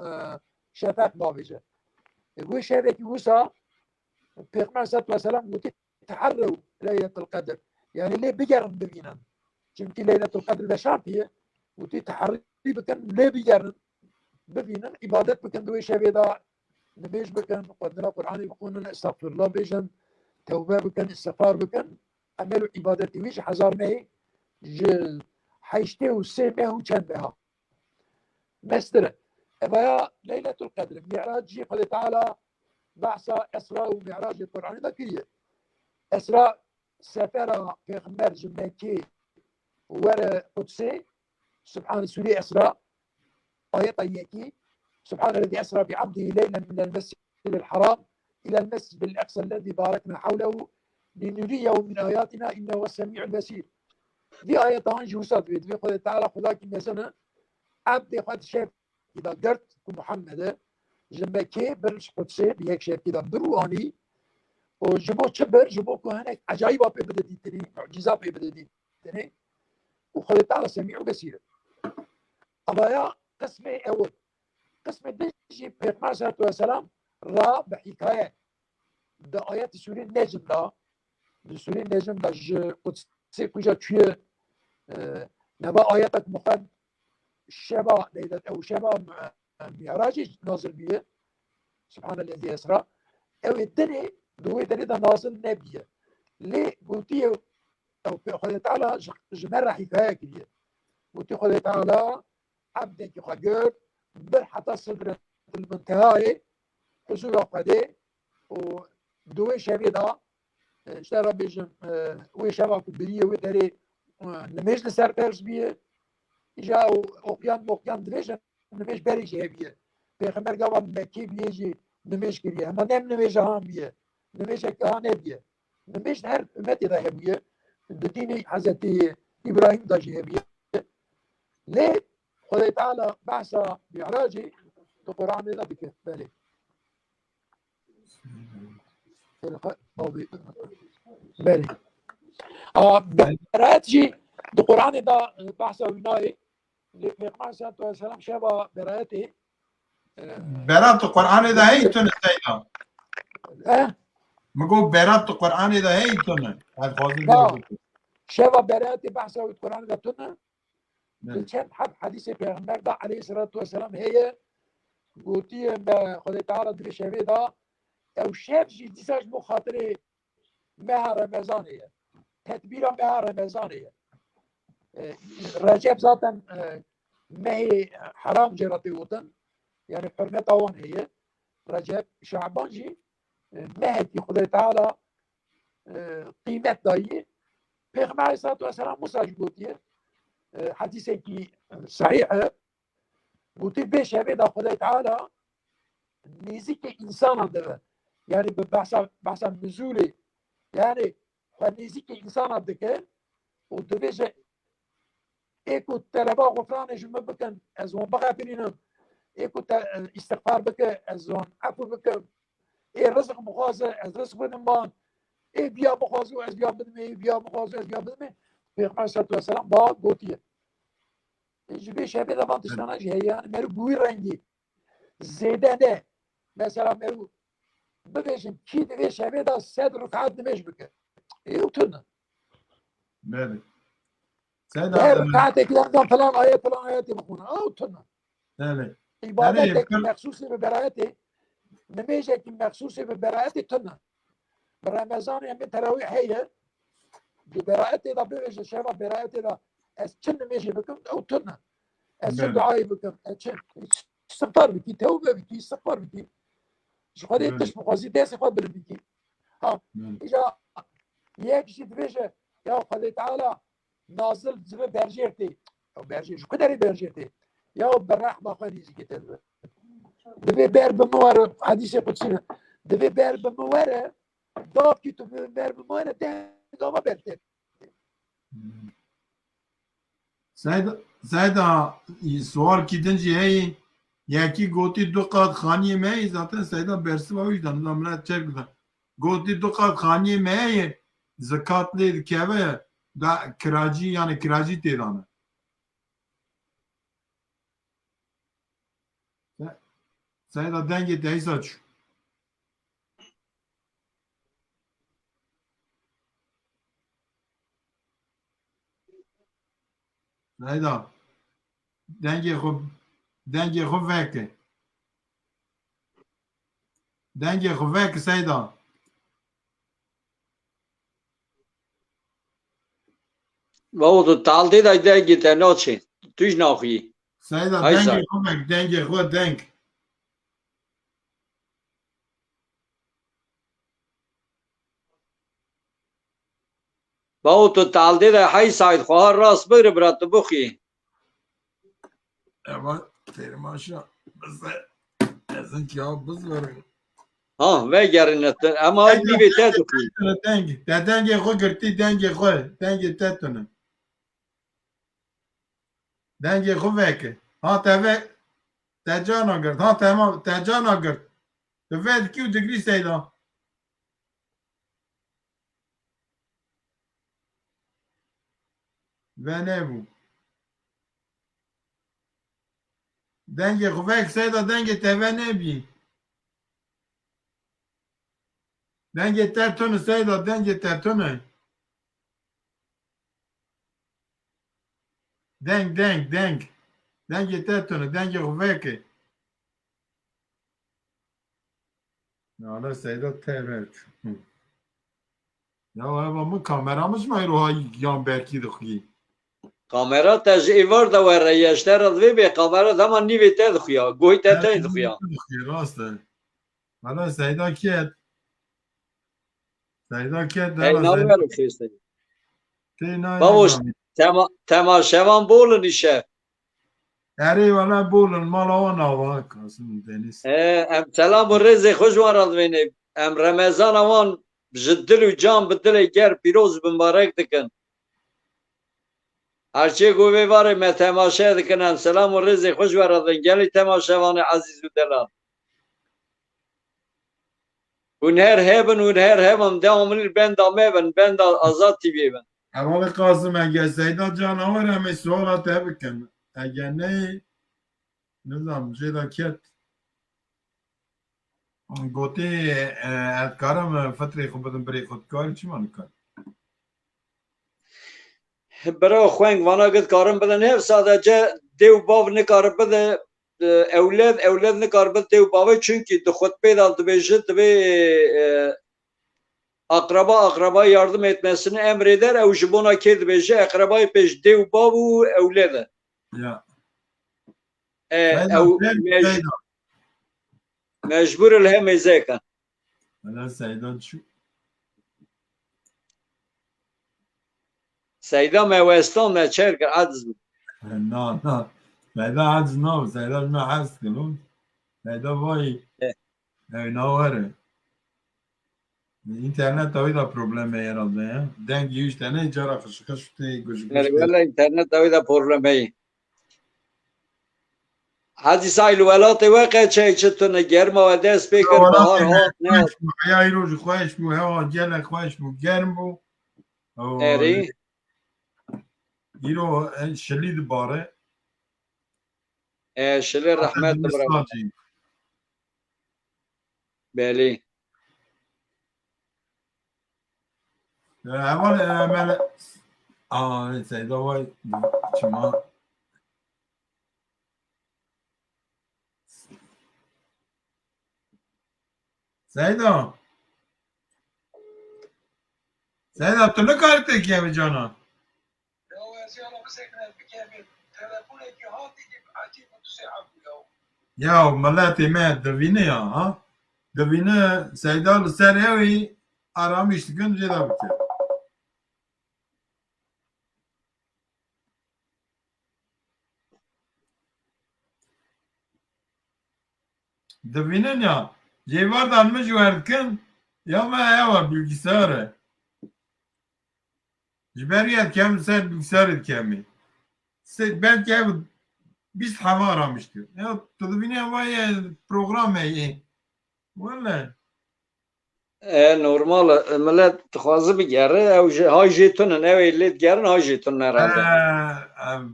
Speaker 2: شفاق بابجه يقول شبكي وسا بيغمر صلى الله عليه وسلم تحروا ليله القدر يعني ليه بيجرن ببينا شمتي ليله القدر بشرطيه وتتحري بكن ليه بيجرن ببينا عبادت بكن دوي شبيدا نبيش بكن قدنا قرآن بكون استغفر الله بيجن توبة بكن استغفار بكن عملوا عبادتي ويش 1000 مي حيشتي وسيمه وشنبها مستر فيا ليلة القدر معراج جي قال تعالى بعث إسراء ومعراج القرآن ذكية إسراء سفر في غمار جمكي ورا قدسي سبحان سوري إسراء آية طيكي سبحان الذي أسرى بعبده ليلا من المسجد الحرام إلى المسجد الأقصى الذي باركنا حوله لنريه من آياتنا إنه هو السميع البصير دي آية طبعا جوسات بيد قال تعالى خذاك مثلا عبد قد شاف إذا قدرت محمد جنبكي برش قدسي بيك شاف كذا برواني وجبو شبر جبو كهنك عجائب بيبدأ تاني معجزات بيبدأ تاني وقال تعالى سميع البصير أبايا قسمي أول قسم بيجي بيغمار صلى الله عليه وسلم را بحكاية دا آيات سوري النجم دا سوري النجم دا قدسي كجا توي نبا آياتك مقد شبا ليلة أو شبا معراج نازل بيه سبحان الذي أسرى أو الدني دوي دني دا نازل نبيه ليه قلتي أو قال تعالى جمرة حكاية كده قلتي قال تعالى عبدك يخجر بر حتى صدر المنتهى حصول قدي ودوي شبيدا اشترى بيجم وشباب كبيرية ودري نميش لسر بيرس بيه جاء أوقيان دريش نميش بريش هبيه بيخمر قوام مكي بيجي نميش كريه اما نميش هام بيه نميش كهانه بيه نميش هر امتي ده هبيه ديني حضرت إبراهيم ده هبيه ليه خدا تعالى بعث معراجي القرآن ده بك بالي بالي براتجي القرآن ده بعث وناي لقمان صلى الله عليه وسلم شبه براتي
Speaker 1: برات القرآن ده هيتون سيدا
Speaker 2: اه
Speaker 1: مقول برات القرآن ده هيتون
Speaker 2: لا شبه براتي بعث القرآن ده تنا بالشان حب حديث پیغمبر ده عليه الصلاة والسلام هي قوتي ما خدا تعالى دري شبه ده او شب جي ديساج مخاطره مها رمضانية تدبير مها رمضانية رجب ذاتا ما هي حرام جراتي وطن يعني حرمة طوان هي رجب شعبان جي ما هي خدا تعالى قيمة داية پیغمبر عليه الصلاة والسلام مساج قوتي حديثة كي صحيحة قلت بيش هبدا خدا تعالى نزيك إنسان ده يعني بحث نزولي يعني نزيك إنسان ده ودبيش إيكو تلبا غفران جمع بكن أزوان بغا برينم إيكو استغفار بك أزوان عفو بك إيه رزق مخازة رزق بنمان إيه بيا مخازة وإز بيا بدمي بيا مخازة إز بيا بدمي في 5 سنة با قوتيه جبه شبه دا من تشتانه جه yani مرو بوی رنگی زیده نه مثلا مرو ببیشم کی دوی شبه دا 100 رکعت نمیش بکن ایو تنه
Speaker 1: بله
Speaker 2: ده
Speaker 1: سیدا
Speaker 2: رکعت اکیدن فلان آیتی بخونه او تنه
Speaker 1: بله
Speaker 2: عبادت که مخصوصی به برایتی نمیشه که مخصوصی به برایتی تنه رمضان یعنی تراویح هیه برایتی دا ببیشه شبه برایتی دا از چن نمیشه بکن او تنه از چه دعایی بکن از چه استغفار بکی توبه بکی استغفار بکی خودت تش مقاصد دست خود بر بکی ها اینجا یکیشی بشه یا خدای تعالی نازل زبه برجرتی او برجر شو کدری برجرتی یا بالرحمه خودی زیکت دبی بر بمواره حدیث قدسی دبی بر بمواره داب کی تو بر بمواره دنگا ما برته
Speaker 1: سیدا سوال کیدن جی هی یکی گوتی 2 قات خانی می zaten سیدا برسی با وجدان نامرد چه گفتن گوتی 2 قات خانی می زکات لید که دا کراجی yani کراجی تیرانه سیدا دنگی دیسا چو سیدا دنگی خوب وکه دنگی خوب وکه سیدا
Speaker 3: و او تو تالده دا دنگی تنها چی توش ناخوی
Speaker 1: سیدا
Speaker 3: های
Speaker 1: دنگی
Speaker 3: سای
Speaker 1: خوب وک دنگی خوب دنگ
Speaker 3: و او تو تالده دا های ساید خواه راست بگره برات بخی
Speaker 1: اما تیر ماشا بس از این که ها بزرگ
Speaker 3: ها وگرنه اما نیوی ته دخوی
Speaker 1: دنگ خو گرتی دنگ خو دنگ تتونه دنگ خو وکه ها تاوه تجانا گرد ها تمام تجانا گرد تفید کیو دگری سیدا و نبو دنگ خو وک سیدا دنگ تاوه نبی دنگ تتونه سیدا دنگ تتونه دنگ تتونه دنگ خو وکه حالا سیدا تره یا ama kameramız mı ayrı o yan belki de ki.
Speaker 3: کامرا تج ایوار دا وره یشتر دوی به کامرا دا من نیوی ته دخویا گوی ته ته دخویا
Speaker 1: Raste. Hala Seyda Ket. Seyda Ket
Speaker 3: ای
Speaker 1: hala Seyda
Speaker 3: ناوی خیسته
Speaker 1: Ket
Speaker 3: باوش
Speaker 1: ne
Speaker 3: تماشاوان بولن ایشه
Speaker 1: Eri valla bulun mala ona var kasım deniz.
Speaker 3: ام سلام و رز خوش وارد وینه ام رمضان وان جدل و جان بدل گر پیروز بمبارک دکن هرچی گوی واره ما تماشا دکن ام سلام و رز خوش وارد وین گلی تماشاوان عزیز و دلان اونهر هبن اونهر هبن دامنی بند آمبن بند آزاد تیوی بن
Speaker 1: Evvel Kasım eğer Seyda canavar hem suala tebikin. Eğer ne Seyda Ket Gote etkaram فتره خوب بدم بری خودکار چی من کن؟
Speaker 3: برای خوانگ وانا گد کارم بدن هر ساده جه دیو باو نکار بده اولاد نکار بده دیو باوی چونکی دو خود پیدال دو بیجه دو بی akraba yardım etmesini emreder. Ev jibona ked beje akrabayı peş dev babu evlede.
Speaker 1: Ya.
Speaker 3: Ev mecbur el hem ezeka.
Speaker 1: Hala Seyda şu.
Speaker 3: Seyda mevestan ne çerker adz.
Speaker 1: No. Seyda adz no. Seyda ma has kılın. Seyda vay. Ne var? İnternet tabii da problem herhalde ya. Dengi 3 tane cara kışkış gözükmüş.
Speaker 3: Valla internet tabi da problem ey. Hadi saylı velatı vaka çay çıtını germa ve dest bekir bahar hat ne hat.
Speaker 1: Ya iroji خوش مو هوا گله خوش مو گرم بو.
Speaker 3: Eri.
Speaker 1: ایرو شلید باره
Speaker 3: شلی رحمت برای
Speaker 1: Saçı.
Speaker 3: بله
Speaker 1: Eval emel. Aa, Seyda vay. Çima. Seyda. Seyda tu ne kadar tekiye mi cana? Ya millet me devine ya ha. Devine Seyda ser evi aramıştı günce de bitti. Devine ya. Cevar almış verken ya ma ya var bilgisayarı. Ciberiyet kem sen bilgisayarı kemi. Belki ev biz hava aramıştı. Ya televizyon var ya program iyi. Valla.
Speaker 3: normal millet dixwaze bigere ha jêtonun ew ê lê digerin ha jêtonun herhalde.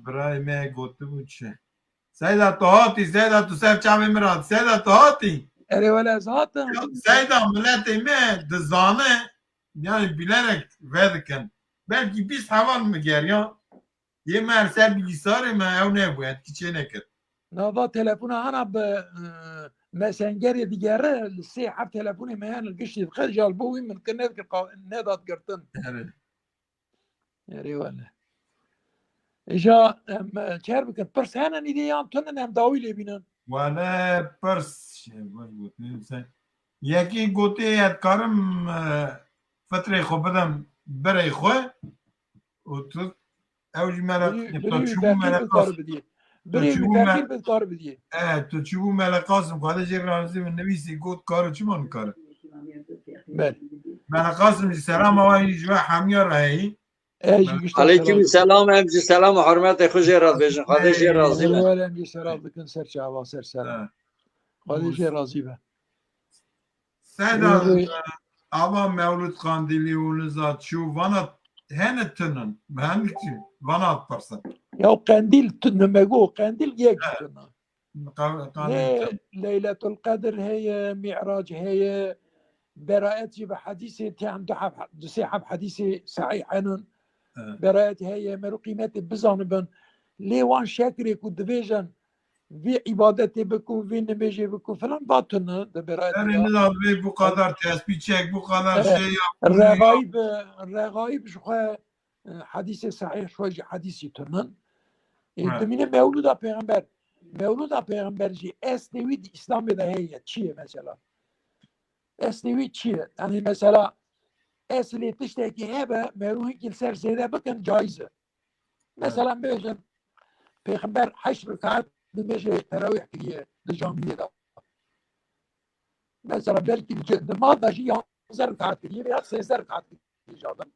Speaker 1: برای من گفته بود چه سیدا تو هاتی سیدا تو سر چاوی مراد سیدا تو هاتی
Speaker 2: اره ولا zaten
Speaker 1: سیدا ملت من دزانه yani bilerek verken belki biz havan mı ger ya ye mersel bilgisayarı mı ev ne bu etki ne kır
Speaker 2: nava telefona ana be mesengeri digere لسي حب تلفوني مهان القش يدخل جالبوي من كنا نضاد قرطن
Speaker 1: yani
Speaker 2: اره ولا اجا كار بكن برس هانا ندي يام تنن هم داوي لبينن
Speaker 1: valla pers şey var bu sen yeki gote et karım fatre xo bedem bere xo o tu ev jmela
Speaker 2: بري
Speaker 1: çubu
Speaker 2: تاخير
Speaker 1: mela
Speaker 2: بالقار بدي بري
Speaker 1: çubu
Speaker 2: تاخير بالقار بدي
Speaker 1: تو چوبو ملقاسم خواهده جه رانزی من نویسی گود کارو چی من کاره
Speaker 2: بله
Speaker 1: ملقاسم جی سلام آوایی جوا حمیار هایی
Speaker 2: اجي قشتا
Speaker 3: Aleyküm
Speaker 2: سلام
Speaker 3: selam emci selam hürmet xwe jê raz bêjin xwe jê razî
Speaker 2: اره
Speaker 3: be.
Speaker 2: ولا امجي سلام لكن سر شعبا سر سلام خديجة راضي به
Speaker 1: سیدا آوا مولود قاندیلی اونزا چو وانا هنه تنن هنه چی وانا پرسن
Speaker 2: يا قنديل نمجو قنديل يجتنا
Speaker 1: قاندیل
Speaker 2: ليلة القدر هي معراج هي براءتي بحديثي تعم دسيحة بحديثي صحيح عنن براءتي هي مرو قيمتي بزانبن لي وان شاكري كود دبيجن في عبادتي بكون في نمجي بكون فلان باطن ده براءتي
Speaker 1: yani ne abi bu kadar tespih çek bu kadar şey yap
Speaker 2: الرغايب شو حديثي صحيح شوي حديثي تنن دمينه مولودا پیغمبر مولودا پیغمبر جي اسنوي اسلام ده هي چیه مثلا اسنوي چیه يعني مثلا اصلي تشتكي هبه مروه كل زياده بكن جايزه مثلا بيجن پیغمبر 8 ركعات بمشي تراويح كليه الجامعيه ده مثلا بلكي ما بجي 11 ركعات كليه يا 6 ركعات كليه جادا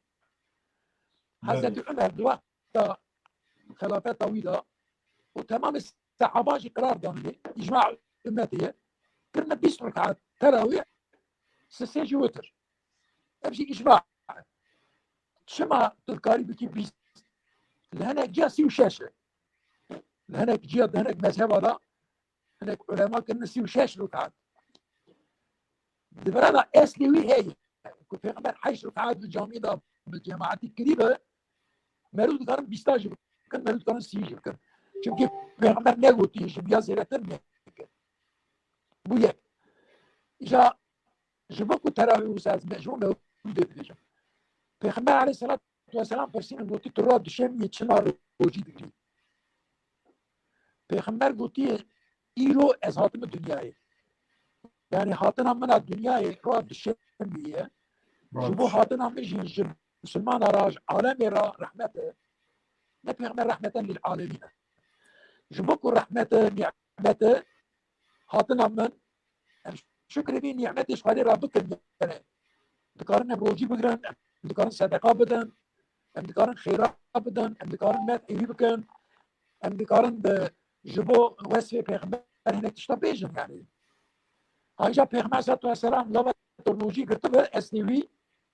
Speaker 2: حضرت عمر الوقت خلافات طويله وتمام الصحابه قرار داني اجماع امتي كنا 20 ركعه تراويح سيجي وتر امشي اجماع شما تذكاري بكي 20 لهناك جاسي وشاشه لهناك جياد هناك مذهب هذا هناك علماء كنا سي وشاش ركعات دبرنا اسلي هي كنت في غمر 10 ركعات بالجامعه بالجماعات الكريمه مرود كان بيستاجر كان مرود كان سيجي كان چونكي پیغمبر نگوتی بیا زیرتر میکن بویه جا جبکو تراوی وساز مجموع موجود دیجا پیغمبر علیه الصلاة والسلام پرسین گوتی تو را دشم یه چنار روجی دیگری پیغمبر گوتی ایرو از حاتم دنیای yani hatına mına dünyayı ra dişemiye bu hatına mecin Müslüman araj alemi ra rahmete ne peygamber rahmeten lil alemin جبكوا رحمته نعمته هاتنا من شكر بي نعمته ايش قادر ربك يعني ذكرنا بروجي بدرن ذكرنا صدقه بدن ام ذكرنا خيرات بدن ام ذكرنا مات ايبي بكن ام ذكرنا جبو واسفه پیغمبر هناك تشتبيجن يعني هاجا پیغمبر صلى الله عليه وسلم لما تروجي كتب اسنوي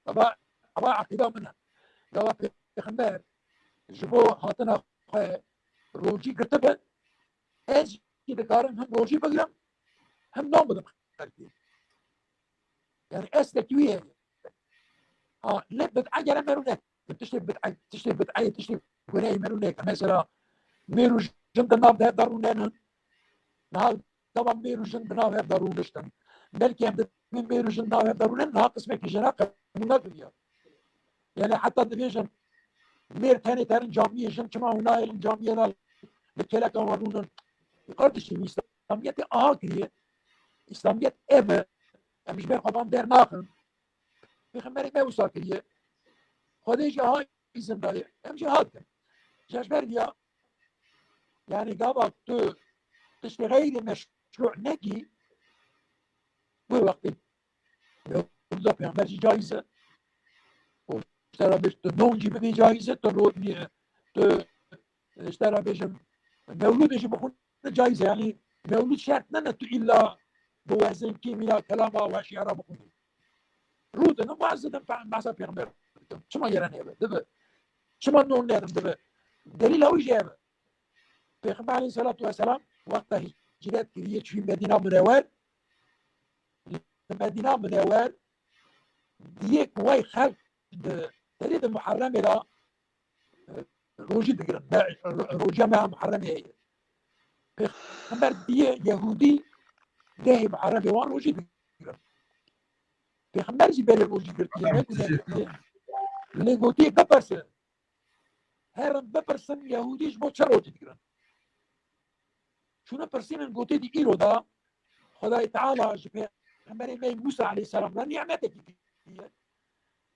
Speaker 2: ابا عقيده منها لما پیغمبر جبو هاتنا روجي كتب اج دکارم هم روژی بگیرم هم نام بدم خلقی يعني استكويه لبت عجله مرونه تشتري بدعي تشتري ولاي مرونه مثلا ميرو جند ناب ده دارونن نهال طبعا ميرو جند ناب دارونشتن بلكي هم من ميرو جند ناب دارونن ناقص مك جناق منادية يعني حتى ديفيجن مير ثاني ترن جامعية جن كما هنا الجامعية لكلا كان ورونن يقدش الإسلامية آخرية إسلامية إبه مش بين قبام دير ناخن بخمري ما وصل كريه خديش هاي اسم داير امشي هاد جاشبريا يعني قبل تشتغل مشروع نجي بوقت بالضبط يعني ماشي جايزه واشترى باش تنونجي بدي جايزه ترودني اشترى باش مولود ايش بكون جايزه يعني مولود شرط ننت الا بوزن كيمياء كلامه واشياء بكون رود انا ما عزت مع سبيغمر شما يراني دبا شما نون نادم دبا دليل هو جاب پیغمبر عليه الصلاه والسلام وقت هجرت كريه في مدينه منور مدينه منور ديك واي خلق تريد المحرم الى روجي دقرن روجا مع محرم هي پیغمبر دي يهودي ده محرم وان روجي دقرن پیغمبر جي بل روجي دقرن لگوتی بپرسن هرم بپرسن یهودیش با چه روجی دیگرن چون پرسینن گوتی دی ایرو دا خدای تعالی جبه همبری می موسی علیه السلام را نعمت کی دیگه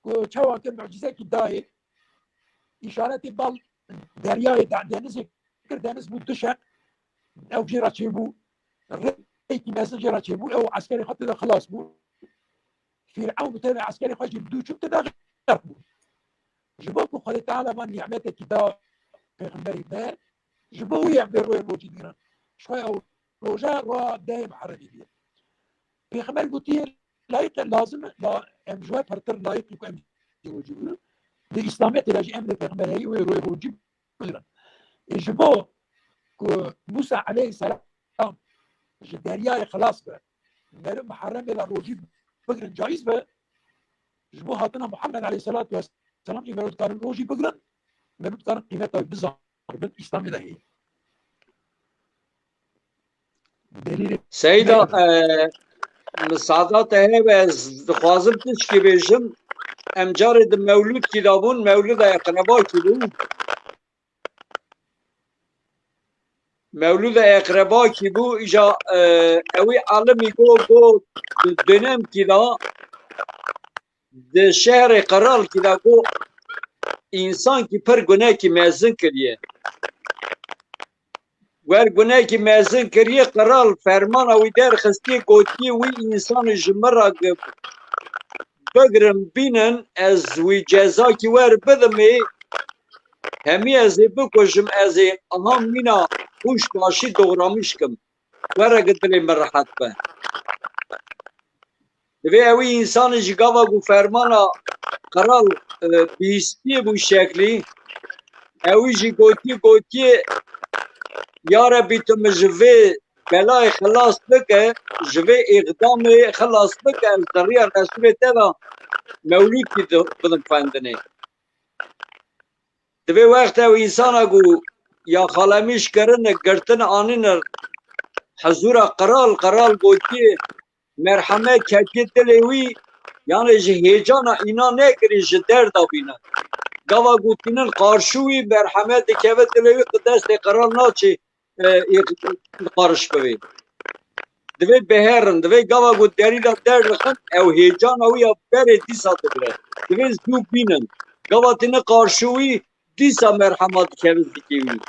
Speaker 2: که چوا که معجزه کی دای اشارت بال دریای دنیز دنیز بود دشق او جرا چه بو ری کی مثلا جرا چه بو او عسکری خط دا خلاص بو فرعون تبع عسكري خرج بدو شفت ده غربو جبوكو خلي تعالى من نعمتك كده پیغمبري ده جبوه يعمل روي روجي دينا شوية او روجا رو دايم حرمي دي پیغمبر قلتي لايق لازم لا ام جواب هرتر لايق لكو ام روجي بينا دي اسلامية تلاجي امر پیغمبر هي روي روجي بينا جبوه موسى عليه السلام جداريا خلاص بقى قالوا محرم الى روجي بقرن جايز بقى جبوه هاتنا محمد عليه الصلاة والسلام يمرود كارن روجي بقرن مرود كارن قيمته بالظبط بالإسلام ده هي دليل
Speaker 3: سيدا مساعدات هي بس دخوازم تشكي بيجم ام جارد مولود كدابون مولود اقربا كدون مولود اقربا كدو اجا اوي عالمي go dönem kida de şehre karal kida go insan ki per güne ki mezun kiriye wer güne ki mezun kiriye karal fermana wi der xisti goti wi insan jmara بگرم بینن از وی جزا کی ور بدمی همی از بکشم از آنها مینا خوش باشی دورامیش کم ور گدلی مرحت به دوی اوی انسان جگاوا گو فرمانا قرال بیستی بو شکلی اوی جی گوتی یا ربی تو مجوی بلای خلاص بکه جوی اقدام خلاص بکه از دریا رسول تبا مولود کی بدن فندنه دوی وقت او انسان گو یا خالمیش کرن گرتن آنینر حضور قرال گوتی مرحمه کتی دلوی یعنی جه هیجانا اینا نکری جه درد بینه گوا گوتینن قارشوی مرحمه دکوه دلوی قدست قرال ناچه قارش بوی دوی بهرن دوی گوا گوت دریدا درد لخن او هیجانا ویا بره دیسا دبره دوی زدو بینن گوا تینه قارشوی دیسا مرحمه دکوه دکوی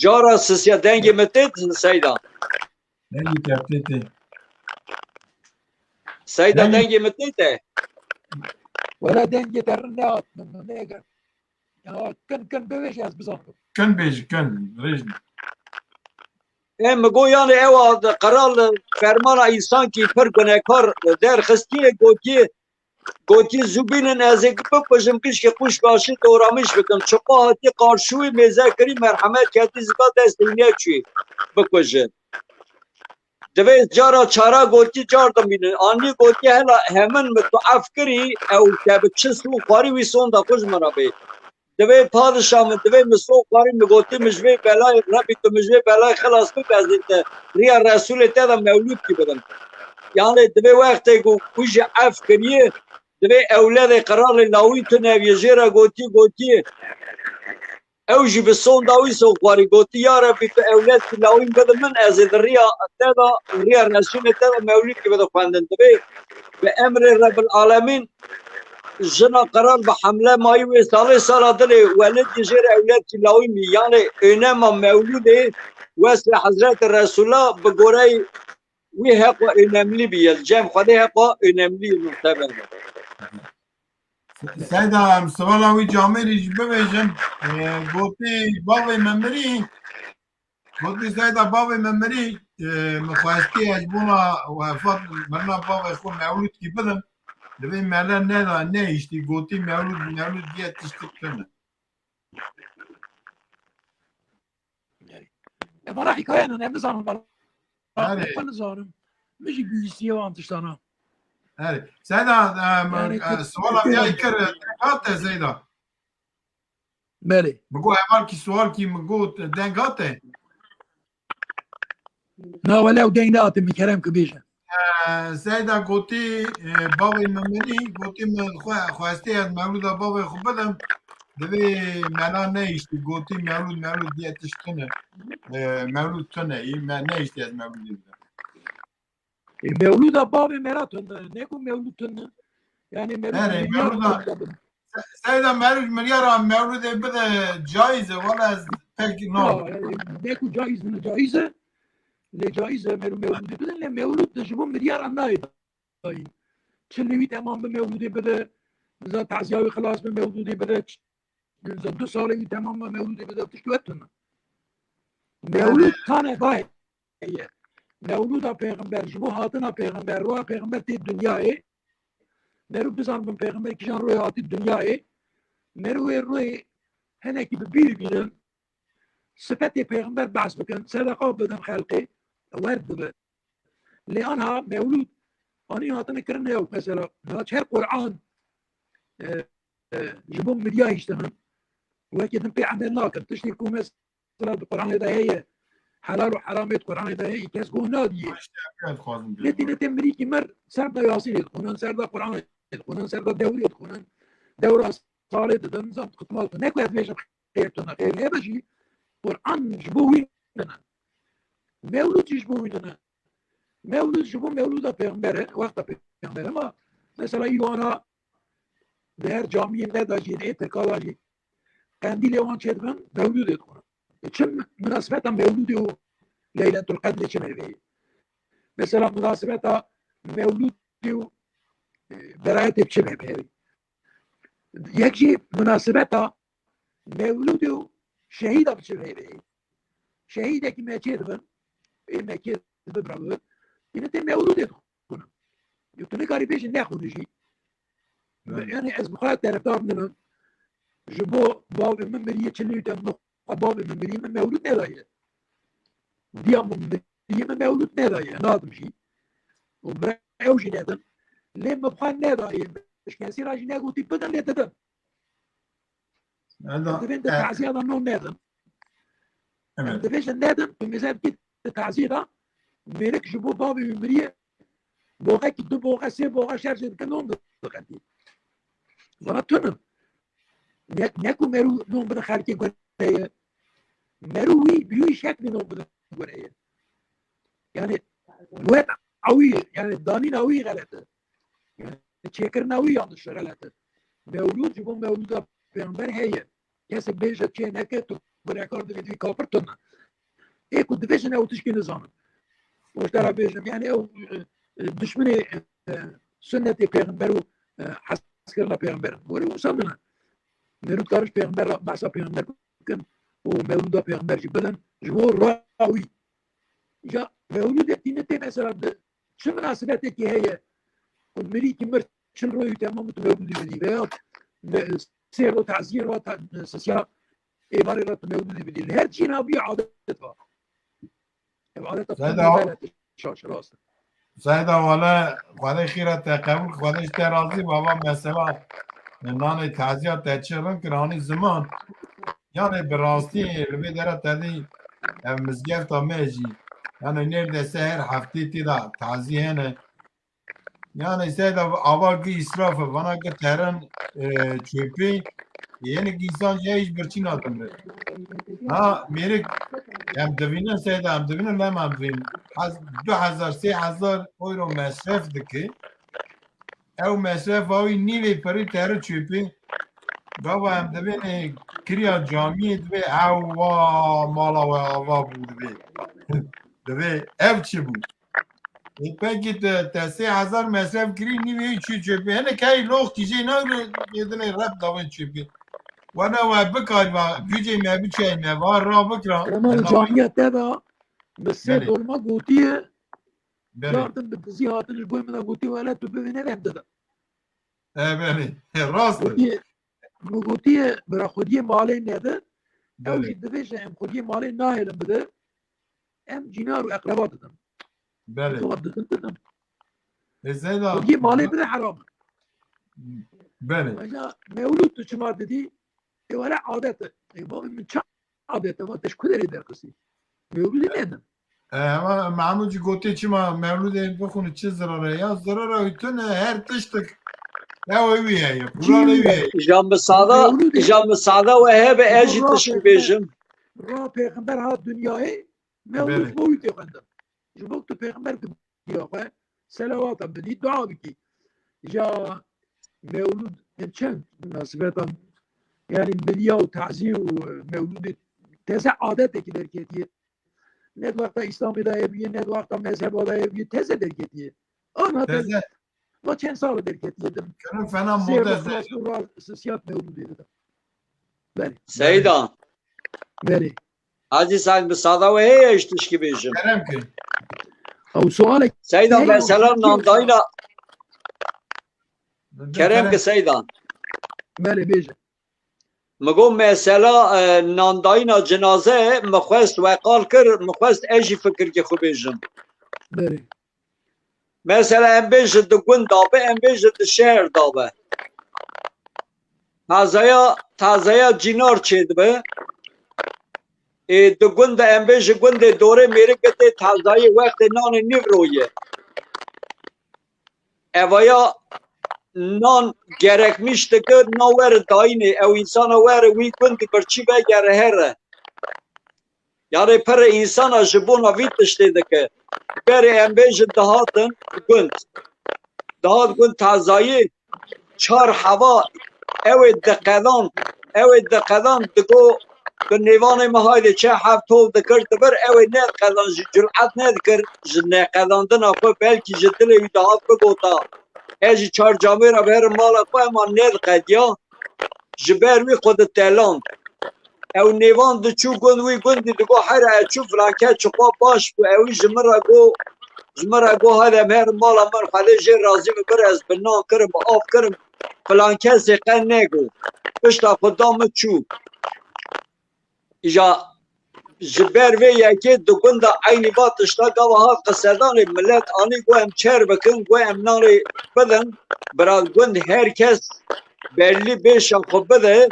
Speaker 3: جارا سسیا دنگی متید سیدا
Speaker 1: دنگی کپتیتی
Speaker 3: سيدا دنجي متيته
Speaker 2: ولا دنجي درنات من نيجر كن بويش از بزنب
Speaker 1: کن بیج کن رجل
Speaker 3: ام گو يعني ايوا قرار فرمان انسان کی پر گناهکار در خستیه گوتی گوتی زوبینن از یک بکشم کش که خوش باشی دورامیش بکن چقا هاتی قارشوی میزه کری مرحمت کهتی زبا دست اینه چی بکشن دوی جارا چارا گوتی جار دمینن آنی گوتی هلا همن متو افکری او که بچه سو خواری وی سون دا خوش مرابی دوی پادشاه دوی مسو خواری مگوتی مجوی بلای ربی تو مجوی بلای خلاص بپذیت ریا رسول تدا مولود کی بدم yani divê wextê ku ku ji ev kiriye divê ewledê qiralê lawî tune jêra gotî gotî ew jî bi son da wî soxwarî gotî ya Rabbi tu ewled kî lawî bide min ez ê di rêya te da rêya Resûlê te da mewlûd kî bide xwendin divê bi emrê Rebbil Alemîn jina qiral bi hemle mayî wê salê sala dilê welid jî jêra ewled kî lawî mî yani önema mewlûdê wesle Hezretê Resûla bi goreyê wî heqwa önemli bir yer. Cem xwedê heqwa önemli muhteber.
Speaker 1: Seyda em sıvala wî camerî jî bibêjin gotî bavê me mirî gotî Seyda bavê me mirî min xwestiye ji bona wefat mirina bavê xwe mewlûd kî bidin divê mele neda neîştî gotî mewlûd mewlûd diye tiştî bikirine
Speaker 2: bana hikayenin hem de zanım var.
Speaker 1: Herê
Speaker 2: Ben de zanım. Müzik büyüsüye van tiştana.
Speaker 1: herê Seyda sıvala viyayê kir deng hate Seyda
Speaker 2: Beli.
Speaker 1: min got hevalkî swalkî min got deng hate
Speaker 2: Na welew deng date min kerem kibêje.
Speaker 1: Seyda gotî bavê me mirî gotî min xwestiye ez mewlûda bavê xwe bidim divê mela neîştî gotî mewlûd mewlûd diye tiştine mewlûd tune me neîştî ez mewlûdê bidim
Speaker 2: Mevluda babê mera tunde. Ne ku mevlud tunde? Yani
Speaker 1: Herê
Speaker 2: mevluda.
Speaker 1: Seyda mewlûd miryara mewlûdê bide caiz e wala ez pek no
Speaker 2: Ne ku caiz ne caize? Le caize mevlud bidin le mevlud de jibon miryara nayda. Çillivî tamam bi mevludê bide. Za taziya wî xelas bi mevludê bide. Za 2 salê wî tamam bi mevludê bide tişt tunde. Mevlud tane bay. Mevluda peygamber ji bo hatina peygamber roya peygamber tê dünyayê meru bizan bin peygamber kîjan roya hatî dünyayê meru wê royê hinekî bi bîr bînin sifetê peygamber behs bikin sedeqa bidin xelkê wer dibe lê anha mevlûd anî hatine kirin heye mesela naç her Qur'an ji bo mirya hîştinin wekî din pê emel nakin tiştê ku mesela di Qur'anê de heye حلال و حرامت قرآن ده ای کس گوه نادیه نتی نتی امریکی مر سر دا یاسین خونن سر دا قرآن خونن سر دا دوریت خونن دورا ساله دادن نظام خطمال کنن نکوید میشم خیرتونه خیر نه بشی قرآن جبوی دنن مولود جبوی دنن مولود جبو مولود پیغمبره وقت پیغمبره ما مثلا ایوانا به هر جامعه نداجین اتکالا جی قندیل ایوان چه دکن مولود کنن چه مناسبت مولود و لیلت القدر چه میوه مثلا مناسبت مولود و برایت چه میوه یکی مناسبت مولود و شهید چه میوه شهید که میچه دبن این میچه دبرد اینه تی مولود کنم یوتونه کاری پیش نخونشی یعنی از بخواهد طرفدار نمیم جبو باب من مریه چلیو تم باب من مريم من مولود ندايه ديام من مريم من مولود ندايه نادم شيء وبرا اوجي ندم لما بخان ندايه مش كاسي راجي ناقوتي بدل لا تدم هذا تعزيه هذا نو ندم انت فيش الندم بمثال كده تعزيه ده ميرك جبو بابي من مريم بوغا كي دو بوغا سي بوغا شارجي كنون دقتي وراتنا نيكو ميرو نون بدا خارجي مروي بيوي شكل نوم بدن يعني الواد قوي يعني الضانين قوي غلطه يعني تشكر ناوي عند الشغلات مولود يكون مولود بينبر هي كاسب بيجا كان هكا بريكورد في كوبرتون ايه كنت فيش انا وتشكي نظام واشترى بيجا يعني او دشمني سنة بيغمبرو حسكر لا بيغمبر ولو صمنا ميرو كارش بيغمبر بعصا بيغمبر كان ومولود پیغمبر جی بدن جمهور راوی یا مولود دینته مثلا چه مناسبتی که هي مری کی مر چل روی تمام تو مولودی بدی و سه رو تعزیه رو سیا ایواری رو تو مولودی بدی هر چی نبی عادتها عادتها
Speaker 1: زیدا
Speaker 2: شاش راست
Speaker 1: زیدا والا خدا خیرت قبول خودش ترازی بابا مثلا نان تعزیات تچرن کرانی زمان یعنی براستی لبی داره تدی مزگفت تا میجی یعنی نرده سهر هفتی تیدا تعزیه نه yani işte de avar ki israfı bana ki terin çöpü yeni insan hiç bir çin adımdır. Ha merik hem devinin seyde hem devinin hem devin 2000 euro mesref ki ev mesref avi nive peri terin çöpü gava hem devin kriya camiye dve ev va mala ve ava bu dve ev çi bu peki te 3000 مصرف کردی نیوی چی چوبی هنه که لوخ تیجی نه یه دونه رب داون چوبی و نه و بکار و گوجه می بچه می و را بکرا
Speaker 2: اما جامعیت دا به سه
Speaker 1: بله
Speaker 2: دولما گوتیه
Speaker 1: بله
Speaker 2: جاردن به دزی هاتنش گوی من گوتی ولی تو ببینه رم داده
Speaker 1: بله راست
Speaker 2: گوتیه برا خودی مالی نده او
Speaker 1: بله
Speaker 2: جی دویشه ام خودی مالی ناهلم بده ام جینار و اقربات دادم
Speaker 1: بله
Speaker 2: تو دادن دادم
Speaker 1: زیدا
Speaker 2: خودی مالی بده حرام
Speaker 1: بله
Speaker 2: اجا مولود تو چما دیدی ای ولی عادته ای بابا من چه عادته ما تش کدری در کسی مولودی ندم
Speaker 1: ama Mahmudcu gote çima mevlud bخونه چه ضرره یا ضرره ایتون هر تشتک ya eviye ya pura eviye
Speaker 2: مولودی
Speaker 3: جام ساده و هب اجی تشکی بیجم
Speaker 2: را پیغمبر ها دنیای مولود
Speaker 1: بله
Speaker 2: مولود یخندم جبوک تو پیغمبر که دیاقه سلواتم بدی دعا بکی جا مولود چند مناسبتا yani biliyor taziye mevludi teze adet ki derketiye ne vakta İslam'da eviye ne vakta mezhebada eviye teze derketiye ama
Speaker 1: teze
Speaker 2: o çen sağlı derketiye dedim
Speaker 1: kanın fena
Speaker 2: seyir
Speaker 1: moda
Speaker 2: klas nurlar siyat mevludi dedim beri
Speaker 3: سیدان
Speaker 2: beri
Speaker 3: حاجی سعد به ساده و هی اجی تشکی بیجم
Speaker 1: kerem ki
Speaker 2: o suale
Speaker 3: سیدان مثلا نانداینا کرم که سیدان
Speaker 2: beri beje
Speaker 3: مگو مثلا نانداینا جنازه مخواست وقال کر مخواست اجی فکر که خو بیجم
Speaker 2: beri
Speaker 3: مثلا ام بیجه دو گون دابه ام بیجه دو شهر دابه تازایا جینار چید به دو گون ده ام بیجه گون ده دوره میره گده تازایی وقت نان نیو رویه اوایا نان gerekmişti ki navere dayını ev insana vere vi kundi birçi be gere here. Yani pere insana jibona vitişti ki beri embej dahatın gund. Dahat gund tazayı çar hava ev deqadan digo bi nevanê me hayde çe heftov dikir dibir ew ê nedqedan ji cür'et nedikir ji neqedandina xwe belkî ji dilê wî dahat bigota ez ji çar camê re bi herim mala xwe ema nedqediya ji ber wî xwe diteland ew nêvan diçû gund wî gundî digo here eçû filan kes çi xwe baş bû ew jî min re got hede em herim mala min xwedê jê razî bibir ez bi nan kirim bi av kirim filan kesê qen nego pişta xwe da min çû îja ji ber vê yekê di gunda eynî va tişta gava hat qisedanê millet anî got em çer bikin got em nanê bidin bira gund herkes berlî bêşa xwe bide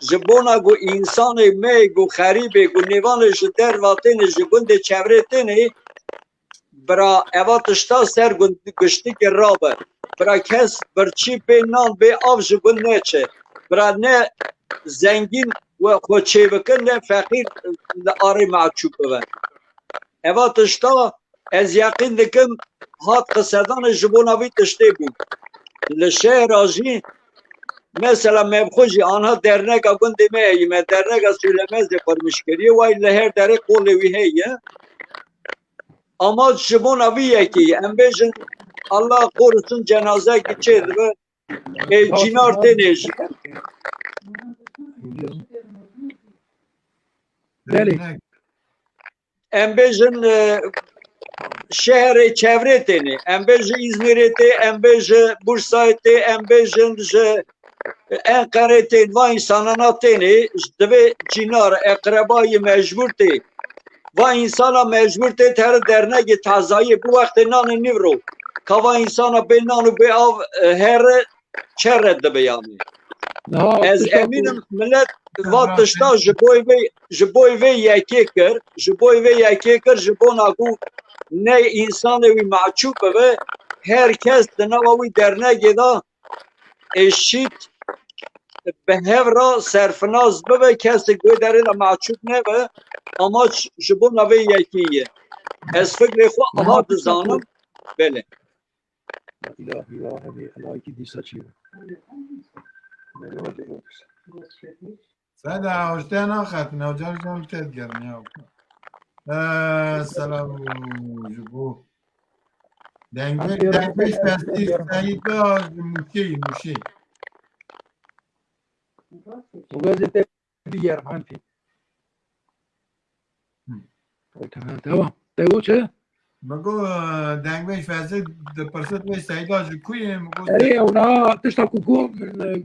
Speaker 3: ji bona got însanê me got xerîbê got nêvanê ji derva têne ji gundê çevrê têne bira eva tişta ser giştîkê rabe bira kes birçî bê nan bê av ji gund neçe bira ne zengin ve xwe çêbikin ne feqîr li arê meçûb bibe eva tişta ez yaqîn dikim hat qisedanê ji bona vî tiştê bû li şehra jî mesela mevxwe jî anha derneka gundê me heye me derneka Sûlemezê xurmişkirî way li her derê qolê wî heye ama ji bona vî yekî em bêjin Allah korusun cenazekî çê dibe cînar têne jî
Speaker 2: beri
Speaker 3: em bêjin şehre çevre teni. Em bejin İzmir'e te, em bejin Bursa'ya te, em bejin Ankara'ya te, va insanana teni. Dve cinar, akrabayı mecbur te. Va insana mecbur te ter dernek tazayı. Bu vakti nanı nivro. Kava insana be nanı be av her çerred de be yani. Ez eminim millet vatışta jiboy ve yekekir, jiboy ve yekekir, jibona ku ne insanı ve mahcup ve herkes de navavi dernek da eşit behevra serfnaz ve kesi göderi de mahcup ne ve amaç jibona ve yekiye. Ez fikri xo ama dizanım böyle.
Speaker 1: سعد عوشتين أخذنا وجرجل تذكرني سلام جبو دنگش پستی سعید باز موشی
Speaker 2: وقازة ديار معنتي تمام تقول شو؟
Speaker 1: بگو دنگش پستی پرسد وی سعید آج کوی مگو
Speaker 2: ايه ونا تشتاكو كو من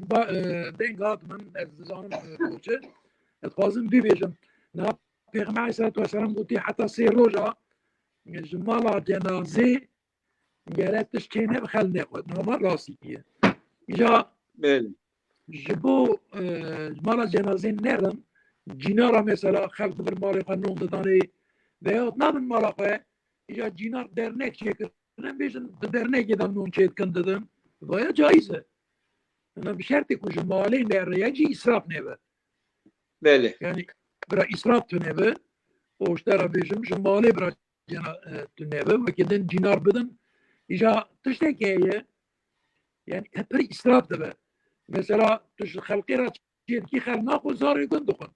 Speaker 2: دنگات من الزانم كوتش القازم بيبيجم نا بيغمع عليه الصلاة والسلام قلتي حتى سير رجع جمالا جنازي قالت تشكينا بخل ناخد نوما راسي جا
Speaker 3: Böyle.
Speaker 2: جبو جمالا جنازي نرم جينارا مثلا خلق بالمالي قانون داني بيوت نابن مالا جا جينار درنك شكل أنا بيجن درنك يدم نون شيء كنددم ويا جايزة أنا بشرط يكون جمالي نر يجي إسراف نبى
Speaker 3: Böyle.
Speaker 2: يعني برا إسراف تنبى واشترى بيجم جمالي برا جنا تنبى وكذا جينار بدن إجا تشتكي يعني برا إسراف تبى مثلا تش خلقي را شيء كي خل ناخذ زار يكون دخن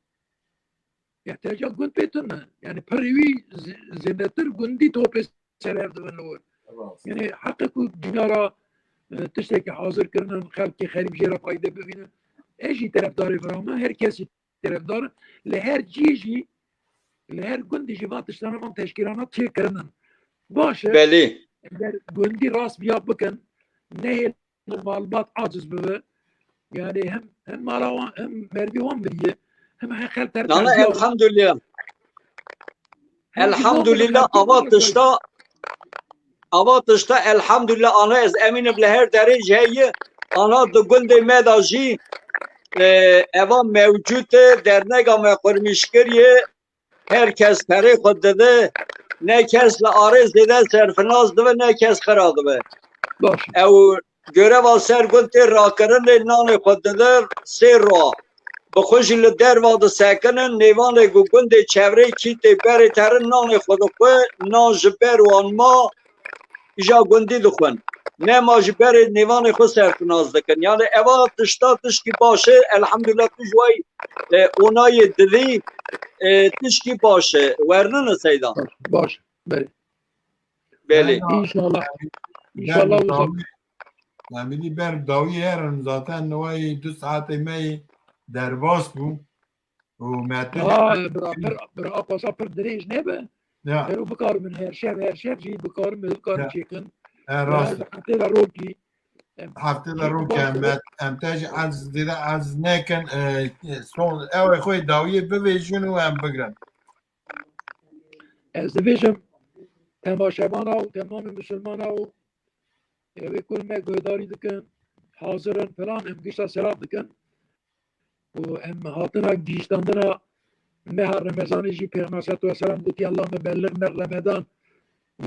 Speaker 2: يحتاج أقول بيتنا يعني بريوي زينتر قندي توبس سلام تبى يعني حقق جنارا تشتكي حاضر كرنا خلقي خريب جرا فايدة ببينا ايجي طرفداري فراما هر كسي طرفدار لهر جيجي لهر قندي جيبات تشتانا من تشكيلانات شي كرنا باشا
Speaker 3: Böyle.
Speaker 2: اگر قندي راس بيا بكن نهي المعلومات عاجز ببه يعني هم مالا هم مردي وهم بريه هم خل
Speaker 3: Nana elhamdülillah. Elhamdülillah avatışta elhamdülillah ana ez eminim le her dereceyi ana da gülde medaji eva mevcut dernega me kurmuşkiriye herkes tarih dedi ne kesle arız eden serfinazdı ve ne kes karadı ve ev görev al sergülte rakırın elinane kudiler serra بخوش لدر واد ساکنن نیوان گوگند چوره کیت بری ترن نان خودکو نان جبر وان ما ایجا گندی دخون نه ما جبر نیوان خود سرکناز دکن یعنی اوا تشتا تشکی باشه الحمدلله تجوی اونای دلی تشکی باشه ورنن سیدان
Speaker 2: باشه بله
Speaker 3: بله
Speaker 2: انشالله انشالله
Speaker 1: نمیدی بر داوی هرن ذاتن نوای 2 ساعت می درباس بو و معتد
Speaker 2: برا پاسا پر دریج نبه رو بکار من هر شب جی بکار چیکن
Speaker 1: راست
Speaker 2: هفته در روکی
Speaker 1: هفته در روکی امتاج از دیده از نکن سون اوه خوی داویه بویشون و هم بگرن
Speaker 2: از دویشم تماشاوان و تمام مسلمان و اوه کل مگویداری دکن حاضرن فلان ام گشتا سلام دکن وام هاتنا جيشتندنا مهر رمضان جي پیغمبر صلى الله عليه وسلم قلت اللهم بلغنا رمضان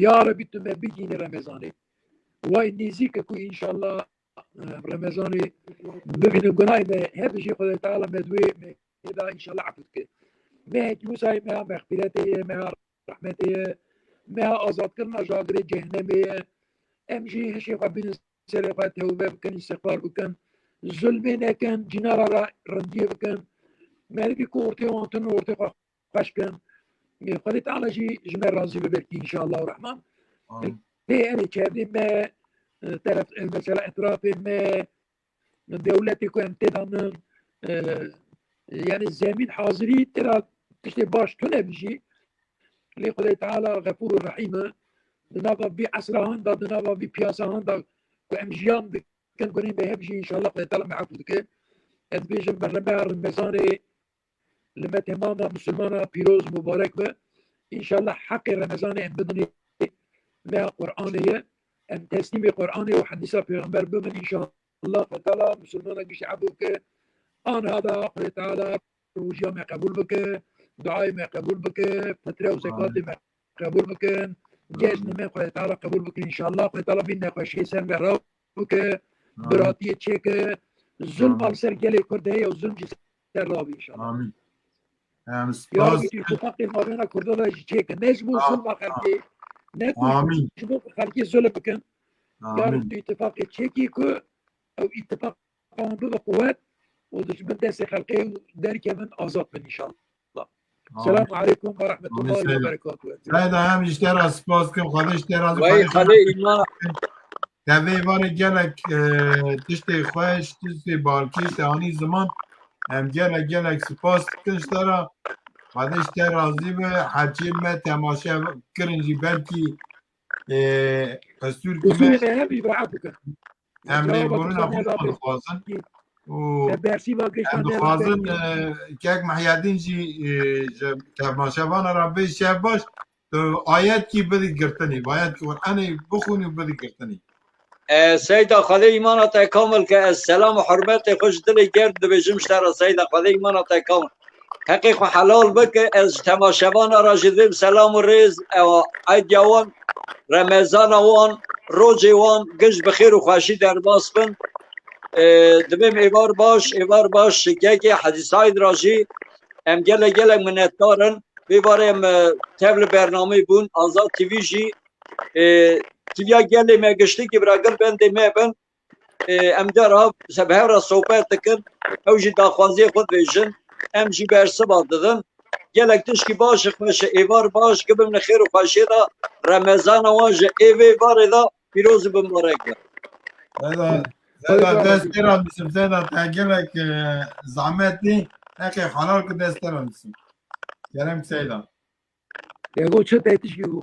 Speaker 2: يا ربي تم بيجيني رمضان واني زيككو ان شاء الله رمضان ببين الجناي هذا شيء خدای تعالى مدوي اذا ان شاء الله عفتك ما موسى ما مغفرتي ما رحمتي ما ازاد كنا جادر جهنمي امشي شيء ربنا سلفات توبه كان استغفار وكان ظلمنا كان جنارا رنديه كان مالك كورتي وانتن ورتي قاش كان قلت على شي جمال رازي ببركي ان شاء الله الرحمن ليه انا شادي ما تعرف المسألة اعتراف ما دولتي كان تدعم يعني الزامين حاضرين ترى تشتي باش تنبجي اللي قلت تعالى غفور رحيم دنابا بی عصرهان دا دنابا بی پیاسهان دا که ام جیان بکن کنیم به هبجی انشاءالله خدا تعالی محفوظ که از بیشم برنامه رمضان لما تمام مسلمان پیروز مبارک به انشاءالله حق رمضان ام بدنی ما قرآنیه ام تسلیم قرآنی و حدیث پیغمبر بمن انشاءالله خدا تعالی مسلمان شعبو که آن هذا خدا تعالی روجیا ما قبول بکه دعای ما قبول بکه فتره و زکات ما قبول بکن جشن ما خدا تعالی قبول بکن انشاءالله خدا تعالی بین نقاشی سر مهراب بکه براتی چک ظلم al سر گلی کرده و ظلم سر رابی انشاءالله
Speaker 1: آمین.
Speaker 2: یا
Speaker 1: سپاس.
Speaker 2: ربی اتفاق ما بین کرده را چک نجمو ظلم خلقی
Speaker 1: آمین.
Speaker 2: نجمو خلقی ظلم بکن یا
Speaker 1: آمین.
Speaker 2: ربی اتفاق چکی که او اتفاق قوم به قوت و دشمن دست خلقی و درک من آزاد بن انشاءالله. السلام عليكم ورحمة الله وبركاته.
Speaker 1: سيدا هم اشترى سپاس كم خدا اشترى
Speaker 3: وای خدا ایمان
Speaker 1: تبي واري جالك تشتي خوش تشتي بالكيش تاني زمان هم جالك سپاس كنشترى خدا اشترى راضي به حجي ما تماشا كرنجي بلكي قصور كما
Speaker 2: وصول هم يبرعبك.
Speaker 1: هم يقولون أخوان خواصن
Speaker 2: برسي باقيش
Speaker 1: هم خواصن كاك محيادين جي تماشا وانا ربي شاباش آيات كي بدي قرتني بايات كي أنا بخوني وبدي قرتني
Speaker 3: سیدا خدا ایمانت کامل که السلام و حرمت خوش دل گرد بجم شتر سیدا خدا ایمانت کامل حقیق و حلال بکه از تماشاوان را جدیم سلام و ریز و عید یوان رمضان وان روز وان گش بخیر و خوشی در باس بن دبیم ایوار باش که حدیث های راجی ام گله منتدارن بیوارم تبل برنامه بون آزاد تیوی جی تیویا گله مگشتی که براگر بنده میبن ام در سبه را صحبت کن او جی داخوازی خود بیشن ام جی برسه دادن گلک تشکی باش خوش ایوار باش که بمن خیر و خوشی دا رمضان واج ایوی بار دا پیروز بمبارک
Speaker 1: زيدا دستيران بسم زيدا تاجلك زعمتني اخي حلال دستيران بسم كلام سيدا
Speaker 2: يقول شو تشكيو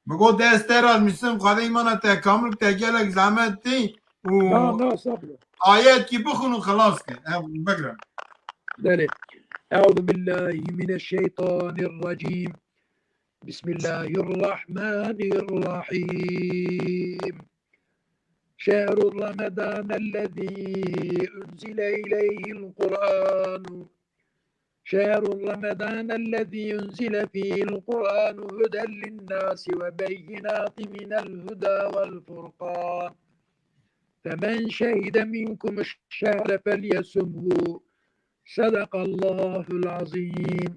Speaker 1: بقول دستيران بسم خلي ما كامل تاجلك زعمتني و
Speaker 2: لا صبر
Speaker 1: آيات كي بخنوا خلاص بقرا
Speaker 2: ذلك أعوذ بالله من الشيطان الرجيم بسم الله الرحمن الرحيم شهر رمضان الذي أنزل إليه القرآن شهر رمضان الذي أنزل فيه القرآن هدى للناس وبينات من الهدى والفرقان فمن شهد منكم الشهر فليصمه صدق الله العظيم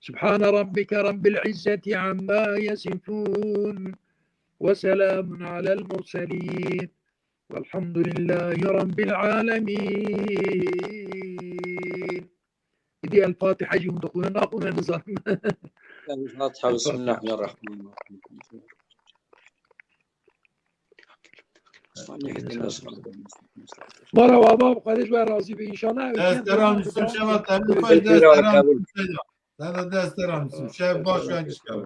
Speaker 2: سبحان ربك رب العزة عما يصفون وسلام على المرسلين والحمد لله رب العالمين. دي الفاتحة جي ودخولنا ناقونا نظام
Speaker 3: الفاتحة بسم الله الرحمن الرحيم
Speaker 2: مرة وابا قدش بقى راضي بإن شاء الله
Speaker 1: دستيران بسم شباب تبي خوش دستيران هذا دستيران بسم شايف باش وين تشكل